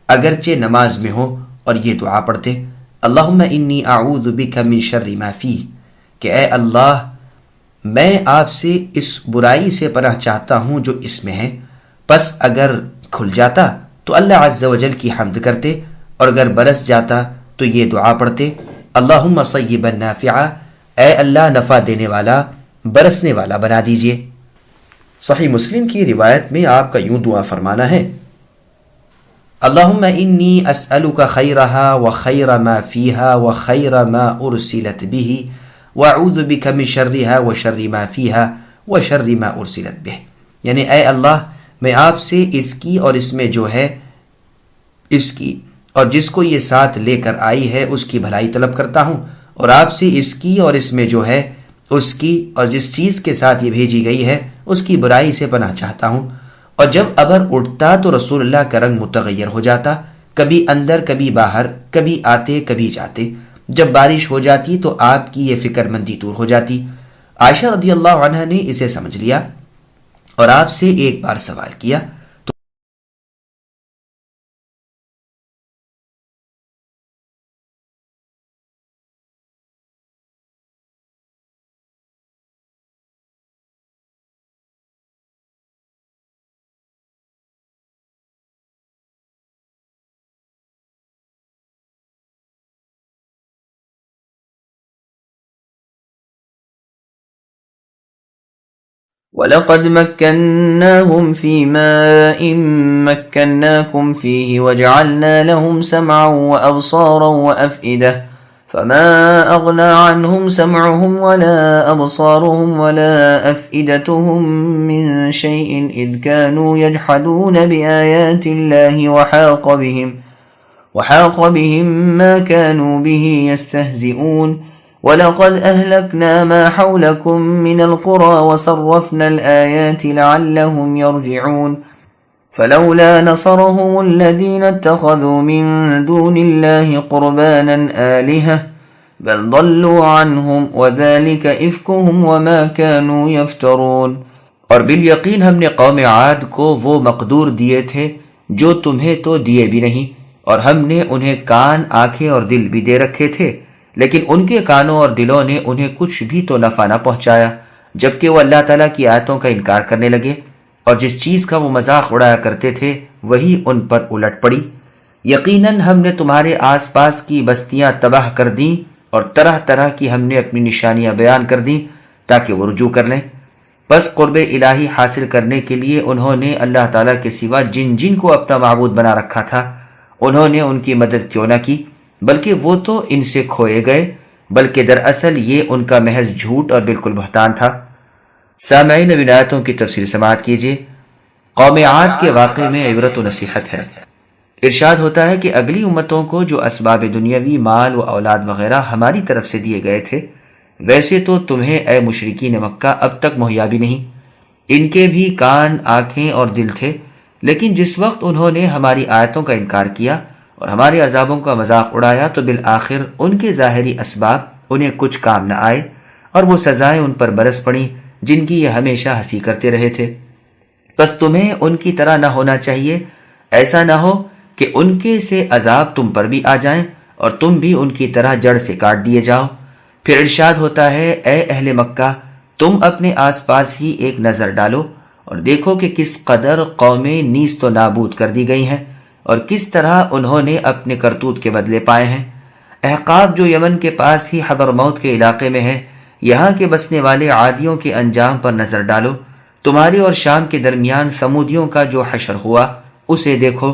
Speaker 1: اگرچہ نماز میں ہو، اور یہ دعا پڑھتے، اللہم انی اعوذ بک من شر ما فیہ، کہ اے اللہ، میں آپ سے اس برائی سے پناہ چاہتا ہوں جو اس میں ہے۔ پس اگر کھل جاتا تو اللہ عز و جل کی حمد کرتے، اور اگر برس جاتا تو یہ دعا پڑھتے، اللہم صیبا نافعا، اے اللہ نفع دینے والا، برسنے والا بنا دیجئے۔ صحیح مسلم کی روایت میں آپ کا یوں دعا فرمانا ہے، اللہم انی اسألک خیرہا وخیر ما فیہا وخیر ما ارسلت بہ واعوذ بک من شرہا وشر ما فیہا وشر ما ارسلت بہ، یعنی اے اللہ، میں آپ سے اس کی اور اس میں جو ہے اس کی اور جس کو یہ ساتھ لے کر آئی ہے اس کی بھلائی طلب کرتا ہوں، اور آپ سے اس کی اور اس میں جو ہے اس کی اور جس چیز کے ساتھ یہ بھیجی گئی ہے اس کی برائی سے پناہ چاہتا ہوں۔ اور جب ابر اٹھتا تو رسول اللہ کا رنگ متغیر ہو جاتا، کبھی اندر کبھی باہر، کبھی آتے کبھی جاتے۔ جب بارش ہو جاتی تو آپ کی یہ فکر مندی دور ہو جاتی۔ عائشہ رضی اللہ عنہ نے اسے سمجھ لیا اور آپ سے ایک بار سوال کیا۔
Speaker 2: وَلَقَدْ مَكَّنَّاهُمْ فِي مَاءٍ مَكَّنَّاكُمْ فِيهِ وَجَعَلْنَا لَهُمْ سَمْعًا وَأَبْصَارًا وَأَفْئِدَةً فَمَا أَغْنَى عَنْهُمْ سَمْعُهُمْ وَلَا أَبْصَارُهُمْ وَلَا أَفْئِدَتُهُمْ مِنْ شَيْءٍ إِذْ كَانُوا يَجْحَدُونَ بِآيَاتِ اللَّهِ وَحَاقَ بِهِمْ مَا كَانُوا بِهِ يَسْتَهْزِئُونَ وَلَقَدْ أَهْلَكْنَا مَا حَوْلَكُمْ مِنَ الْقُرَى وَصَرَّفْنَا الْآيَاتِ لَعَلَّهُمْ يَرْجِعُونَ فَلَوْلَا نَصَرَهُمُ الَّذِينَ اتَّخَذُوا مِن دُونِ اللَّهِ قُرْبَانًا آلِهَةً بَلْ ضَلُّوا عَنْهُمْ وَذَلِكَ إِفْكُهُمْ وَمَا كَانُوا يَفْتَرُونَ۔
Speaker 1: اور بالیقین ہم نے قوم عاد کو وہ مقدور دیے تھے جو تمہیں تو دیے بھی نہیں، اور ہم نے انہیں کان، آنکھیں اور دل بھی دے رکھے تھے، لیکن ان کے کانوں اور دلوں نے انہیں کچھ بھی تو نفع نہ پہنچایا، جبکہ وہ اللہ تعالیٰ کی آیتوں کا انکار کرنے لگے، اور جس چیز کا وہ مذاق اڑایا کرتے تھے وہی ان پر الٹ پڑی۔ یقیناً ہم نے تمہارے آس پاس کی بستیاں تباہ کر دیں، اور طرح طرح کی ہم نے اپنی نشانیاں بیان کر دیں تاکہ وہ رجوع کر لیں۔ بس قرب الہی حاصل کرنے کے لیے انہوں نے اللہ تعالیٰ کے سوا جن جن کو اپنا معبود بنا رکھا تھا، انہوں نے ان کی مدد کیوں نہ کی، بلکہ وہ تو ان سے کھوئے گئے، بلکہ دراصل یہ ان کا محض جھوٹ اور بالکل بہتان تھا۔ سامعین، اب ان آیتوں کی تفسیر سماعت کیجیے۔ قوم عاد کے واقعے میں عبرت و نصیحت ہے۔ ارشاد ہوتا ہے کہ اگلی امتوں کو جو اسباب دنیاوی، مال و اولاد وغیرہ ہماری طرف سے دیے گئے تھے، ویسے تو تمہیں اے مشرکین مکہ اب تک مہیا بھی نہیں۔ ان کے بھی کان، آنکھیں اور دل تھے، لیکن جس وقت انہوں نے ہماری آیتوں کا انکار کیا اور ہمارے عذابوں کا مذاق اڑایا تو بالآخر ان کے ظاہری اسباب انہیں کچھ کام نہ آئے، اور وہ سزائیں ان پر برس پڑیں جن کی یہ ہمیشہ ہنسی کرتے رہے تھے۔ بس تمہیں ان کی طرح نہ ہونا چاہیے، ایسا نہ ہو کہ ان کے سے عذاب تم پر بھی آ جائیں اور تم بھی ان کی طرح جڑ سے کاٹ دیے جاؤ۔ پھر ارشاد ہوتا ہے، اے اہل مکہ، تم اپنے آس پاس ہی ایک نظر ڈالو اور دیکھو کہ کس قدر قومیں نیست و نابود کر دی گئی ہیں، اور کس طرح انہوں نے اپنے کرتوت کے بدلے پائے ہیں۔ احقاف جو یمن کے پاس ہی حضرموت کے علاقے میں ہے، یہاں کے بسنے والے عادیوں کے انجام پر نظر ڈالو۔ تمہارے اور شام کے درمیان سمودیوں کا جو حشر ہوا اسے دیکھو۔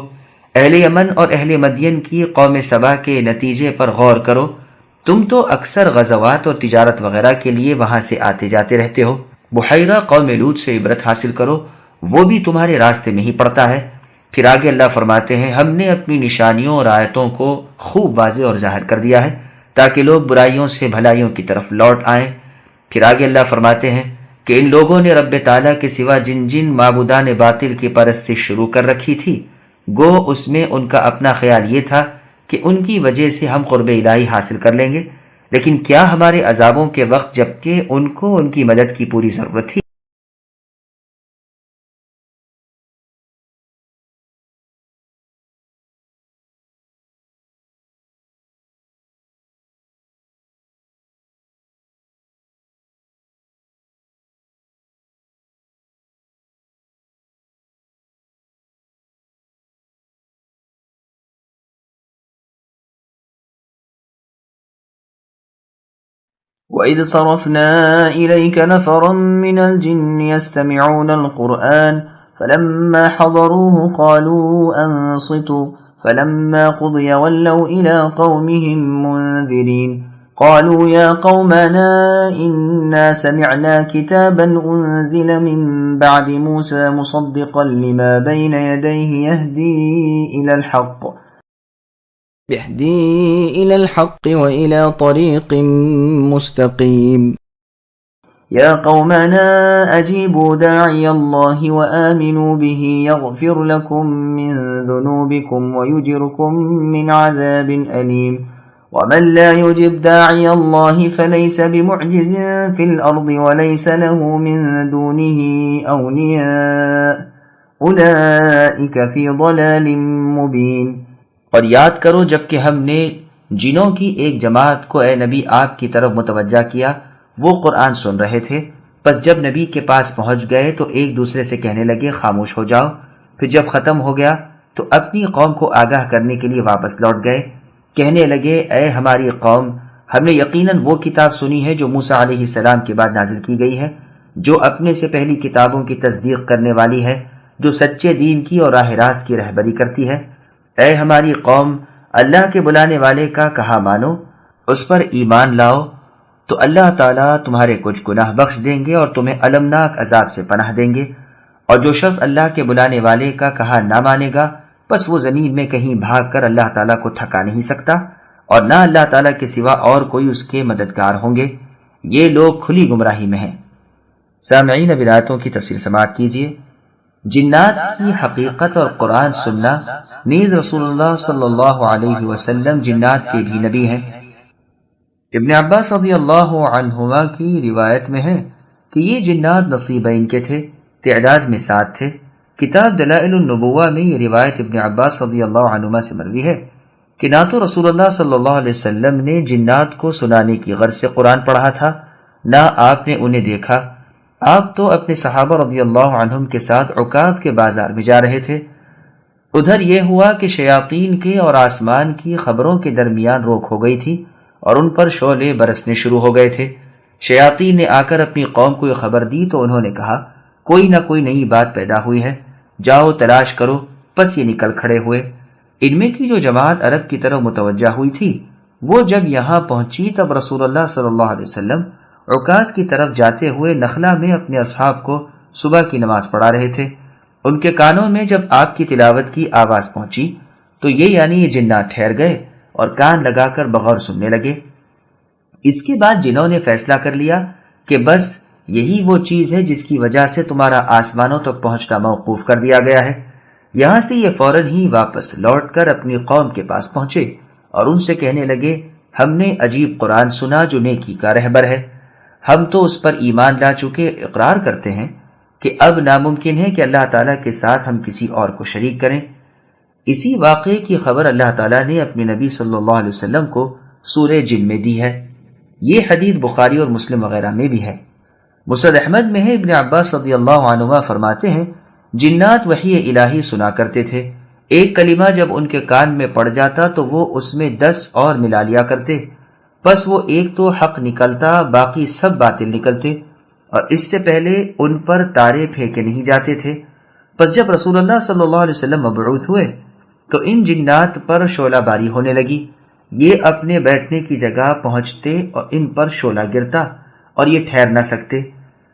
Speaker 1: اہل یمن اور اہل مدین کی قوم سبا کے نتیجے پر غور کرو۔ تم تو اکثر غزوات اور تجارت وغیرہ کے لیے وہاں سے آتے جاتے رہتے ہو۔ بحیرہ قوم لوط سے عبرت حاصل کرو، وہ بھی تمہارے راستے میں ہی پڑتا ہے۔ پھر آگے اللہ فرماتے ہیں، ہم نے اپنی نشانیوں اور آیتوں کو خوب واضح اور ظاہر کر دیا ہے تاکہ لوگ برائیوں سے بھلائیوں کی طرف لوٹ آئیں۔ پھر آگے اللہ فرماتے ہیں کہ ان لوگوں نے رب تعالیٰ کے سوا جن جن معبودان باطل کی پرستش شروع کر رکھی تھی، گو اس میں ان کا اپنا خیال یہ تھا کہ ان کی وجہ سے ہم قرب الہی حاصل کر لیں گے، لیکن کیا ہمارے عذابوں کے وقت جبکہ ان کو ان کی مدد کی پوری ضرورت تھی؟
Speaker 2: وَإِذْ صَرَفْنَا إِلَيْكَ نَفَرًا مِنَ الْجِنِّ يَسْتَمِعُونَ الْقُرْآنَ فَلَمَّا حَضَرُوهُ قَالُوا أَنصِتُوا فَلَمَّا قُضِيَ وَلَّوْا إِلَى قَوْمِهِمْ مُنذِرِينَ قَالُوا يَا قَوْمَنَا إِنَّا سَمِعْنَا كِتَابًا أُنزِلَ مِن بَعْدِ مُوسَى مُصَدِّقًا لِمَا بَيْنَ يَدَيْهِ يهدي إلى الحق وإلى طريق مستقيم يا قومنا أجيبوا داعي الله وآمنوا به يغفر لكم من ذنوبكم ويجركم من عذاب أليم ومن لا يجب داعي الله فليس بمعجز في الأرض وليس له من دونه أولياء أولئك في ضلال مبين۔
Speaker 1: اور یاد کرو جب کہ ہم نے جنوں کی ایک جماعت کو اے نبی آپ کی طرف متوجہ کیا، وہ قرآن سن رہے تھے، پس جب نبی کے پاس پہنچ گئے تو ایک دوسرے سے کہنے لگے خاموش ہو جاؤ، پھر جب ختم ہو گیا تو اپنی قوم کو آگاہ کرنے کے لیے واپس لوٹ گئے، کہنے لگے اے ہماری قوم، ہم نے یقیناً وہ کتاب سنی ہے جو موسیٰ علیہ السلام کے بعد نازل کی گئی ہے، جو اپنے سے پہلی کتابوں کی تصدیق کرنے والی ہے، جو سچے دین کی اور راہ راست کی رہبری کرتی ہے۔ اے ہماری قوم، اللہ کے بلانے والے کا کہا مانو، اس پر ایمان لاؤ تو اللہ تعالیٰ تمہارے کچھ گناہ بخش دیں گے اور تمہیں المناک عذاب سے پناہ دیں گے، اور جو شخص اللہ کے بلانے والے کا کہا نہ مانے گا بس وہ زمین میں کہیں بھاگ کر اللہ تعالیٰ کو تھکا نہیں سکتا، اور نہ اللہ تعالیٰ کے سوا اور کوئی اس کے مددگار ہوں گے، یہ لوگ کھلی گمراہی میں ہیں۔ سامعین، اب آیاتوں کی تفسیر سماعت کیجیے۔ جنات کی حقیقت اور قرآن سننا، نیز رسول اللہ صلی اللہ علیہ وسلم جنات کے بھی نبی ہیں۔ ابن عباس رضی اللہ عنہما کی روایت میں ہے کہ یہ جنات نصیبین کے تھے، تعداد میں 7 تھے۔ کتاب دلائل النبوہ میں یہ روایت ابن عباس رضی اللہ عنہما سے مروی ہے کہ نہ تو رسول اللہ صلی اللہ علیہ وسلم نے جنات کو سنانے کی غرض سے قرآن پڑھا تھا، نہ آپ نے انہیں دیکھا، آپ تو اپنے صحابہ رضی اللہ عنہم کے ساتھ عکاظ کے بازار میں جا رہے تھے۔ ادھر یہ ہوا کہ شیاطین کے اور آسمان کی خبروں کے درمیان روک ہو گئی تھی اور ان پر شعلے برسنے شروع ہو گئے تھے۔ شیاطین نے آ کر اپنی قوم کو یہ خبر دی تو انہوں نے کہا کوئی نہ کوئی نئی بات پیدا ہوئی ہے، جاؤ تلاش کرو۔ پس یہ نکل کھڑے ہوئے۔ ان میں کی جو جماعت عرب کی طرف متوجہ ہوئی تھی، وہ جب یہاں پہنچی تب رسول اللہ صلی اللہ علیہ وسلم عکاظ کی طرف جاتے ہوئے نخلا میں اپنے اصحاب کو صبح کی نماز پڑھا رہے تھے۔ ان کے کانوں میں جب آپ کی تلاوت کی آواز پہنچی تو یہ جنات ٹھہر گئے اور کان لگا کر بغور سننے لگے۔ اس کے بعد جنہوں نے فیصلہ کر لیا کہ بس یہی وہ چیز ہے جس کی وجہ سے تمہارا آسمانوں تک پہنچنا موقوف کر دیا گیا ہے، یہاں سے یہ فوراً ہی واپس لوٹ کر اپنی قوم کے پاس پہنچے اور ان سے کہنے لگے ہم نے عجیب قرآن سنا جو نیکی کا رہبر ہے، ہم تو اس پر ایمان لا چکے، اقرار کرتے ہیں کہ اب ناممکن ہے کہ اللہ تعالیٰ کے ساتھ ہم کسی اور کو شریک کریں۔ اسی واقعے کی خبر اللہ تعالیٰ نے اپنے نبی صلی اللہ علیہ وسلم کو سورہ جن میں دی ہے۔ یہ حدیث بخاری اور مسلم وغیرہ میں بھی ہے۔ مسند احمد میں ہے، ابن عباس رضی اللہ عنہما فرماتے ہیں جنات وحی الہی سنا کرتے تھے، ایک کلمہ جب ان کے کان میں پڑ جاتا تو وہ اس میں 10 اور ملا لیا کرتے، پس وہ ایک تو حق نکلتا، باقی سب باطل نکلتے، اور اس سے پہلے ان پر تارے پھینکے نہیں جاتے تھے۔ پس جب رسول اللہ صلی اللہ علیہ وسلم مبعوث ہوئے تو ان جنات پر شعلہ باری ہونے لگی، یہ اپنے بیٹھنے کی جگہ پہنچتے اور ان پر شعلہ گرتا اور یہ ٹھہر نہ سکتے۔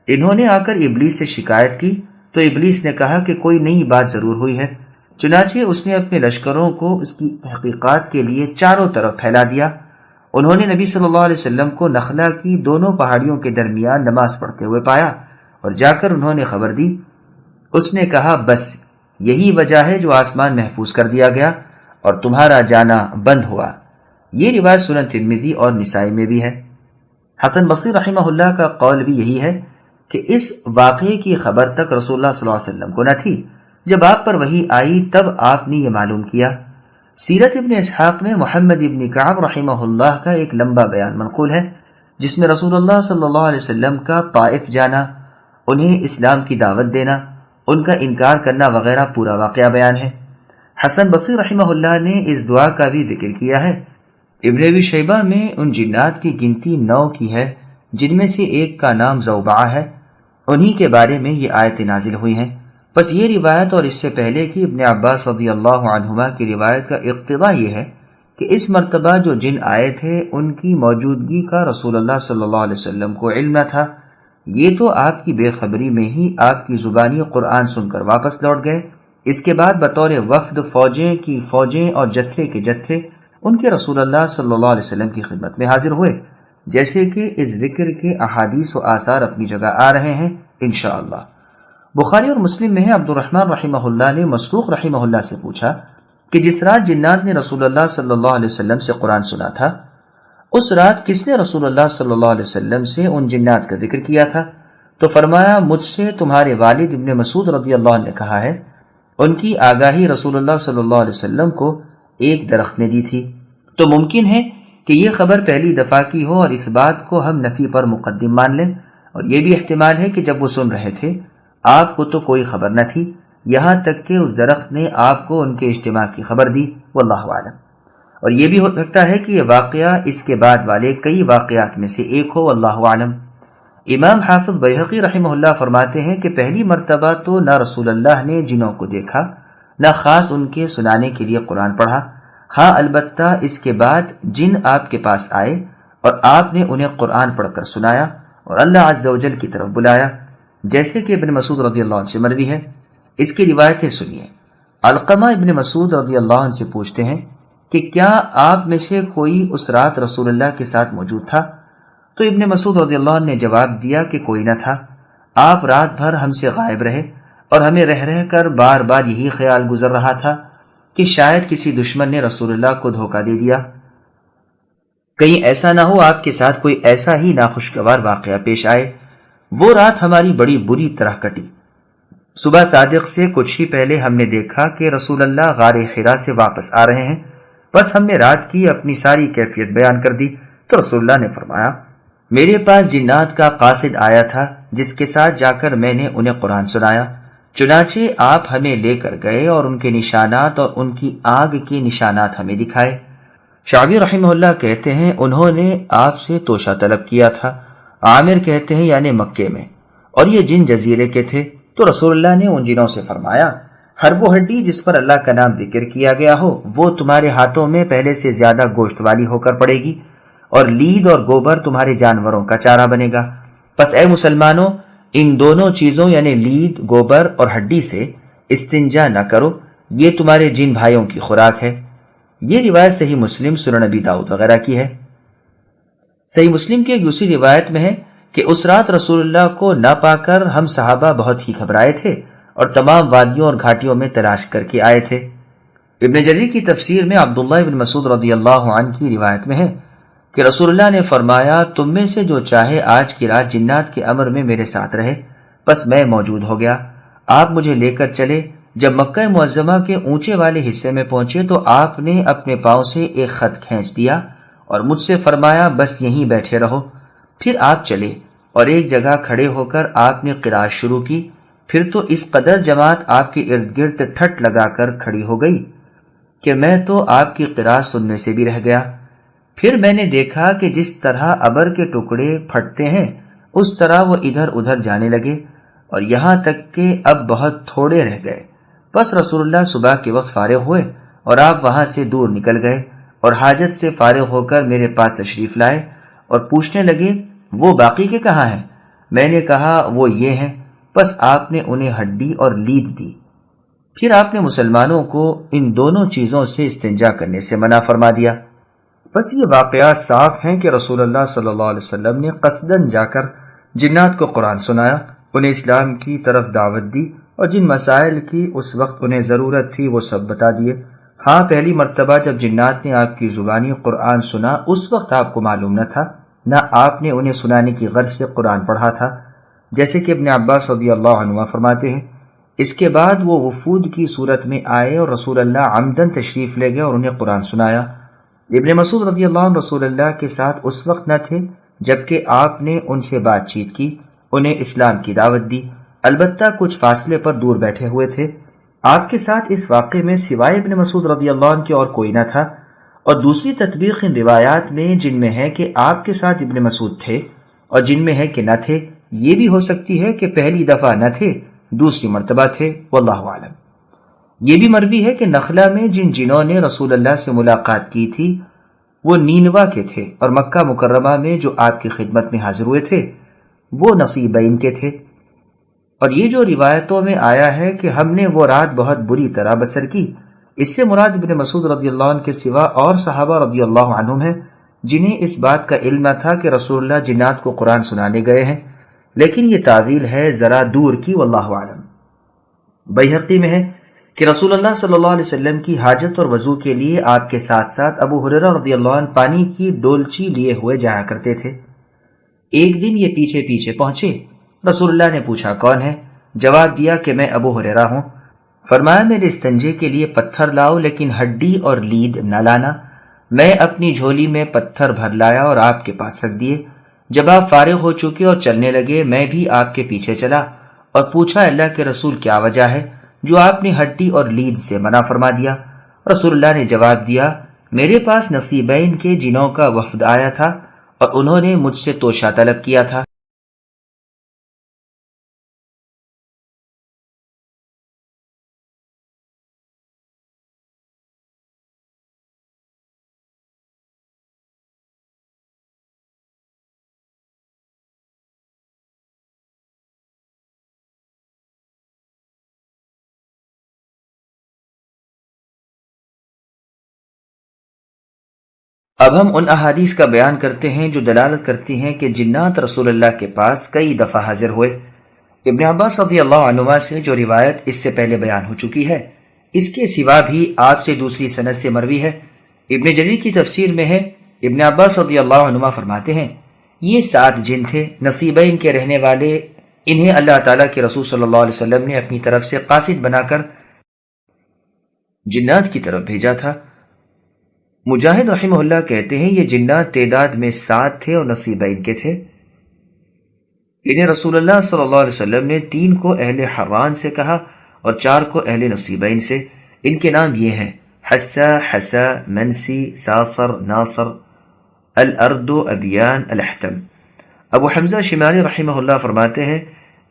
Speaker 1: انہوں نے آ کر ابلیس سے شکایت کی تو ابلیس نے کہا کہ کوئی نئی بات ضرور ہوئی ہے، چنانچہ اس نے اپنے لشکروں کو اس کی تحقیقات کے لیے چاروں طرف پھیلا دیا۔ انہوں نے نبی صلی اللہ علیہ وسلم کو نخلا کی دونوں پہاڑیوں کے درمیان نماز پڑھتے ہوئے پایا اور جا کر انہوں نے خبر دی۔ اس نے کہا بس یہی وجہ ہے جو آسمان محفوظ کر دیا گیا اور تمہارا جانا بند ہوا۔ یہ روایت سنن ترمذی اور نسائی میں بھی ہے۔ حسن بصری رحمہ اللہ کا قول بھی یہی ہے کہ اس واقعے کی خبر تک رسول اللہ صلی اللہ علیہ وسلم کو نہ تھی، جب آپ پر وحی آئی تب آپ نے یہ معلوم کیا۔ سیرت ابن اسحاق میں محمد ابن کعب رحمہ اللہ کا ایک لمبا بیان منقول ہے جس میں رسول اللہ صلی اللہ علیہ وسلم کا طائف جانا، انہیں اسلام کی دعوت دینا، ان کا انکار کرنا وغیرہ پورا واقعہ بیان ہے۔ حسن بصری رحمہ اللہ نے اس دعا کا بھی ذکر کیا ہے۔ ابن ابی شیبہ میں ان جنات کی گنتی 9 کی ہے جن میں سے ایک کا نام زوبعہ ہے، انہی کے بارے میں یہ آیتیں نازل ہوئی ہیں۔ بس یہ روایت اور اس سے پہلے کی ابن عباس رضی اللہ عنہما کی روایت کا اقتضا یہ ہے کہ اس مرتبہ جو جن آئے تھے ان کی موجودگی کا رسول اللہ صلی اللہ علیہ وسلم کو علم نہ تھا، یہ تو آپ کی بے خبری میں ہی آپ کی زبانی قرآن سن کر واپس لوٹ گئے۔ اس کے بعد بطور وفد فوجیں کی فوجیں اور جتھے کے جتھے ان کے رسول اللہ صلی اللہ علیہ وسلم کی خدمت میں حاضر ہوئے جیسے کہ اس ذکر کے احادیث و آثار اپنی جگہ آ رہے ہیں انشاءاللہ۔ بخاری اور مسلم میں ہے، عبد الرحمن رحمہ اللہ نے مسروق رحمہ اللہ سے پوچھا کہ جس رات جنات نے رسول اللہ صلی اللہ علیہ وسلم سے قرآن سنا تھا، اس رات کس نے رسول اللہ صلی اللہ علیہ وسلم سے ان جنات کا ذکر کیا تھا؟ تو فرمایا، مجھ سے تمہارے والد ابن مسعود رضی اللہ عنہ نے کہا ہے، ان کی آگاہی رسول اللہ صلی اللہ علیہ وسلم کو ایک درخت نے دی تھی۔ تو ممکن ہے کہ یہ خبر پہلی دفعہ کی ہو اور اس بات کو ہم نفی پر مقدم مان لیں، اور یہ بھی احتمال ہے کہ جب وہ سن رہے تھے آپ کو تو کوئی خبر نہ تھی، یہاں تک کہ اس درخت نے آپ کو ان کے اجتماع کی خبر دی، واللہ اعلم۔ اور یہ بھی ہو سکتا ہے کہ یہ واقعہ اس کے بعد والے کئی واقعات میں سے ایک ہو، واللہ اعلم۔ امام حافظ بیہقی رحمہ اللہ فرماتے ہیں کہ پہلی مرتبہ تو نہ رسول اللہ نے جنوں کو دیکھا، نہ خاص ان کے سنانے کے لیے قرآن پڑھا، ہاں البتہ اس کے بعد جن آپ کے پاس آئے اور آپ نے انہیں قرآن پڑھ کر سنایا اور اللہ عز و جل کی طرف بلایا، جیسے کہ ابن مسعود رضی اللہ عنہ سے مروی ہے۔ اس کی روایتیں سنیے۔ علقمہ ابن مسعود رضی اللہ عنہ سے پوچھتے ہیں کہ کیا آپ میں سے کوئی اس رات رسول اللہ کے ساتھ موجود تھا؟ تو ابن مسعود رضی اللہ عنہ نے جواب دیا کہ کوئی نہ تھا، آپ رات بھر ہم سے غائب رہے اور ہمیں رہ کر بار بار یہی خیال گزر رہا تھا کہ شاید کسی دشمن نے رسول اللہ کو دھوکہ دے دیا، کہیں ایسا نہ ہو آپ کے ساتھ کوئی ایسا ہی ناخوشگوار واقعہ پیش آئے۔ وہ رات ہماری بڑی بری طرح کٹی۔ صبح صادق سے کچھ ہی پہلے ہم نے دیکھا کہ رسول اللہ غار حرا سے واپس آ رہے ہیں، بس ہم نے رات کی اپنی ساری کیفیت بیان کر دی تو رسول اللہ نے فرمایا، میرے پاس جنات کا قاصد آیا تھا جس کے ساتھ جا کر میں نے انہیں قرآن سنایا، چنانچہ آپ ہمیں لے کر گئے اور ان کے نشانات اور ان کی آگ کے نشانات ہمیں دکھائے۔ شعبی رحمہ اللہ کہتے ہیں انہوں نے آپ سے توشہ طلب کیا تھا، عامر کہتے ہیں یعنی مکے میں، اور یہ جن جزیرے کے تھے۔ تو رسول اللہ نے ان جنوں سے فرمایا، ہر وہ ہڈی جس پر اللہ کا نام ذکر کیا گیا ہو وہ تمہارے ہاتھوں میں پہلے سے زیادہ گوشت والی ہو کر پڑے گی، اور لید اور گوبر تمہارے جانوروں کا چارہ بنے گا۔ پس اے مسلمانوں، ان دونوں چیزوں یعنی لید، گوبر اور ہڈی سے استنجا نہ کرو، یہ تمہارے جن بھائیوں کی خوراک ہے۔ یہ روایت صحیح مسلم، سنن نبی داؤد وغیرہ کی ہے۔ صحیح مسلم کی ایک دوسری روایت میں ہے کہ اس رات رسول اللہ کو نہ پا کر ہم صحابہ بہت ہی گھبرائے تھے اور تمام وادیوں اور گھاٹیوں میں تلاش کر کے آئے تھے۔ ابن جریر کی تفسیر میں عبداللہ بن مسعود رضی اللہ عنہ کی روایت میں ہے کہ رسول اللہ نے فرمایا، تم میں سے جو چاہے آج کی رات جنات کے امر میں میرے ساتھ رہے۔ بس میں موجود ہو گیا، آپ مجھے لے کر چلے۔ جب مکہ معظمہ کے اونچے والے حصے میں پہنچے تو آپ نے اپنے پاؤں سے ایک خط کھینچ دیا اور مجھ سے فرمایا، بس یہیں بیٹھے رہو۔ پھر آپ چلے اور ایک جگہ کھڑے ہو کر آپ نے قرات شروع کی۔ پھر تو اس قدر جماعت آپ کے ارد گرد ٹھٹ لگا کر کھڑی ہو گئی کہ میں تو آپ کی قرات سننے سے بھی رہ گیا۔ پھر میں نے دیکھا کہ جس طرح ابر کے ٹکڑے پھٹتے ہیں اس طرح وہ ادھر ادھر جانے لگے، اور یہاں تک کہ اب بہت تھوڑے رہ گئے۔ بس رسول اللہ صبح کے وقت فارغ ہوئے اور آپ وہاں سے دور نکل گئے اور حاجت سے فارغ ہو کر میرے پاس تشریف لائے اور پوچھنے لگے، وہ باقی کے کہاں ہیں؟ میں نے کہا، وہ یہ ہیں۔ بس آپ نے انہیں ہڈی اور لید دی۔ پھر آپ نے مسلمانوں کو ان دونوں چیزوں سے استنجا کرنے سے منع فرما دیا۔ بس یہ واقعات صاف ہیں کہ رسول اللہ صلی اللہ علیہ وسلم نے قصداً جا کر جنات کو قرآن سنایا، انہیں اسلام کی طرف دعوت دی، اور جن مسائل کی اس وقت انہیں ضرورت تھی وہ سب بتا دیے۔ ہاں، پہلی مرتبہ جب جنات نے آپ کی زبانی قرآن سنا اس وقت آپ کو معلوم نہ تھا، نہ آپ نے انہیں سنانے کی غرض سے قرآن پڑھا تھا، جیسے کہ ابن عباس رضی اللہ عنہ فرماتے ہیں۔ اس کے بعد وہ وفود کی صورت میں آئے اور رسول اللہ عمدن تشریف لے گئے اور انہیں قرآن سنایا۔ ابن مسعود رضی اللہ عنہ رسول اللہ کے ساتھ اس وقت نہ تھے جبکہ آپ نے ان سے بات چیت کی، انہیں اسلام کی دعوت دی، البتہ کچھ فاصلے پر دور بیٹھے ہوئے تھے۔ آپ کے ساتھ اس واقعے میں سوائے ابن مسعود رضی اللہ عنہ کے اور کوئی نہ تھا۔ اور دوسری تطبیق ان روایات میں جن میں ہے کہ آپ کے ساتھ ابن مسعود تھے اور جن میں ہے کہ نہ تھے، یہ بھی ہو سکتی ہے کہ پہلی دفعہ نہ تھے، دوسری مرتبہ تھے، واللہ اعلم۔ یہ بھی مروی ہے کہ نخلا میں جن جنوں نے رسول اللہ سے ملاقات کی تھی وہ نینوا کے تھے، اور مکہ مکرمہ میں جو آپ کی خدمت میں حاضر ہوئے تھے وہ نصیبین کے تھے۔ اور یہ جو روایتوں میں آیا ہے کہ ہم نے وہ رات بہت بری طرح بسر کی، اس سے مراد ابن مسعود رضی اللہ عنہ کے سوا اور صحابہ رضی اللہ عنہم ہیں جنہیں اس بات کا علم تھا کہ رسول اللہ جنات کو قرآن سنانے گئے ہیں، لیکن یہ تعویل ہے ذرا دور کی، واللہ عالم۔ بیہقی میں ہے کہ رسول اللہ صلی اللہ علیہ وسلم کی حاجت اور وضو کے لیے آپ کے ساتھ ساتھ ابو ہریرہ رضی اللہ عنہ پانی کی ڈولچی لیے ہوئے جایا کرتے تھے۔ ایک دن یہ پیچھے پیچھے پہنچے۔ رسول اللہ نے پوچھا کون ہے؟ جواب دیا کہ میں ابو ہریرہ ہوں۔ فرمایا میرے استنجے کے لیے پتھر لاؤ، لیکن ہڈی اور لید نہ لانا۔ میں اپنی جھولی میں پتھر بھر لایا اور آپ کے پاس رکھ دیے۔ جب آپ فارغ ہو چکے اور چلنے لگے، میں بھی آپ کے پیچھے چلا اور پوچھا اللہ کے رسول کیا وجہ ہے جو آپ نے ہڈی اور لید سے منع فرما دیا؟ رسول اللہ نے جواب دیا میرے پاس نصیبین کے جنوں کا وفد آیا تھا اور انہوں نے مجھ سے توشہ طلب کیا تھا۔ اب ہم ان احادیث کا بیان کرتے ہیں جو دلالت کرتی ہیں کہ جنات رسول اللہ کے پاس کئی دفعہ حاضر ہوئے۔ ابن عباس رضی اللہ عنہما سے جو روایت اس سے پہلے بیان ہو چکی ہے، اس کے سوا بھی آپ سے دوسری سند سے مروی ہے۔ ابن جریر کی تفسیر میں ہے، ابن عباس رضی اللہ عنہما فرماتے ہیں یہ 7 جن تھے نصیبین کے رہنے والے، انہیں اللہ تعالیٰ کے رسول صلی اللہ علیہ وسلم نے اپنی طرف سے قاصد بنا کر جنات کی طرف بھیجا تھا۔ مجاہد رحمہ اللہ کہتے ہیں یہ جنات تعداد میں 7 تھے اور نصیبین کے تھے۔ انہیں رسول اللہ صلی اللہ علیہ وسلم نے 3 کو اہل حران سے کہا اور 4 کو اہل نصیبین سے۔ ان کے نام یہ ہیں حسا، حسا، منسی، ساصر، ناصر، الارد، ابیان، الاحتم۔ ابو حمزہ شمالی رحمہ اللہ فرماتے ہیں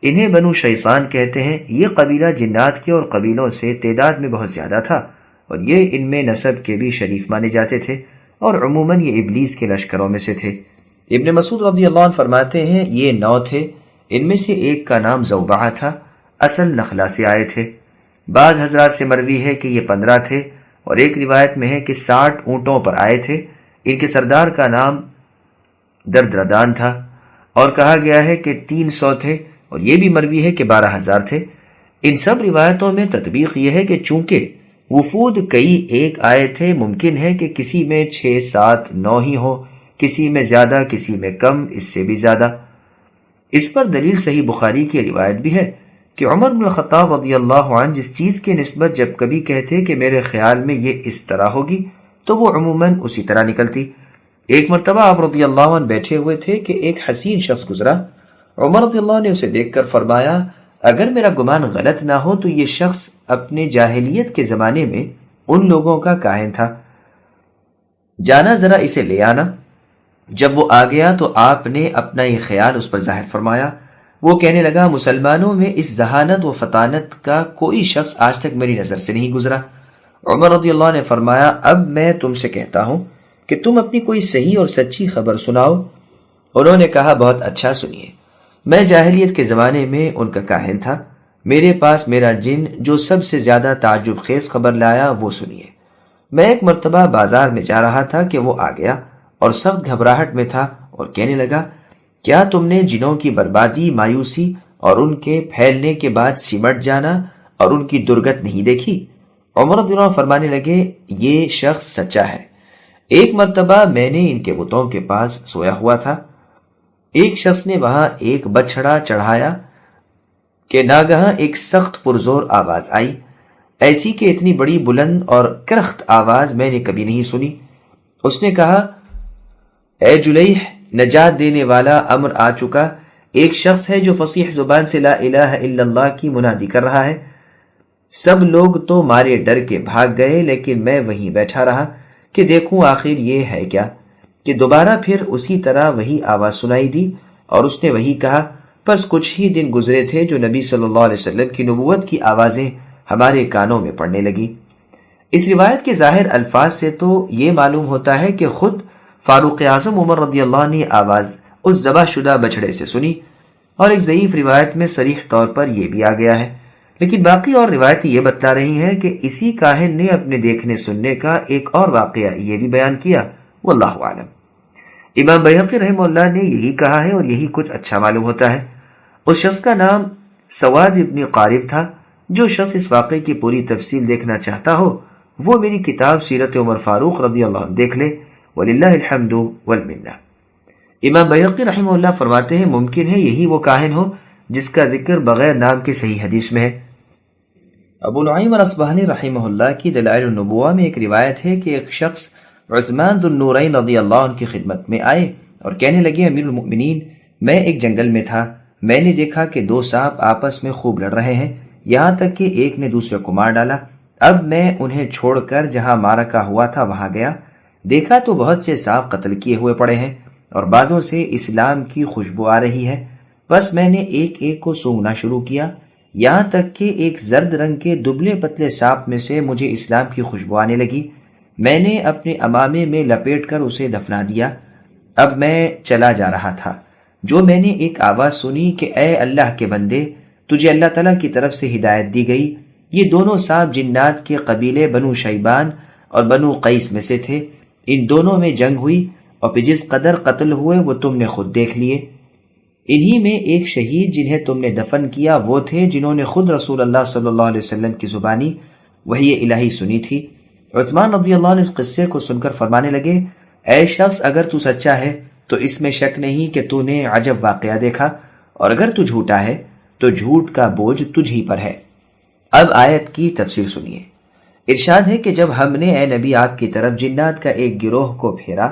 Speaker 1: انہیں بنو شیطان کہتے ہیں۔ یہ قبیلہ جنات کے اور قبیلوں سے تعداد میں بہت زیادہ تھا اور یہ ان میں نسب کے بھی شریف مانے جاتے تھے اور عموماً یہ ابلیس کے لشکروں میں سے تھے۔ ابن مسعود رضی اللہ عنہ فرماتے ہیں یہ 9 تھے، ان میں سے ایک کا نام زوبعہ تھا، اصل نخلا سے آئے تھے۔ بعض حضرات سے مروی ہے کہ یہ 15 تھے اور ایک روایت میں ہے کہ 60 اونٹوں پر آئے تھے۔ ان کے سردار کا نام دردردان تھا اور کہا گیا ہے کہ 300 تھے اور یہ بھی مروی ہے کہ 12,000 تھے۔ ان سب روایتوں میں تطبیق یہ ہے کہ چونکہ وفود کئی ایک آئے تھے، ممکن ہے کہ کسی میں 6، 7، 9 ہی ہو، کسی میں زیادہ، کسی میں کم، اس سے بھی زیادہ۔ اس پر دلیل صحیح بخاری کی روایت بھی ہے کہ عمر بن الخطاب رضی اللہ عنہ جس چیز کی نسبت جب کبھی کہتے کہ میرے خیال میں یہ اس طرح ہوگی تو وہ عموماً اسی طرح نکلتی۔ ایک مرتبہ آپ رضی اللہ عنہ بیٹھے ہوئے تھے کہ ایک حسین شخص گزرا۔ عمر رضی اللہ عنہ نے اسے دیکھ کر فرمایا اگر میرا گمان غلط نہ ہو تو یہ شخص اپنے جاہلیت کے زمانے میں ان لوگوں کا کاہن تھا، جانا ذرا اسے لے آنا۔ جب وہ آ گیا تو آپ نے اپنا یہ خیال اس پر ظاہر فرمایا۔ وہ کہنے لگا مسلمانوں میں اس ذہانت و فطانت کا کوئی شخص آج تک میری نظر سے نہیں گزرا۔ عمر رضی اللہ عنہ نے فرمایا اب میں تم سے کہتا ہوں کہ تم اپنی کوئی صحیح اور سچی خبر سناؤ۔ انہوں نے کہا بہت اچھا، سنیے۔ میں جاہلیت کے زمانے میں ان کا کاہن تھا، میرے پاس میرا جن جو سب سے زیادہ تعجب خیز خبر لایا وہ سنیے۔ میں ایک مرتبہ بازار میں جا رہا تھا کہ وہ آ گیا اور سخت گھبراہٹ میں تھا اور کہنے لگا کیا تم نے جنوں کی بربادی، مایوسی اور ان کے پھیلنے کے بعد سمٹ جانا اور ان کی درگت نہیں دیکھی؟ عمر رضی اللہ عنہ فرمانے لگے یہ شخص سچا ہے۔ ایک مرتبہ میں نے ان کے بتوں کے پاس سویا ہوا تھا، ایک شخص نے وہاں ایک بچھڑا چڑھایا کہ ناگہاں ایک سخت پرزور آواز آئی، ایسی کہ اتنی بڑی بلند اور کرخت آواز میں نے کبھی نہیں سنی۔ اس نے کہا اے جلیح، نجات دینے والا امر آ چکا، ایک شخص ہے جو فصیح زبان سے لا الہ الا اللہ کی منادی کر رہا ہے۔ سب لوگ تو مارے ڈر کے بھاگ گئے لیکن میں وہیں بیٹھا رہا کہ دیکھوں آخر یہ ہے کیا، کہ دوبارہ پھر اسی طرح وہی آواز سنائی دی اور اس نے وہی کہا۔ پس کچھ ہی دن گزرے تھے جو نبی صلی اللہ علیہ وسلم کی نبوت کی آوازیں ہمارے کانوں میں پڑنے لگی۔ اس روایت کے ظاہر الفاظ سے تو یہ معلوم ہوتا ہے کہ خود فاروق اعظم عمر رضی اللہ عنہ نے آواز اس ذبح شدہ بچڑے سے سنی، اور ایک ضعیف روایت میں صریح طور پر یہ بھی آ گیا ہے، لیکن باقی اور روایتیں یہ بتلا رہی ہیں کہ اسی کاہن نے اپنے دیکھنے سننے کا ایک اور واقعہ یہ بھی بیان کیا، واللہ اعلم۔ امام بیہقی رحمہ اللہ نے یہی کہا ہے اور یہی کچھ اچھا معلوم ہوتا ہے۔ اس شخص کا نام سواد ابن قارب تھا۔ جو شخص اس واقعے کی پوری تفصیل دیکھنا چاہتا ہو وہ میری کتاب سیرت عمر فاروق رضی اللہ عنہ دیکھ لے، وللہ الحمد والمنہ۔ امام بیہقی رحمہ اللہ فرماتے ہیں ممکن ہے یہی وہ کاہن ہو جس کا ذکر بغیر نام کے صحیح حدیث میں ہے۔ ابو نعیم الاصبہانی رحمہ اللہ کی دلائل النبوہ میں ایک روایت ہے کہ ایک شخص عثمان ذو النورین رضی اللہ عنہ کی خدمت میں آئے اور کہنے لگے امیر المؤمنین، میں ایک جنگل میں تھا، میں نے دیکھا کہ دو سانپ آپس میں خوب لڑ رہے ہیں، یہاں تک کہ ایک نے دوسرے کو مار ڈالا۔ اب میں انہیں چھوڑ کر جہاں معرکہ ہوا تھا وہاں گیا، دیکھا تو بہت سے سانپ قتل کیے ہوئے پڑے ہیں اور بعضوں سے اسلام کی خوشبو آ رہی ہے۔ بس میں نے ایک ایک کو سونگھنا شروع کیا، یہاں تک کہ ایک زرد رنگ کے دبلے پتلے سانپ میں سے مجھے اسلام کی خوشبو آنے لگی۔ میں نے اپنے امامے میں لپیٹ کر اسے دفنا دیا۔ اب میں چلا جا رہا تھا، جو میں نے ایک آواز سنی کہ اے اللہ کے بندے، تجھے اللہ تعالیٰ کی طرف سے ہدایت دی گئی۔ یہ دونوں سانپ جنات کے قبیلے بنو شیبان اور بنو قیس میں سے تھے، ان دونوں میں جنگ ہوئی اور پھر جس قدر قتل ہوئے وہ تم نے خود دیکھ لیے۔ انہی میں ایک شہید جنہیں تم نے دفن کیا وہ تھے جنہوں نے خود رسول اللہ صلی اللہ علیہ وسلم کی زبانی وحی الہی سنی تھی۔ عثمان رضی اللہ عنہ اس قصے کو سن کر فرمانے لگے، اے شخص اگر تو سچا ہے تو اس میں شک نہیں کہ تو نے عجب واقعہ دیکھا، اور اگر تو جھوٹا ہے تو جھوٹ کا بوجھ تجھ ہی پر ہے۔ اب آیت کی تفسیر سنیے۔ ارشاد ہے کہ جب ہم نے اے نبی آپ کی طرف جنات کا ایک گروہ کو پھیرا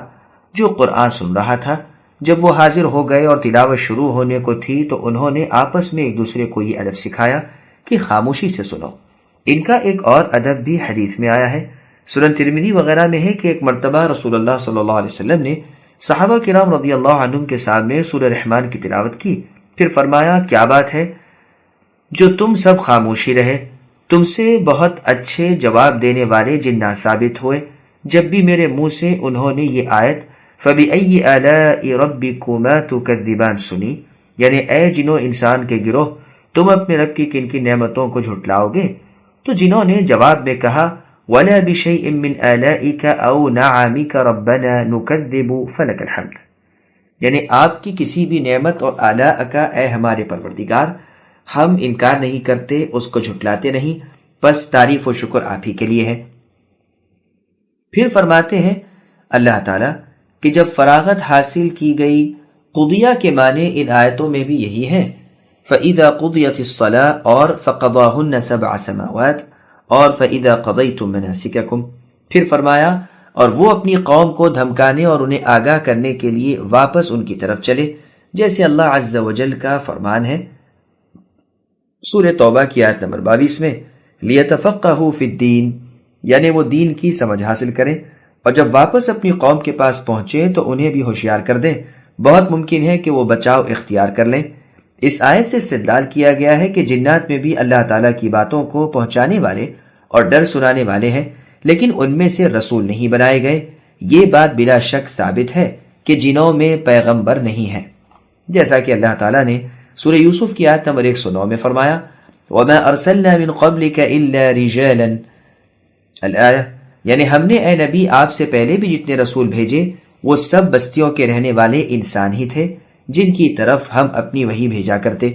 Speaker 1: جو قرآن سن رہا تھا، جب وہ حاضر ہو گئے اور تلاوت شروع ہونے کو تھی تو انہوں نے آپس میں ایک دوسرے کو یہ ادب سکھایا کہ خاموشی سے سنو۔ ان کا ایک اور ادب بھی حدیث میں آیا ہے، سنن ترمذی وغیرہ میں ہے کہ ایک مرتبہ رسول اللہ صلی اللہ علیہ وسلم نے صحابہ کرام رضی اللہ عنہم کے سامنے سورہ رحمان کی تلاوت کی، پھر فرمایا کیا بات ہے جو تم سب خاموشی رہے، تم سے بہت اچھے جواب دینے والے جنات ثابت ہوئے جب بھی میرے منہ سے انہوں نے یہ آیت فَبِأَيِّ آلَاءِ رَبِّكُمَا تُكَذِّبَانِ سنی، یعنی اے جنوں انسان کے گروہ، تم اپنے رب کی کن کن نعمتوں کو جھٹلاؤ گے؟ تو جنہوں نے جواب میں کہا وَلَا بِشَيْءٍ مِّنْ آلَائِكَ أَوْ نَعَمِكَ رَبَّنَا نُكَذِّبُ فَلَكَ الْحَمْدُ، یعنی آپ کی کسی بھی نعمت اور آلاء کا اے ہمارے پروردگار، ہم انکار نہیں کرتے، اس کو جھٹلاتے نہیں، بس تعریف و شکر آپ ہی کے لیے ہے۔ پھر فرماتے ہیں اللہ تعالیٰ کہ جب فراغت حاصل کی گئی، قضیہ کے معنی ان آیتوں میں بھی یہی ہے، فَإِذَا قُضِيَتِ الصَّلَاةُ اور فَقَضَاهُنَّ سَبْعَ سَمَاوَاتٍ اور فَإِذَا قَضَيْتُم مَنَاسِكَكُمْ، پھر فرمایا اور وہ اپنی قوم کو دھمکانے اور انہیں آگاہ کرنے کے لیے واپس ان کی طرف چلے، جیسے اللہ عز و جل کا فرمان ہے سورہ توبہ کی آیت نمبر 22 میں لِيَتَفَقَّهُوا فِي الدِّينِ، یعنی وہ دین کی سمجھ حاصل کریں، اور جب واپس اپنی قوم کے پاس پہنچے تو انہیں بھی ہوشیار کر دیں، بہت ممکن ہے کہ وہ بچاؤ اختیار کر لیں۔ اس آیت سے استدلال کیا گیا ہے کہ جنات میں بھی اللہ تعالیٰ کی باتوں کو پہنچانے والے اور ڈر سنانے والے ہیں، لیکن ان میں سے رسول نہیں بنائے گئے۔ یہ بات بلا شک ثابت ہے کہ جنوں میں پیغمبر نہیں ہیں، جیسا کہ اللہ تعالیٰ نے سورہ یوسف کی آیت نمبر 109 میں فرمایا وَمَا أَرْسَلْنَا مِن قَبْلِكَ إِلَّا رِجَالًا، الآیہ، یعنی ہم نے اے نبی آپ سے پہلے بھی جتنے رسول بھیجے وہ سب بستیوں کے رہنے والے انسان ہی تھے جن کی طرف ہم اپنی وحی بھیجا کرتے۔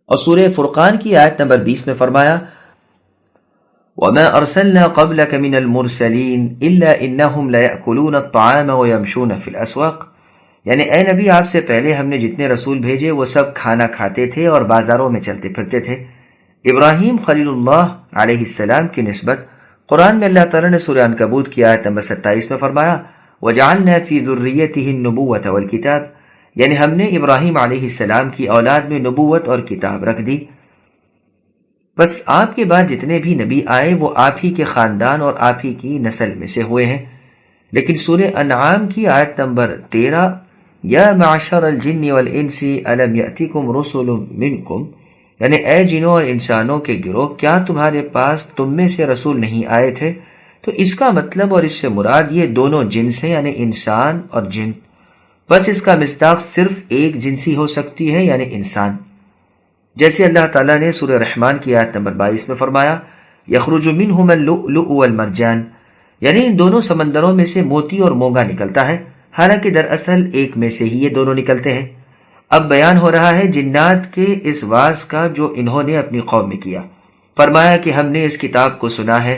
Speaker 1: اور سورہ فرقان کی آیت نمبر 20 میں فرمایا وَمَا أَرْسَلْنَا قَبْلَكَ مِنَ الْمُرْسَلِينَ إِلَّا إِنَّهُمْ لَيَأْكُلُونَ الطَّعَامَ وَيَمْشُونَ فِي الْأَسْوَاقِ، یعنی اے نبی آپ سے پہلے ہم نے جتنے رسول بھیجے وہ سب کھانا کھاتے تھے اور بازاروں میں چلتے پھرتے تھے۔ ابراہیم خلیل اللہ علیہ السلام کی نسبت قرآن میں اللہ تعالیٰ نے سورہ عنکبوت کی آیت نمبر 27 میں فرمایا وَجَعَلْنَا فِي ذُرِّيَّتِهِ النُّبُوَّةَ وَالْكِتَابَ، یعنی ہم نے ابراہیم علیہ السلام کی اولاد میں نبوت اور کتاب رکھ دی۔ بس آپ کے بعد جتنے بھی نبی آئے وہ آپ ہی کے خاندان اور آپ ہی کی نسل میں سے ہوئے ہیں۔ لیکن سورہ انعام کی آیت نمبر 13 یا معشر الجن والانس الم یأتکم رسل منکم، یعنی اے جنوں اور انسانوں کے گروہ، کیا تمہارے پاس تم میں سے رسول نہیں آئے تھے؟ تو اس کا مطلب اور اس سے مراد یہ دونوں جنس ہیں، یعنی انسان اور جن۔ بس اس کا مصداق صرف ایک جنسی ہو سکتی ہے، یعنی انسان، جیسے اللہ تعالیٰ نے سورہ رحمان کی آیت نمبر 22 میں فرمایا یخرج منہما اللؤلؤ والمرجان، یعنی ان دونوں سمندروں میں سے موتی اور مونگا نکلتا ہے۔ حالانکہ دراصل ایک میں سے ہی یہ دونوں نکلتے ہیں۔ اب بیان ہو رہا ہے جنات کے اس واز کا جو انہوں نے اپنی قوم میں کیا۔ فرمایا کہ ہم نے اس کتاب کو سنا ہے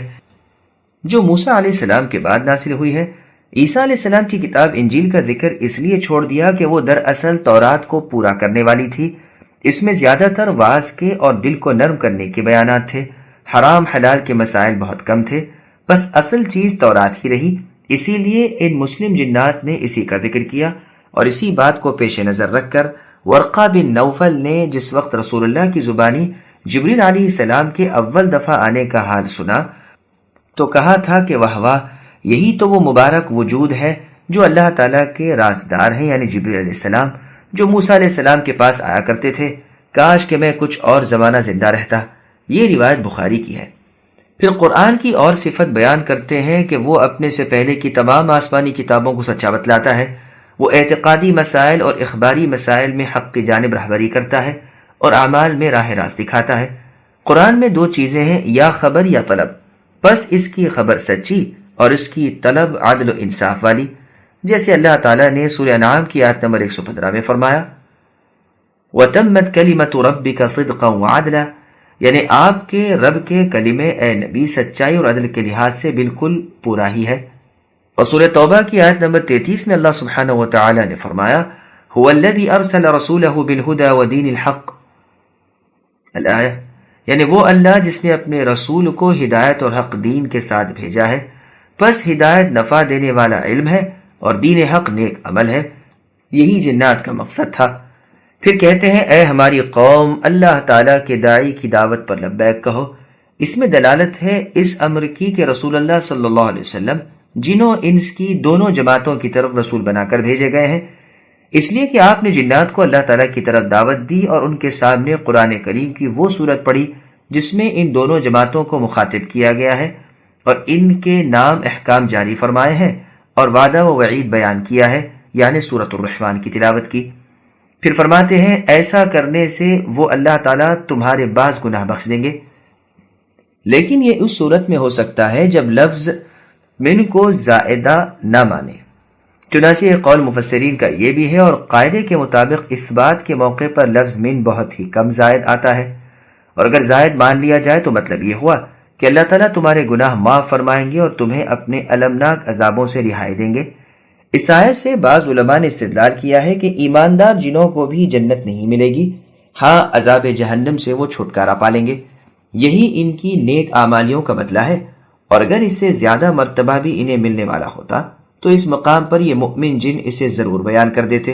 Speaker 1: جو موسیٰ علیہ السلام کے بعد نازل ہوئی ہے۔ عیسیٰ علیہ السلام کی کتاب انجیل کا ذکر اس لیے چھوڑ دیا کہ وہ دراصل تورات کو پورا کرنے والی تھی۔ اس میں زیادہ تر واز کے اور دل کو نرم کرنے کے بیانات تھے، حرام حلال کے مسائل بہت کم تھے، بس اصل چیز تورات ہی رہی۔ اسی لیے ان مسلم جنات نے اسی کا ذکر کیا، اور اسی بات کو پیش نظر رکھ کر ورقہ بن نوفل نے جس وقت رسول اللہ کی زبانی جبریل علیہ السلام کے اول دفعہ آنے کا حال سنا تو کہا تھا کہ واہ واہ، یہی تو وہ مبارک وجود ہے جو اللہ تعالیٰ کے رازدار ہیں، یعنی جبریل علیہ السلام جو موسیٰ علیہ السلام کے پاس آیا کرتے تھے۔ کاش کہ میں کچھ اور زمانہ زندہ رہتا۔ یہ روایت بخاری کی ہے۔ پھر قرآن کی اور صفت بیان کرتے ہیں کہ وہ اپنے سے پہلے کی تمام آسمانی کتابوں کو سچا بتلاتا ہے، وہ اعتقادی مسائل اور اخباری مسائل میں حق کی جانب رہبری کرتا ہے اور اعمال میں راہ راست دکھاتا ہے۔ قرآن میں دو چیزیں ہیں، یا خبر یا طلب، بس اس کی خبر سچی اور اس کی طلب عدل و انصاف والی، جیسے اللہ تعالیٰ نے سورہ انعام کی آیت نمبر 115 میں فرمایا وَتَمَّتْ كَلِمَةُ رَبِّكَ صِدْقًا وَعَدْلًا، یعنی آپ کے رب کے کلمے اے نبی سچائی اور عدل کے لحاظ سے بالکل پورا ہی ہے۔ اور سورہ توبہ کی آیت نمبر 33 میں اللہ سبحانہ وتعالی نے فرمایا هُوَ الَّذِي أَرْسَلَ رَسُولَهُ بِالْهُدَى وَدِينِ الْحَقِّ الآیہ، یعنی وہ اللہ جس نے اپنے رسول کو ہدایت اور حق دین کے ساتھ بھیجا ہے۔ پس ہدایت نفع دینے والا علم ہے اور دین حق نیک عمل ہے۔ یہی جنات کا مقصد تھا۔ پھر کہتے ہیں اے ہماری قوم، اللہ تعالیٰ کے داعی کی دعوت پر لبیک کہو۔ اس میں دلالت ہے اس امر کی کہ رسول اللہ صلی اللہ علیہ وسلم جنوں انس کی دونوں جماعتوں کی طرف رسول بنا کر بھیجے گئے ہیں، اس لیے کہ آپ نے جنات کو اللہ تعالیٰ کی طرف دعوت دی اور ان کے سامنے قرآن کریم کی وہ صورت پڑھی جس میں ان دونوں جماعتوں کو مخاطب کیا گیا ہے اور ان کے نام احکام جاری فرمائے ہیں اور وعدہ و وعید بیان کیا ہے، یعنی سورۃ الرحمن کی تلاوت کی۔ پھر فرماتے ہیں ایسا کرنے سے وہ اللہ تعالیٰ تمہارے بعض گناہ بخش دیں گے، لیکن یہ اس صورت میں ہو سکتا ہے جب لفظ من کو زائدہ نہ مانے۔ چنانچہ ایک قول مفسرین کا یہ بھی ہے، اور قاعدے کے مطابق اس بات کے موقع پر لفظ من بہت ہی کم زائد آتا ہے، اور اگر زائد مان لیا جائے تو مطلب یہ ہوا کہ اللہ تعالیٰ تمہارے گناہ معاف فرمائیں گے اور تمہیں اپنے المناک عذابوں سے رہائی دیں گے۔ اس آیت سے بعض علماء نے استدلال کیا ہے کہ ایماندار جنوں کو بھی جنت نہیں ملے گی، ہاں عذاب جہنم سے وہ چھٹکارا پالیں گے، یہی ان کی نیک اعمالیوں کا بدلہ ہے، اور اگر اس سے زیادہ مرتبہ بھی انہیں ملنے والا ہوتا تو اس مقام پر یہ مؤمن جن اسے ضرور بیان کر دیتے۔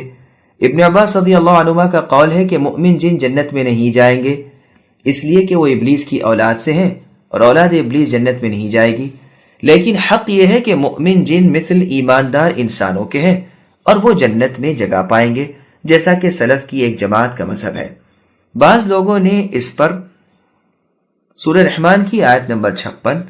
Speaker 1: ابن عباس رضی اللہ عنہما کا قول ہے کہ مؤمن جن جنت میں نہیں جائیں گے، اس لیے کہ وہ ابلیس کی اولاد سے ہیں اور اولاد ابلیس جنت میں نہیں جائے گی، لیکن حق یہ ہے کہ مؤمن جن مثل ایماندار انسانوں کے ہیں اور وہ جنت میں جگہ پائیں گے، جیسا کہ سلف کی ایک جماعت کا مذہب ہے۔ بعض لوگوں نے اس پر سورہ رحمان کی آیت نمبر 56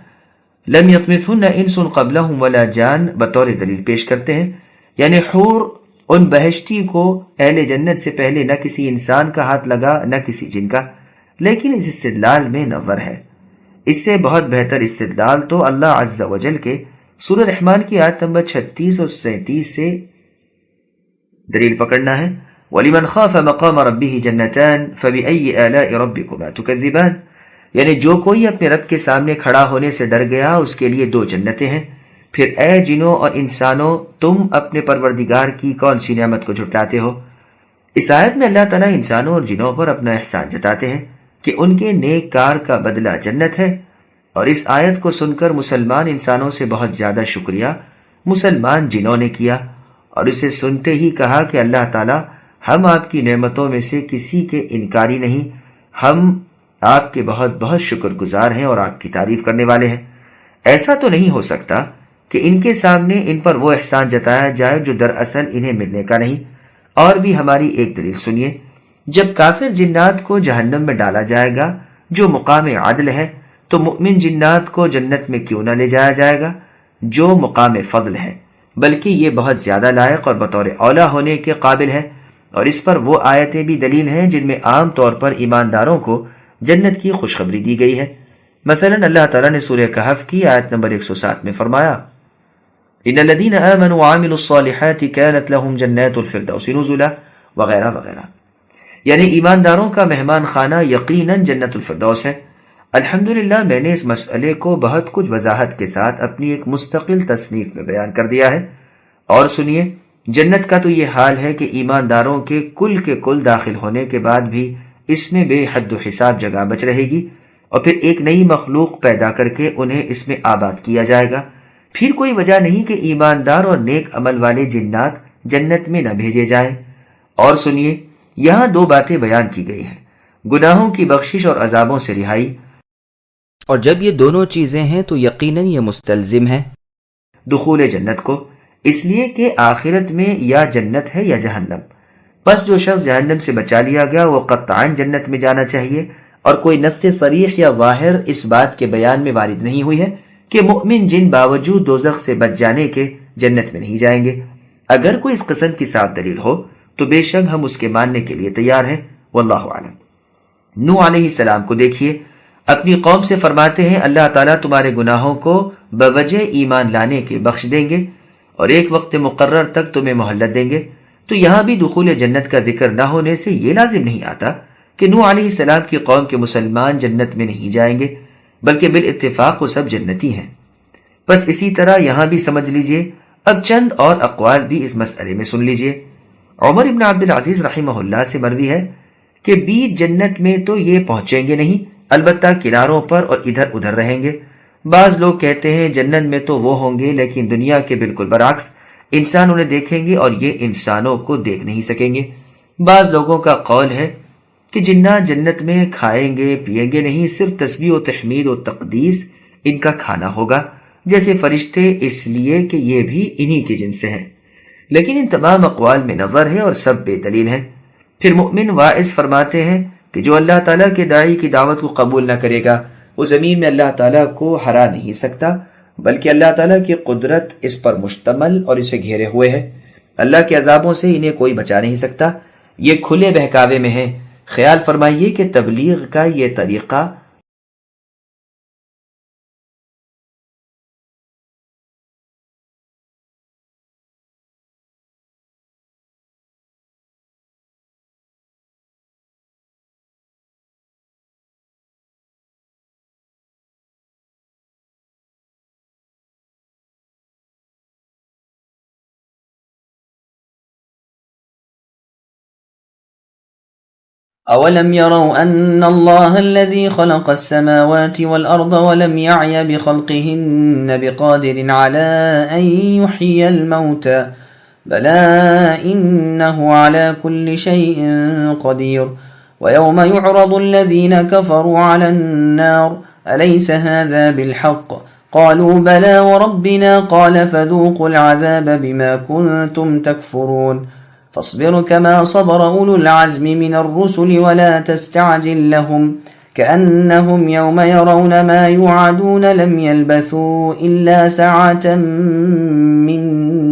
Speaker 1: لم یطمثن انس قبلہم ولا جان بطور دلیل پیش کرتے ہیں، یعنی حور ان بہشتی کو اہل جنت سے پہلے نہ کسی انسان کا ہاتھ لگا نہ کسی جن کا، لیکن اس استدلال میں نظر ہے۔ اس سے بہت بہتر استدلال تو اللہ عز و جل کے سورہ رحمان کی آیت نمبر 36 اور 37 سے دلیل پکڑنا ہے۔ وَلِمَنْ خَافَ مَقَامَ رَبِّهِ جَنَّتَانِ فَبِأَيِّ آلَاءِ رَبِّكُمَا تُكَذِّبَانِ، یعنی جو کوئی اپنے رب کے سامنے کھڑا ہونے سے ڈر گیا اس کے لیے 2 جنتیں ہیں۔ پھر اے جنوں اور انسانوں، تم اپنے پروردگار کی کون سی نعمت کو جھٹلاتے ہو؟ اس آیت میں اللہ تعالیٰ انسانوں اور جنوں پر اپنا احسان جتاتے ہیں کہ ان کے نیک کار کا بدلہ جنت ہے، اور اس آیت کو سن کر مسلمان انسانوں سے بہت زیادہ شکریہ مسلمان جنوں نے کیا، اور اسے سنتے ہی کہا کہ اللہ تعالیٰ ہم آپ کی نعمتوں میں سے کسی کے انکاری نہیں، ہم آپ کے بہت بہت شکر گزار ہیں اور آپ کی تعریف کرنے والے ہیں۔ ایسا تو نہیں ہو سکتا کہ ان کے سامنے ان پر وہ احسان جتایا جائے جو دراصل انہیں ملنے کا نہیں۔ اور بھی ہماری ایک دلیل سنیے، جب کافر جنات کو جہنم میں ڈالا جائے گا جو مقام عدل ہے، تو مؤمن جنات کو جنت میں کیوں نہ لے جایا جائے گا جو مقام فضل ہے، بلکہ یہ بہت زیادہ لائق اور بطور اولا ہونے کے قابل ہے۔ اور اس پر وہ آیتیں بھی دلیل ہیں جن میں عام طور پر ایمانداروں کو جنت کی خوشخبری دی گئی ہے۔ مثلا اللہ تعالیٰ نے سورہ کہف کی آیت نمبر 107 میں فرمایا ان الذین آمنوا وعملوا الصالحات كانت لهم جنات الفردوس نزلا وغیرہ وغیرہ. یعنی ایمانداروں کا مہمان خانہ یقیناً جنت الفردوس ہے. الحمدللہ میں نے اس مسئلے کو بہت کچھ وضاحت کے ساتھ اپنی ایک مستقل تصنیف میں بیان کر دیا ہے. اور سنیے، جنت کا تو یہ حال ہے کہ ایمانداروں کے کل داخل ہونے کے بعد بھی اس میں بے حد و حساب جگہ بچ رہے گی، اور پھر ایک نئی مخلوق پیدا کر کے انہیں اس میں آباد کیا جائے گا. پھر کوئی وجہ نہیں کہ ایماندار اور نیک عمل والے جنات جنت میں نہ بھیجے جائیں. اور سنیے، یہاں دو باتیں بیان کی گئی ہیں، گناہوں کی بخشش اور عذابوں سے رہائی. اور جب یہ دونوں چیزیں ہیں تو یقیناً یہ مستلزم ہے دخول جنت کو، اس لیے کہ آخرت میں یا جنت ہے یا جہنم. بس جو شخص جہنم سے بچا لیا گیا وہ قطعاً جنت میں جانا چاہیے، اور کوئی نص صریح یا ظاہر اس بات کے بیان میں وارد نہیں ہوئی ہے کہ مؤمن جن باوجود دوزخ سے بچ جانے کے جنت میں نہیں جائیں گے. اگر کوئی اس قسم کی صاف دلیل ہو تو بے شک ہم اس کے ماننے کے لیے تیار ہیں. واللہ اعلم. نوح علیہ السلام کو دیکھیے، اپنی قوم سے فرماتے ہیں اللہ تعالیٰ تمہارے گناہوں کو بوجہ ایمان لانے کے بخش دیں گے اور ایک وقت مقرر تک تمہیں مہلت دیں گے. تو یہاں بھی دخول جنت کا ذکر نہ ہونے سے یہ لازم نہیں آتا کہ نوح علیہ السلام کی قوم کے مسلمان جنت میں نہیں جائیں گے، بلکہ بالاتفاق وہ سب جنتی ہیں. بس اسی طرح یہاں بھی سمجھ لیجئے. اب چند اور اقوال بھی اس مسئلے میں سن لیجئے. عمر ابن عبد العزیز رحمہ اللہ سے مروی ہے کہ بیچ جنت میں تو یہ پہنچیں گے نہیں، البتہ کناروں پر اور ادھر ادھر رہیں گے. بعض لوگ کہتے ہیں جنت میں تو وہ ہوں گے لیکن دنیا کے بالکل برعکس، انسان انہیں دیکھیں گے اور یہ انسانوں کو دیکھ نہیں سکیں گے. بعض لوگوں کا قول ہے کہ جنات جنت میں کھائیں گے پیئیں گے نہیں، صرف تسبیح و تحمید و تقدیس ان کا کھانا ہوگا جیسے فرشتے، اس لیے کہ یہ بھی انہی کے جنس سے ہیں. لیکن ان تمام اقوال میں نظر ہے اور سب بے دلیل ہیں. پھر مؤمن واعظ فرماتے ہیں کہ جو اللہ تعالیٰ کے داعی کی دعوت کو قبول نہ کرے گا وہ زمین میں اللہ تعالیٰ کو ہرا نہیں سکتا، بلکہ اللہ تعالیٰ کی قدرت اس پر مشتمل اور اسے گھیرے ہوئے ہے. اللہ کے عذابوں سے انہیں کوئی بچا نہیں سکتا. یہ کھلے بہکاوے میں ہے. خیال فرمائیے کہ تبلیغ کا یہ طریقہ
Speaker 2: أولم يروا أن الله الذي خلق السماوات والأرض ولم يعي بخلقهن بقادر على أن يحيي الموتى بلى إنه على كل شيء قدير ويوم يعرض الذين كفروا على النار أليس هذا بالحق قالوا بلى وربنا قال فذوقوا العذاب بما كنتم تكفرون فاصبر كما صبر أولو العزم من الرسل ولا تستعجل لهم كأنهم يوم يرون ما يوعدون لم يلبثوا إلا ساعة من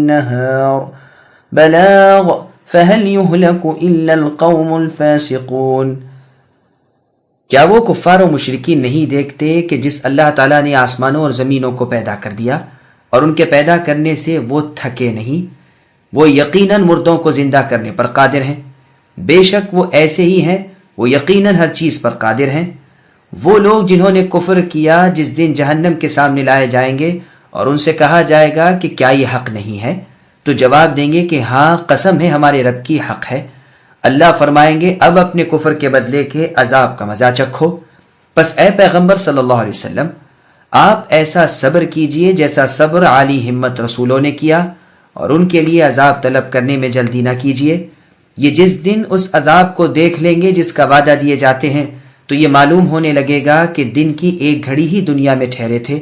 Speaker 2: نهار بلاغ فهل يهلك إلا القوم الفاسقون.
Speaker 1: کیا وہ کفار و مشرکین نہیں دیکھتے کہ جس اللہ تعالیٰ نے آسمانوں اور زمینوں کو پیدا کر دیا اور ان کے پیدا کرنے سے وہ تھکے نہیں، وہ یقیناً مردوں کو زندہ کرنے پر قادر ہیں. بے شک وہ ایسے ہی ہیں، وہ یقیناً ہر چیز پر قادر ہیں. وہ لوگ جنہوں نے کفر کیا جس دن جہنم کے سامنے لائے جائیں گے اور ان سے کہا جائے گا کہ کیا یہ حق نہیں ہے، تو جواب دیں گے کہ ہاں قسم ہے ہمارے رب کی حق ہے. اللہ فرمائیں گے اب اپنے کفر کے بدلے کے عذاب کا مزہ چکھو. پس اے پیغمبر صلی اللہ علیہ وسلم، آپ ایسا صبر کیجئے جیسا صبر عالی ہمت رسولوں نے کیا، اور ان کے لیے عذاب طلب کرنے میں جلدی نہ کیجیے. یہ جس دن اس عذاب کو دیکھ لیں گے جس کا وعدہ دیے جاتے ہیں تو یہ معلوم ہونے لگے گا کہ دن کی ایک گھڑی ہی دنیا میں ٹھہرے تھے.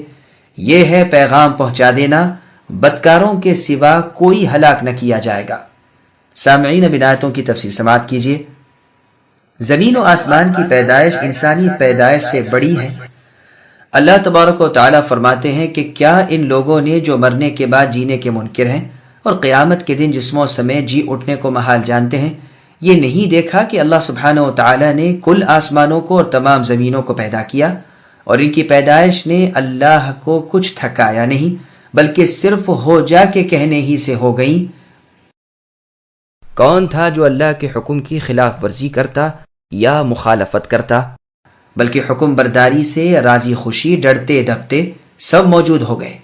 Speaker 1: یہ ہے پیغام پہنچا دینا، بدکاروں کے سوا کوئی ہلاک نہ کیا جائے گا. سامعین اب آیتوں کی تفصیل سماعت کیجیے. زمین و آسمان کی پیدائش انسانی پیدائش سے بڑی ہے. اللہ تبارک و تعالیٰ فرماتے ہیں کہ کیا ان لوگوں نے جو مرنے کے بعد جینے کے منکر ہیں اور قیامت کے دن جسموں سمیت جی اٹھنے کو محال جانتے ہیں، یہ نہیں دیکھا کہ اللہ سبحانہ و تعالیٰ نے کل آسمانوں کو اور تمام زمینوں کو پیدا کیا اور ان کی پیدائش نے اللہ کو کچھ تھکایا نہیں، بلکہ صرف ہو جا کے کہنے ہی سے ہو گئیں۔ کون تھا جو اللہ کے حکم کی خلاف ورزی کرتا یا مخالفت کرتا؟ بلکہ حکم برداری سے راضی خوشی ڈرتے دبتے سب موجود ہو گئے۔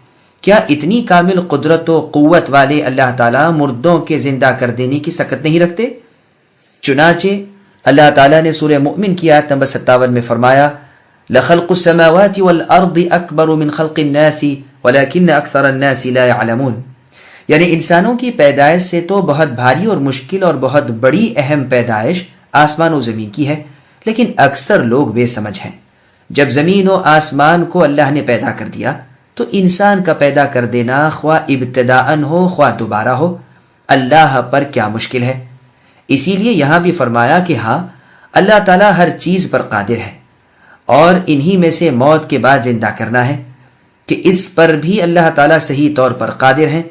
Speaker 1: کیا اتنی کامل قدرت و قوت والے اللہ تعالیٰ مردوں کے زندہ کر دینے کی سکت نہیں رکھتے؟ چنانچہ اللہ تعالیٰ نے سورہ مؤمن کی آیت نمبر 57 میں فرمایا لَخَلْقُ السَّمَاوَاتِ وَالْأَرْضِ أَكْبَرُ مِنْ خَلْقِ النَّاسِ وَلَكِنَّ أَكْثَرَ النَّاسِ لَا يَعْلَمُونَ، یعنی انسانوں کی پیدائش سے تو بہت بھاری اور مشکل اور بہت بڑی اہم پیدائش آسمان و زمین کی ہے، لیکن اکثر لوگ بے سمجھ ہیں۔ جب زمین و آسمان کو اللہ نے پیدا کر دیا تو انسان کا پیدا کر دینا خواہ ابتداءً ہو خواہ دوبارہ ہو، اللہ پر کیا مشکل ہے؟ اسی لیے یہاں بھی فرمایا کہ ہاں اللہ تعالیٰ ہر چیز پر قادر ہے، اور انہی میں سے موت کے بعد زندہ کرنا ہے کہ اس پر بھی اللہ تعالیٰ صحیح طور پر قادر ہیں۔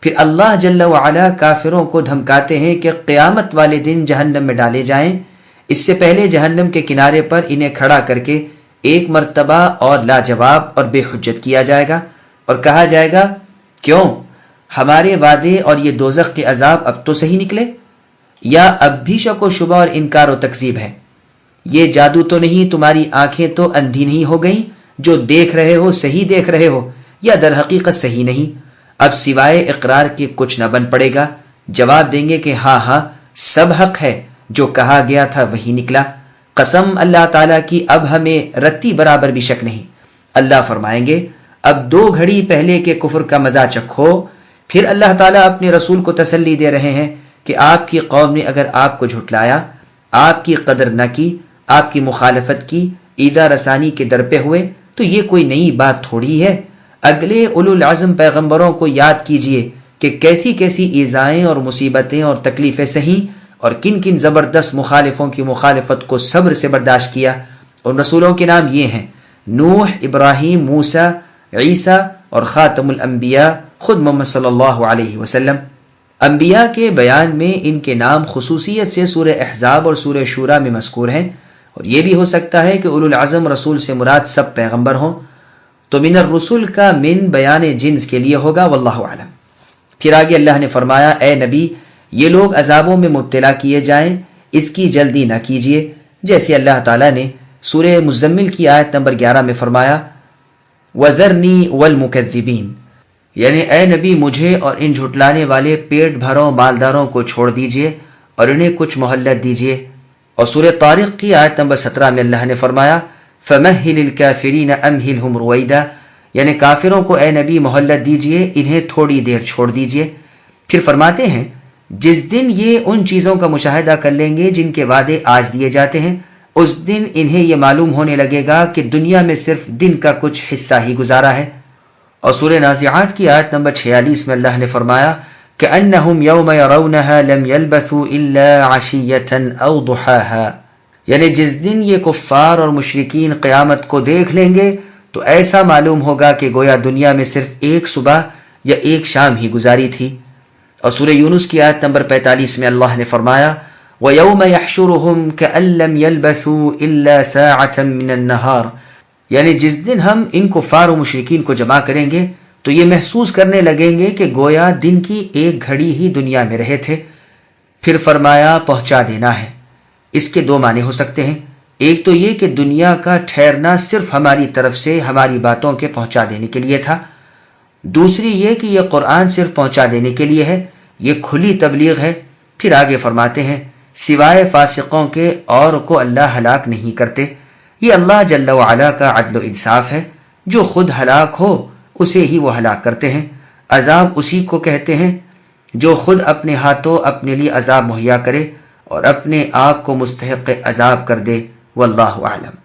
Speaker 1: پھر اللہ جل وعلا کافروں کو دھمکاتے ہیں کہ قیامت والے دن جہنم میں ڈالے جائیں، اس سے پہلے جہنم کے کنارے پر انہیں کھڑا کر کے ایک مرتبہ اور لاجواب اور بے حجت کیا جائے گا اور کہا جائے گا کیوں ہمارے وعدے اور یہ دوزخ کے عذاب اب تو صحیح نکلے، یا اب بھی شک و شبہ اور انکار و تکذیب ہے؟ یہ جادو تو نہیں، تمہاری آنکھیں تو اندھی نہیں ہو گئیں؟ جو دیکھ رہے ہو صحیح دیکھ رہے ہو یا در حقیقت صحیح نہیں؟ اب سوائے اقرار کے کچھ نہ بن پڑے گا۔ جواب دیں گے کہ ہاں ہاں سب حق ہے، جو کہا گیا تھا وہی نکلا، قسم اللہ تعالیٰ کی اب ہمیں رتی برابر بھی شک نہیں۔ اللہ فرمائیں گے اب 2 گھڑی پہلے کے کفر کا مزہ چکھو۔ پھر اللہ تعالیٰ اپنے رسول کو تسلی دے رہے ہیں کہ آپ کی قوم نے اگر آپ کو جھٹلایا، آپ کی قدر نہ کی، آپ کی مخالفت کی، ایذا رسانی کے در پہ ہوئے، تو یہ کوئی نئی بات تھوڑی ہے۔ اگلے اولو العزم پیغمبروں کو یاد کیجئے کہ کیسی کیسی ایذائیں اور مصیبتیں اور تکلیفیں سہیں اور کن کن زبردست مخالفوں کی مخالفت کو صبر سے برداشت کیا۔ اور رسولوں کے نام یہ ہیں نوح، ابراہیم، موسیٰ، عیسیٰ اور خاتم الانبیاء خود محمد صلی اللہ علیہ وسلم۔ انبیاء کے بیان میں ان کے نام خصوصیت سے سورہ احزاب اور سورہ شورى میں مذکور ہیں، اور یہ بھی ہو سکتا ہے کہ اولو العزم رسول سے مراد سب پیغمبر ہوں، تو من الرسل کا من بیان جنس کے لیے ہوگا، واللہ اعلم۔ پھر آگے اللہ نے فرمایا اے نبی یہ لوگ عذابوں میں مبتلا کیے جائیں، اس کی جلدی نہ کیجیے، جیسے اللہ تعالیٰ نے سورہ مزمل کی آیت نمبر 11 میں فرمایا وَذَرْنِي وَالْمُكَذِّبِينَ، یعنی اے نبی مجھے اور ان جھٹلانے والے پیٹ بھروں مالداروں کو چھوڑ دیجئے اور انہیں کچھ مہلت دیجئے۔ اور سورہ طارق کی آیت نمبر 17 میں اللہ نے فرمایا فَمَهِّلِ الْكَافِرِينَ أَمْهِلْهُمْ رُوَيْدًا، یعنی کافروں کو اے نبی مہلت دیجئے، انہیں تھوڑی دیر چھوڑ دیجئے۔ پھر فرماتے ہیں جس دن یہ ان چیزوں کا مشاہدہ کر لیں گے جن کے وعدے آج دیے جاتے ہیں، اس دن انہیں یہ معلوم ہونے لگے گا کہ دنیا میں صرف دن کا کچھ حصہ ہی گزارا ہے۔ اور سورہ نازعات کی آیت نمبر 46 میں اللہ نے فرمایا كَأَنَّهُمْ يَوْمَ يَرَوْنَهَا لَمْ يَلْبَثُوا إِلَّا عَشِيَّةً أَوْ ضُحَاهَا، یعنی جس دن یہ کفار اور مشرکین قیامت کو دیکھ لیں گے تو ایسا معلوم ہوگا کہ گویا دنیا میں صرف ایک صبح یا ایک شام ہی گزاری تھی۔ اور سورہ یونس کی آیت نمبر 45 میں اللہ نے فرمایا وَيَوْمَ يَحْشُرُهُمْ كَأَن لَّمْ يَلْبَثُوا إِلَّا سَاعَةً مِّنَ النَّهَارِ، یعنی جس دن ہم ان کفار و مشرکین کو جمع کریں گے تو یہ محسوس کرنے لگیں گے کہ گویا دن کی ایک گھڑی ہی دنیا میں رہے تھے۔ پھر فرمایا پہنچا دینا ہے۔ اس کے 2 معنی ہو سکتے ہیں، ایک تو یہ کہ دنیا کا ٹھہرنا صرف ہماری طرف سے ہماری باتوں کے پہنچا دینے کے لیے تھا، دوسری یہ کہ یہ قرآن صرف پہنچا دینے کے لیے ہے، یہ کھلی تبلیغ ہے۔ پھر آگے فرماتے ہیں سوائے فاسقوں کے اور کو اللہ ہلاک نہیں کرتے۔ یہ اللہ جل وعلا کا عدل و انصاف ہے، جو خود ہلاک ہو اسے ہی وہ ہلاک کرتے ہیں۔ عذاب اسی کو کہتے ہیں جو خود اپنے ہاتھوں اپنے لیے عذاب مہیا کرے اور اپنے آپ کو مستحق عذاب کر دے، واللہ اعلم۔